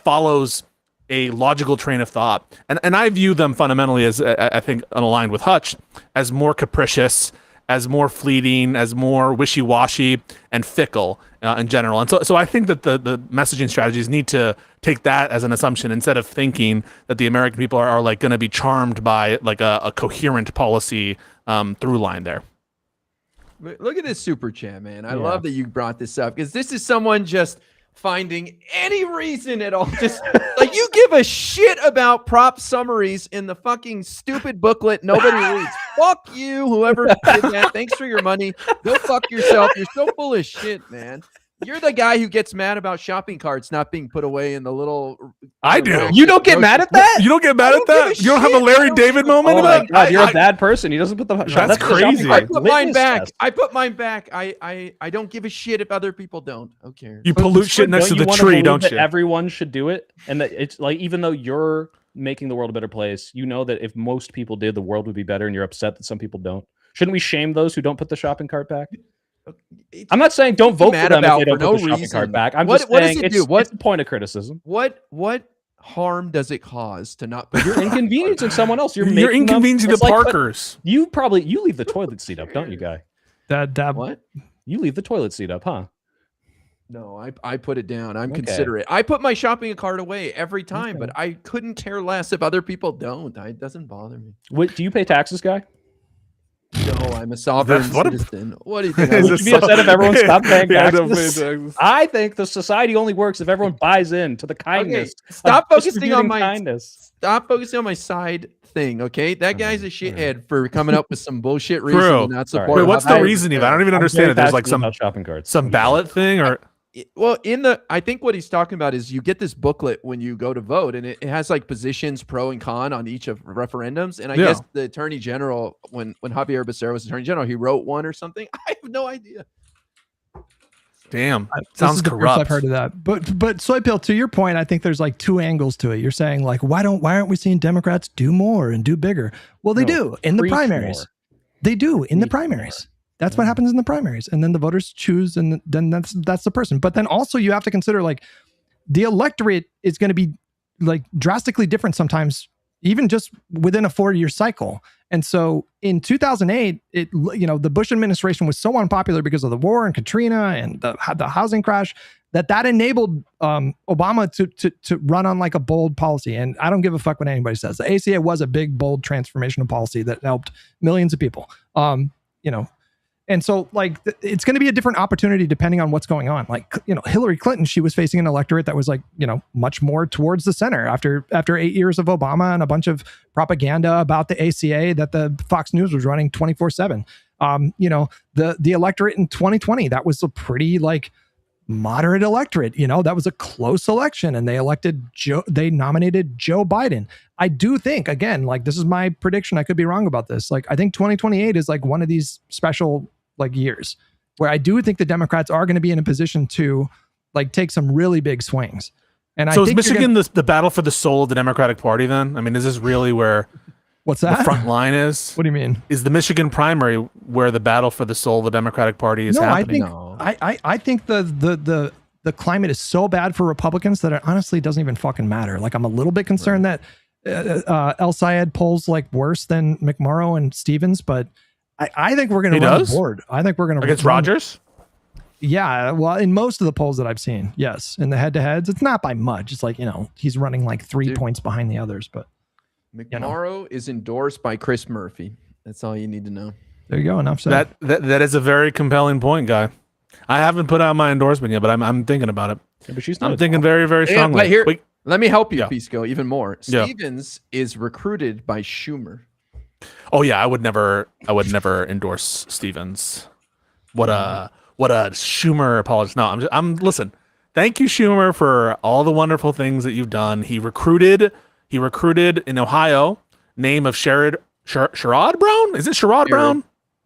[SPEAKER 1] follows a logical train of thought. And I view them fundamentally as, I think, unaligned with Hutch, as more capricious, as more fleeting, as more wishy-washy and fickle in general. And so I think that the messaging strategies need to take that as an assumption instead of thinking that the American people are like going to be charmed by like a coherent policy through line there.
[SPEAKER 4] Look at this super chat, man. I love that you brought this up because this is someone just finding any reason at all. Just like you give a shit about prop summaries in the fucking stupid booklet nobody reads. Fuck you, whoever did that. Thanks for your money. Go fuck yourself. You're so full of shit, man. You're the guy who gets mad about shopping carts not being put away in the little.
[SPEAKER 1] I do.
[SPEAKER 7] You don't get mad at that?
[SPEAKER 1] You don't get mad at that? You don't have a Larry David moment about
[SPEAKER 2] God, you're a bad person. He doesn't put the.
[SPEAKER 1] That's crazy.
[SPEAKER 4] I put mine back. I put mine back. I don't give a shit if other people don't. Who cares?
[SPEAKER 1] You pollute shit next to the tree, don't you?
[SPEAKER 2] Everyone should do it, and that it's like even though you're making the world a better place, you know that if most people did, the world would be better, and you're upset that some people don't. Shouldn't we shame those who don't put the shopping cart back? I'm not saying don't vote for them if they don't put the shopping cart back. I'm just saying it's the point of criticism.
[SPEAKER 4] What harm does it cause to not put
[SPEAKER 2] You're inconveniencing someone else.
[SPEAKER 1] You're inconveniencing the Parkers.
[SPEAKER 2] You leave the toilet seat up, don't you, Guy?
[SPEAKER 4] What?
[SPEAKER 2] You leave the toilet seat up, huh?
[SPEAKER 4] No, I put it down. I'm considerate. I put my shopping cart away every time, but I couldn't care less if other people don't. It doesn't bother me.
[SPEAKER 2] What, do you pay taxes, Guy?
[SPEAKER 4] No, I'm a sovereign citizen. What do you think?
[SPEAKER 2] Would you be upset if everyone stopped paying taxes? I think the society only works if everyone buys in to the kindness.
[SPEAKER 4] Okay, stop focusing on my kindness. Stop focusing on my side thing. Okay, that guy's a shithead for coming up with some bullshit reason and not supporting.
[SPEAKER 1] Wait, what's the reason? Even I don't even understand it. There's like some
[SPEAKER 2] shopping carts,
[SPEAKER 1] some ballot thing, or
[SPEAKER 4] well, I think what he's talking about is you get this booklet when you go to vote, and it has like positions pro and con on each of referendums. And I guess the attorney general, when Javier Becerra was attorney general, he wrote one or something. I have no idea.
[SPEAKER 1] Damn, sounds corrupt.
[SPEAKER 3] I've heard of that, but Soy Pill, to your point, I think there's like two angles to it. You're saying like, why aren't we seeing Democrats do more and do bigger? Well, they do in the primaries. More. They do in the primaries. That's what happens in the primaries, and then the voters choose, and then that's the person. But then also you have to consider like the electorate is going to be like drastically different sometimes, even just within a 4-year cycle. And so in 2008, the Bush administration was so unpopular because of the war and Katrina and the housing crash that enabled Obama to run on like a bold policy. And I don't give a fuck what anybody says. The ACA was a big, bold transformational policy that helped millions of people. And so like it's going to be a different opportunity depending on what's going on. Like, Hillary Clinton, she was facing an electorate that was like, much more towards the center after 8 years of Obama and a bunch of propaganda about the ACA that the Fox News was running 24/7. The electorate in 2020, that was a pretty like moderate electorate. That was a close election, and they nominated Joe Biden. I do think, again, like this is my prediction, I could be wrong about this, like I think 2028 is like one of these special like years where I do think the Democrats are going to be in a position to like take some really big swings. And
[SPEAKER 1] so is Michigan the battle for the soul of the Democratic Party then? I mean, is this really where
[SPEAKER 3] what's that
[SPEAKER 1] the front line is?
[SPEAKER 3] What do you mean?
[SPEAKER 1] Is the Michigan primary where the battle for the soul of the Democratic Party is happening?
[SPEAKER 3] I think the climate is so bad for Republicans that it honestly doesn't even fucking matter. Like I'm a little bit concerned that El Sayed polls like worse than McMurrow and Stevens, but I think we're going to run the board. I think we're going to
[SPEAKER 1] against Rogers.
[SPEAKER 3] Yeah, well, in most of the polls that I've seen, yes. In the head-to-heads, it's not by much. It's like he's running like 3 points behind the others. But
[SPEAKER 4] McMurrow is endorsed by Chris Murphy. That's all you need to know.
[SPEAKER 3] There you go. Enough said.
[SPEAKER 1] That is a very compelling point, Guy. I haven't put out my endorsement yet, but I'm thinking about it.
[SPEAKER 2] Yeah, but
[SPEAKER 1] I'm thinking very, very strongly.
[SPEAKER 4] Let me help you, Pisco, even more. Stevens is recruited by Schumer.
[SPEAKER 1] Oh yeah, I would never endorse Stevens. What a Schumer apologist. No, I'm listen. Thank you, Schumer, for all the wonderful things that you've done. He recruited in Ohio, name of Sherrod Sherrod Brown? Is it Sherrod Brown?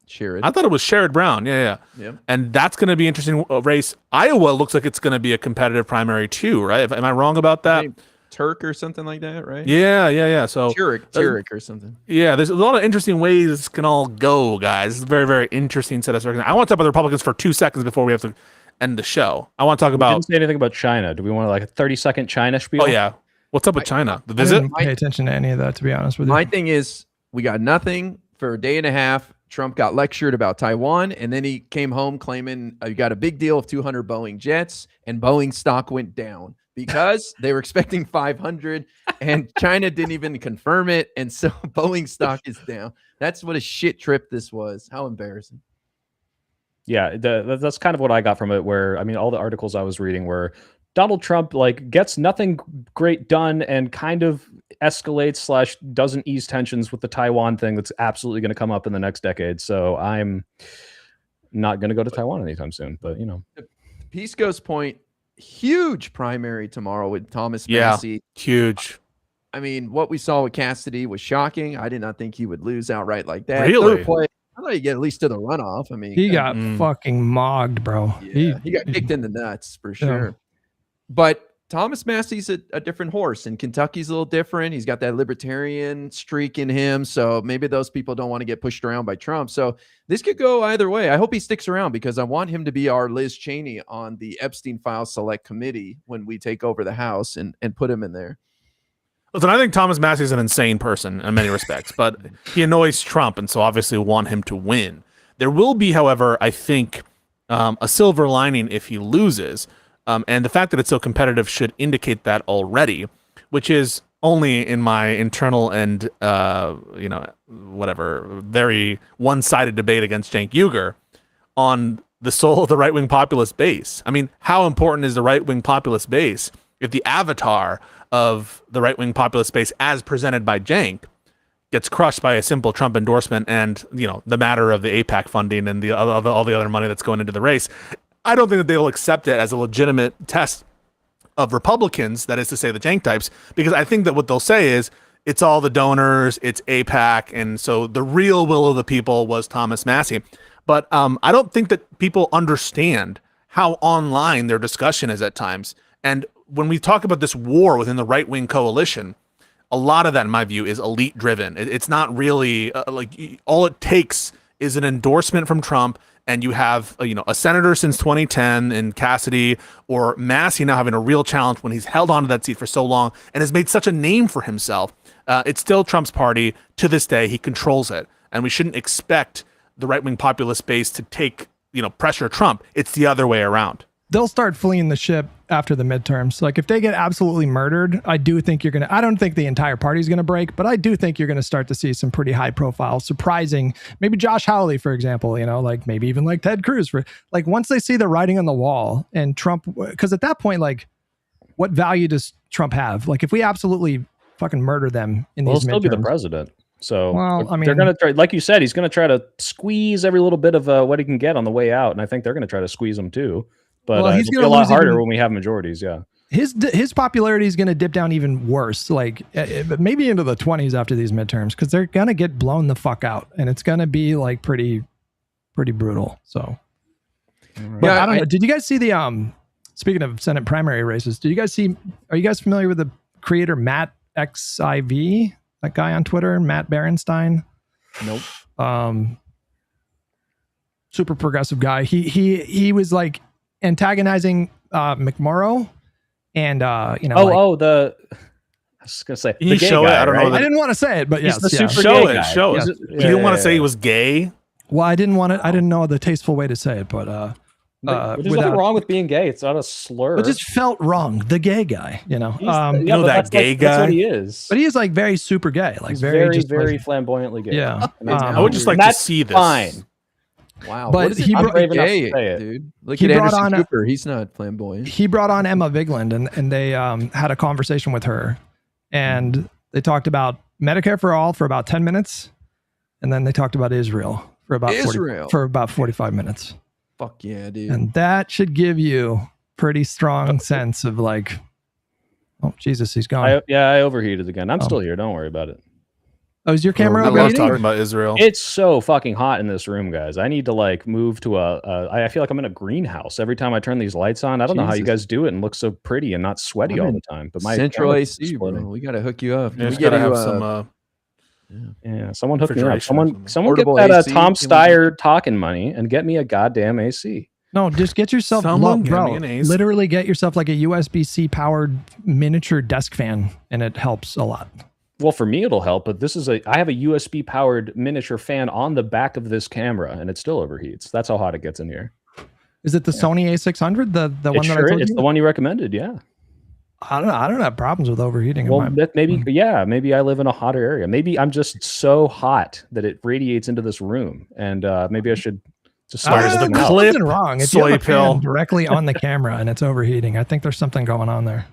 [SPEAKER 4] Sherrod.
[SPEAKER 1] I thought it was Sherrod Brown. Yeah.
[SPEAKER 4] Yep.
[SPEAKER 1] And that's going to be an interesting race. Iowa looks like it's going to be a competitive primary too, right? Am I wrong about that?
[SPEAKER 4] Turk or something like that, right?
[SPEAKER 1] Yeah. So
[SPEAKER 4] Turek or something.
[SPEAKER 1] Yeah, there's a lot of interesting ways this can all go, guys. It's a very, very interesting set of circumstances. I want to talk about the Republicans for 2 seconds before we have to end the show. I want to talk about.
[SPEAKER 2] Didn't say anything about China. Do we want like a 30-second China spiel?
[SPEAKER 1] Oh yeah, what's up with China? The
[SPEAKER 3] I
[SPEAKER 1] visit?
[SPEAKER 3] didn't pay attention to any of that, to be honest with you.
[SPEAKER 4] My thing is, we got nothing for a day and a half. Trump got lectured about Taiwan, and then he came home claiming you got a big deal of 200 Boeing jets, and Boeing stock went down because they were expecting 500, and China didn't even confirm it, and so Boeing stock is down. That's what a shit trip this was. How embarrassing.
[SPEAKER 2] Yeah, that's kind of what I got from it, where, I mean, all the articles I was reading were Donald Trump like gets nothing great done and kind of escalates / doesn't ease tensions with the Taiwan thing that's absolutely going to come up in the next decade. So I'm not going to go to Taiwan anytime soon, but you know.
[SPEAKER 4] Pisco's point, huge primary tomorrow with Thomas Massie.
[SPEAKER 1] Huge.
[SPEAKER 4] I mean, what we saw with Cassidy was shocking. I did not think he would lose outright like that.
[SPEAKER 1] Really?
[SPEAKER 4] Third play, I thought he'd get at least to the runoff. I mean,
[SPEAKER 3] he got fucking mogged, bro.
[SPEAKER 4] Yeah, he got kicked in the nuts for sure. Yeah. But Thomas Massie's a different horse, and Kentucky's a little different. He's got that libertarian streak in him, so maybe those people don't want to get pushed around by Trump. So this could go either way. I hope he sticks around because I want him to be our Liz Cheney on the Epstein File Select Committee when we take over the House and put him in there.
[SPEAKER 1] Listen, I think Thomas Massie is an insane person in many respects, but he annoys Trump, and so obviously want him to win. There will be, however, I think, a silver lining if he loses. And the fact that it's so competitive should indicate that already, which is only in my internal and, very one-sided debate against Cenk Uygur on the soul of the right-wing populist base. I mean, how important is the right-wing populist base if the avatar of the right-wing populist base as presented by Cenk gets crushed by a simple Trump endorsement and, the matter of the AIPAC funding and all the other money that's going into the race? I don't think that they'll accept it as a legitimate test of Republicans, that is to say the Cenk types, because I think that what they'll say is it's all the donors, it's AIPAC, and so the real will of the people was Thomas Massie. But I don't think that people understand how online their discussion is at times. And when we talk about this war within the right-wing coalition, a lot of that, in my view, is elite-driven. It's not really all it takes is an endorsement from Trump, and you have a senator since 2010 in Cassidy, or Massie now having a real challenge when he's held on to that seat for so long and has made such a name for himself. It's still Trump's party to this day. He controls it, and we shouldn't expect the right-wing populist base to take pressure Trump. It's the other way around.
[SPEAKER 3] They'll start fleeing the ship after the midterms. Like if they get absolutely murdered, I do think I don't think the entire party's going to break, but I do think you're going to start to see some pretty high profile, surprising, maybe Josh Hawley, for example, maybe even like Ted Cruz once they see the writing on the wall and Trump, because at that point, what value does Trump have? Like if we absolutely fucking murder them in these midterms.
[SPEAKER 2] He'll still be the president. So
[SPEAKER 3] they're
[SPEAKER 2] going to try, like you said, he's going to try to squeeze every little bit of what he can get on the way out. And I think they're going to try to squeeze him too. But he's going to be a lot harder when we have majorities. Yeah.
[SPEAKER 3] His popularity is going to dip down even worse, maybe into the 20s after these midterms, because they're going to get blown the fuck out. And it's going to be pretty brutal. So, but I don't know. Did you guys see the, speaking of Senate primary races, are you guys familiar with the creator Matt XIV? That guy on Twitter, Matt Berenstein?
[SPEAKER 2] Nope.
[SPEAKER 3] Super progressive guy. He was antagonizing McMurrow and I
[SPEAKER 2] was gonna say
[SPEAKER 1] the gay guy, I don't know.
[SPEAKER 3] I didn't want to say it, but yes,
[SPEAKER 1] show it. You didn't want to say he was gay.
[SPEAKER 3] Well, I didn't know the tasteful way to say it, but
[SPEAKER 2] there's nothing wrong with being gay. It's not a slur.
[SPEAKER 3] It just felt wrong. The gay guy,
[SPEAKER 1] that gay guy.
[SPEAKER 2] That's what he is.
[SPEAKER 3] But he is very super gay,
[SPEAKER 2] very flamboyantly gay.
[SPEAKER 3] Yeah.
[SPEAKER 1] I would just like to see this.
[SPEAKER 2] Fine.
[SPEAKER 4] Wow,
[SPEAKER 3] but
[SPEAKER 4] he gay, dude. Look at Anderson Cooper. He's not flamboyant.
[SPEAKER 3] He brought on Emma Vigeland, and they had a conversation with her, and they talked about Medicare for all for about 10 minutes, and then they talked about Israel for about 45 minutes.
[SPEAKER 4] Fuck yeah, dude.
[SPEAKER 3] And that should give you pretty strong sense of oh Jesus, he's gone.
[SPEAKER 2] I overheated again. I'm still here. Don't worry about it.
[SPEAKER 3] Oh, is your camera
[SPEAKER 1] I love
[SPEAKER 3] overheating?
[SPEAKER 1] talking about Israel.
[SPEAKER 2] It's so fucking hot in this room, guys. I need to like move to I feel like I'm in a greenhouse every time I turn these lights on. I don't know how you
[SPEAKER 4] Jesus.
[SPEAKER 2] guys do it and look so pretty and not sweaty all the time. But my
[SPEAKER 4] Central
[SPEAKER 2] camera's
[SPEAKER 4] AC, bro.
[SPEAKER 2] exploding.
[SPEAKER 4] We got to hook you up.
[SPEAKER 1] You
[SPEAKER 4] Can we
[SPEAKER 1] just
[SPEAKER 4] get
[SPEAKER 1] gotta
[SPEAKER 4] you
[SPEAKER 1] have some.
[SPEAKER 2] Yeah, someone hook me up.
[SPEAKER 1] refrigeration or
[SPEAKER 2] Someone get
[SPEAKER 4] Portable
[SPEAKER 2] that
[SPEAKER 4] AC,
[SPEAKER 2] Tom
[SPEAKER 4] can we-
[SPEAKER 2] Steyer talking money and get me a goddamn AC.
[SPEAKER 3] No, just get yourself,
[SPEAKER 1] Someone get
[SPEAKER 3] bro.
[SPEAKER 1] me an AC.
[SPEAKER 3] Literally get yourself like a USB-C powered miniature desk fan, and it helps a lot.
[SPEAKER 2] Well, for me it'll help, but I have a USB powered miniature fan on the back of this camera, and it still overheats. That's how hot it gets in here.
[SPEAKER 3] Is it the Sony A600, the one that I told
[SPEAKER 2] It's
[SPEAKER 3] you?
[SPEAKER 2] the one you recommended, yeah.
[SPEAKER 3] I don't know. I don't have problems with overheating.
[SPEAKER 2] Well, maybe I live in a hotter area. Maybe I'm just so hot that it radiates into this room, and maybe I should just start
[SPEAKER 1] There's the
[SPEAKER 2] something else.
[SPEAKER 1] clip.
[SPEAKER 3] Something wrong. If
[SPEAKER 1] soy
[SPEAKER 3] you have a
[SPEAKER 1] pill.
[SPEAKER 3] fan directly on the camera and it's overheating, I think there's something going on there.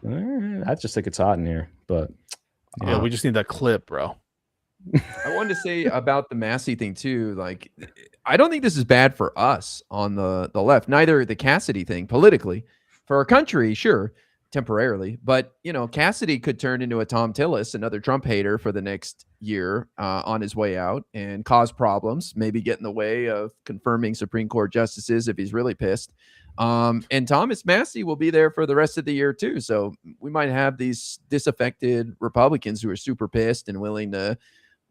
[SPEAKER 2] I just think it's hot in here, but
[SPEAKER 1] Yeah, we just need that clip, bro.
[SPEAKER 4] I wanted to say about the Massey thing too. Like, I don't think this is bad for us on the left. Neither the Cassidy thing politically. For our country, sure, temporarily, but Cassidy could turn into a Tom Tillis, another Trump hater for the next year on his way out, and cause problems. Maybe get in the way of confirming Supreme Court justices if he's really pissed. And Thomas Massey will be there for the rest of the year too. So we might have these disaffected Republicans who are super pissed and willing to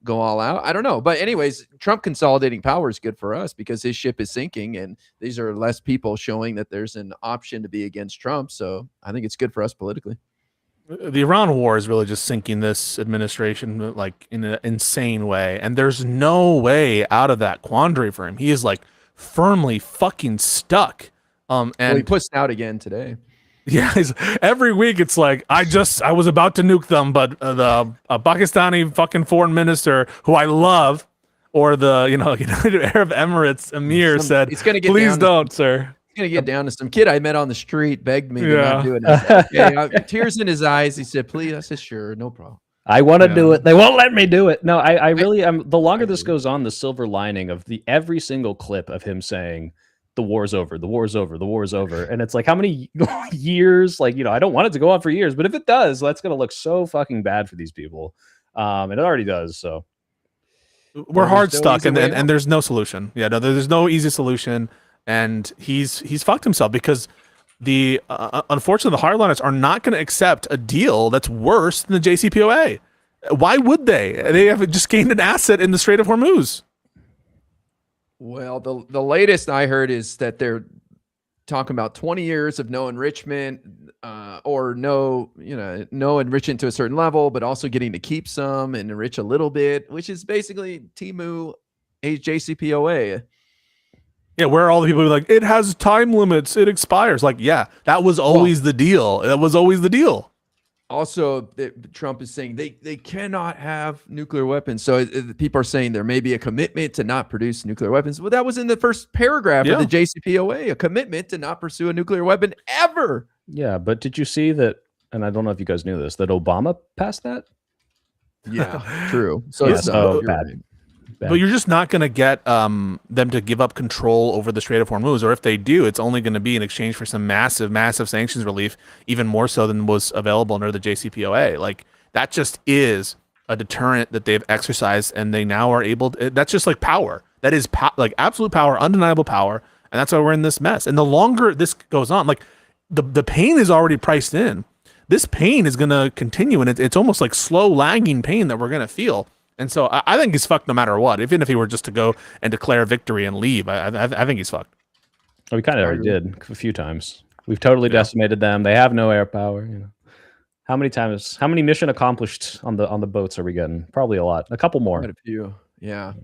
[SPEAKER 4] go all out. I don't know. But anyways, Trump consolidating power is good for us because his ship is sinking, and these are less people showing that there's an option to be against Trump. So I think it's good for us politically.
[SPEAKER 1] The Iran war is really just sinking this administration like in an insane way. And there's no way out of that quandary for him. He is like firmly fucking stuck. And
[SPEAKER 4] well, he pushed out again today.
[SPEAKER 1] Yeah, every week it's like I was about to nuke them, but the Pakistani fucking foreign minister who I love, or the United Arab Emirates emir said,
[SPEAKER 4] It's gonna get
[SPEAKER 1] "Please don't, sir."
[SPEAKER 4] He's gonna get down to some kid I met on the street begged me to not do it. Okay, tears in his eyes. He said, "Please." I said, "Sure, no problem."
[SPEAKER 2] I want to do it. They won't let me do it. No, I really am. The longer this goes on, the silver lining of every single clip of him saying, the war's over, the war's over, the war's over. And it's like, how many years? Like, I don't want it to go on for years, but if it does, that's going to look so fucking bad for these people. And it already does. So
[SPEAKER 1] we're hard stuck and there's no solution. Yeah, no, there's no easy solution. And he's fucked himself because unfortunately, the hardliners are not going to accept a deal that's worse than the JCPOA. Why would they? They have just gained an asset in the Strait of Hormuz.
[SPEAKER 4] Well, the latest I heard is that they're talking about 20 years of no enrichment, or no enrichment to a certain level, but also getting to keep some and enrich a little bit, which is basically Timu JCPOA.
[SPEAKER 1] Yeah, where are all the people who are like, it has time limits, it expires? Like, yeah, that was always the deal. That was always the deal.
[SPEAKER 4] Also, Trump is saying they cannot have nuclear weapons. So people are saying there may be a commitment to not produce nuclear weapons. Well, that was in the first paragraph of the JCPOA, a commitment to not pursue a nuclear weapon ever.
[SPEAKER 2] Yeah, but did you see that? And I don't know if you guys knew this, that Obama passed that?
[SPEAKER 4] Yeah, true. So
[SPEAKER 2] yeah,
[SPEAKER 4] it's
[SPEAKER 2] so
[SPEAKER 4] you're
[SPEAKER 2] bad.
[SPEAKER 4] right.
[SPEAKER 1] But you're just not going to get them to give up control over the Strait of Hormuz, or if they do, it's only going to be in exchange for some massive sanctions relief, even more so than was available under the JCPOA. Like, that just is a deterrent that they've exercised, and they now are able to, that's just like power. That is like absolute power, undeniable power, and that's why we're in this mess. And the longer this goes on, like the pain is already priced in. This pain is going to continue, and it's almost like slow lagging pain that we're going to feel. And so I think he's fucked no matter what. Even if he were just to go and declare victory and leave, I think he's fucked.
[SPEAKER 2] Well, we kind of already did a few times. We've totally decimated them. They have no air power. How many times? How many mission accomplished on the boats are we getting? Probably a lot. A couple more.
[SPEAKER 4] Quite a few. Yeah.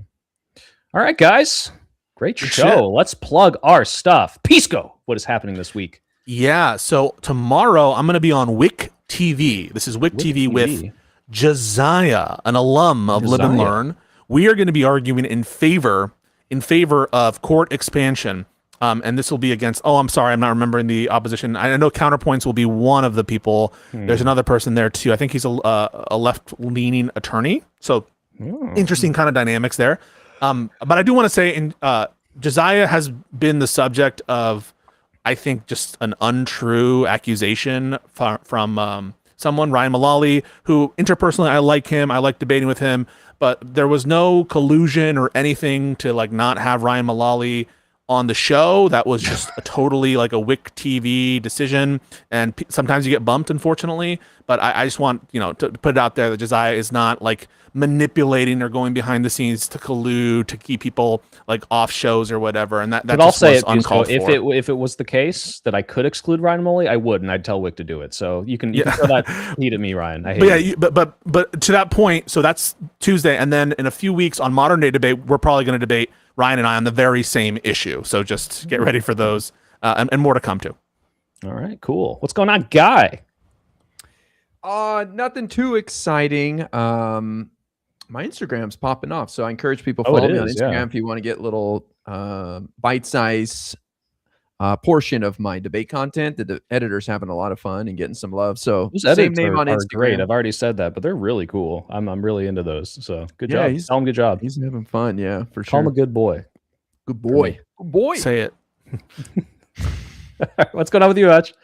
[SPEAKER 2] All right, guys. Great show.
[SPEAKER 1] shit.
[SPEAKER 2] Let's plug our stuff. Pisco. What is happening this week?
[SPEAKER 1] Yeah. So tomorrow I'm going to be on Wick TV. This is Wick TV with Josiah, an alum of Live and Learn. We are going to be arguing in favor of court expansion. And this will be against, I'm sorry, I'm not remembering the opposition. I know Counterpoints will be one of the people. There's another person there too. I think he's a left-leaning attorney. So interesting kind of dynamics there. But I do want to say, Josiah has been the subject of, I think, just an untrue accusation from someone, Ryan Mullally, who interpersonally I like him. I like debating with him, but there was no collusion or anything to like not have Ryan Mullally on the show. That was just a totally like a WIC TV decision, and sometimes you get bumped, unfortunately. But I just want to put it out there that Josiah is not like manipulating or going behind the scenes to collude to keep people like off shows or whatever. And that
[SPEAKER 2] But
[SPEAKER 1] just
[SPEAKER 2] I'll say
[SPEAKER 1] was
[SPEAKER 2] it,
[SPEAKER 1] uncalled for.
[SPEAKER 2] if it was the case that I could exclude Ryan Mullally, I would, and I'd tell Wick to do it. So you can throw that heat at me, Ryan. I hate it.
[SPEAKER 1] But to that point, so that's Tuesday, and then in a few weeks on Modern Day Debate, we're probably going to debate Ryan and I on the very same issue. So just get ready for those, and more to come too.
[SPEAKER 2] All right, cool. What's going on, Guy?
[SPEAKER 4] Nothing too exciting. My Instagram's popping off, so I encourage people to follow me on Instagram if you want to get little bite-size portion of my debate content. The editor's having a lot of fun and getting some love. So
[SPEAKER 2] same name on Instagram. Great. I've already said that, but they're really cool. I'm really into those. So good job. Tell him good job.
[SPEAKER 4] He's having fun. Yeah, for sure.
[SPEAKER 2] Call him a good boy.
[SPEAKER 4] Good boy. Good boy.
[SPEAKER 1] Say it.
[SPEAKER 2] What's going on with you, Hutch?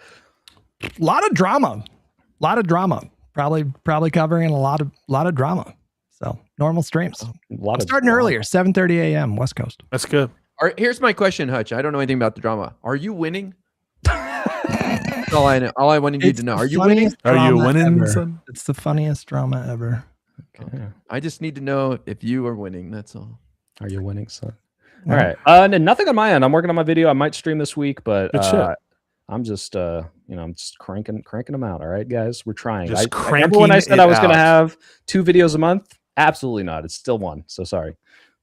[SPEAKER 3] A lot of drama. Probably covering a lot of drama. So normal streams. Starting earlier, 7:30 a.m. West Coast.
[SPEAKER 1] That's good.
[SPEAKER 4] Here's my question, Hutch. I don't know anything about the drama. Are you winning? all I know. All I want you to know. Are you winning?
[SPEAKER 1] Are you winning?
[SPEAKER 3] It's the funniest drama ever.
[SPEAKER 4] Okay. I just need to know if you are winning. That's all.
[SPEAKER 2] Are you winning, son? All right. And nothing on my end. I'm working on my video. I might stream this week, but I'm just I'm just cranking them out. All right, guys. We're trying. I remember when I said I was going to have 2 videos a month? Absolutely not. It's still 1. So sorry.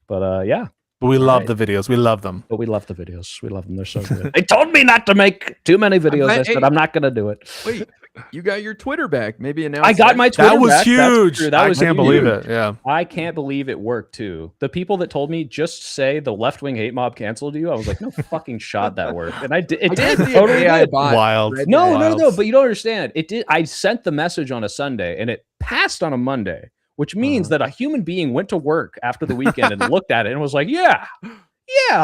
[SPEAKER 2] But yeah.
[SPEAKER 1] But we love the videos. We love them.
[SPEAKER 2] But we love the videos. We love them. They're so good. They told me not to make too many videos. I said I'm not going to do it.
[SPEAKER 4] Wait, you got your Twitter back. Maybe announce
[SPEAKER 2] I got my Twitter back.
[SPEAKER 1] That was huge.
[SPEAKER 2] I
[SPEAKER 1] can't believe it. Yeah.
[SPEAKER 2] I can't believe it worked too. The people that told me just say the left-wing hate mob canceled you, I was like, no fucking shot that worked. And it did. Totally did.
[SPEAKER 1] Wild.
[SPEAKER 2] No, but you don't understand. It did. I sent the message on a Sunday and it passed on a Monday, which means that a human being went to work after the weekend and looked at it and was like, yeah,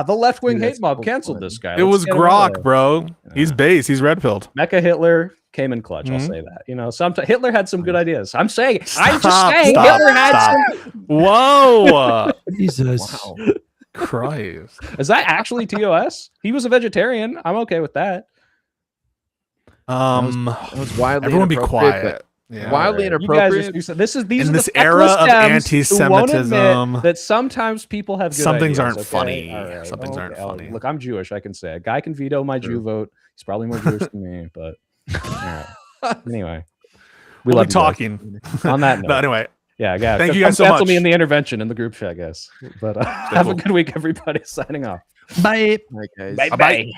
[SPEAKER 2] the left-wing hate mob canceled this guy.
[SPEAKER 1] It was Grok, bro. He's base. He's red-pilled.
[SPEAKER 2] Mecha Hitler came in clutch. I'll say that. Sometimes Hitler had some good ideas. I'm just saying. Hitler had some.
[SPEAKER 1] Whoa.
[SPEAKER 3] Jesus.
[SPEAKER 1] Wow. Christ.
[SPEAKER 2] Is that actually TOS? He was a vegetarian. I'm okay with that.
[SPEAKER 4] That was wildly
[SPEAKER 1] everyone be quiet.
[SPEAKER 4] Yeah, wildly inappropriate.
[SPEAKER 2] These are
[SPEAKER 1] in this era of anti-Semitism
[SPEAKER 2] that sometimes people have good
[SPEAKER 1] some things
[SPEAKER 2] ideas,
[SPEAKER 1] aren't funny. Right. Some things aren't funny.
[SPEAKER 2] Look, I'm Jewish. I can say a guy can veto my Jew vote. He's probably more Jewish than me, but anyway,
[SPEAKER 1] we'll be talking
[SPEAKER 2] on that note.
[SPEAKER 1] But anyway,
[SPEAKER 2] yeah, guys.
[SPEAKER 1] Thank you guys so much.
[SPEAKER 2] Cancel me in the intervention in the group chat, I guess. But have a good week, everybody. Signing off.
[SPEAKER 3] Bye.
[SPEAKER 4] All right, guys.
[SPEAKER 2] Bye.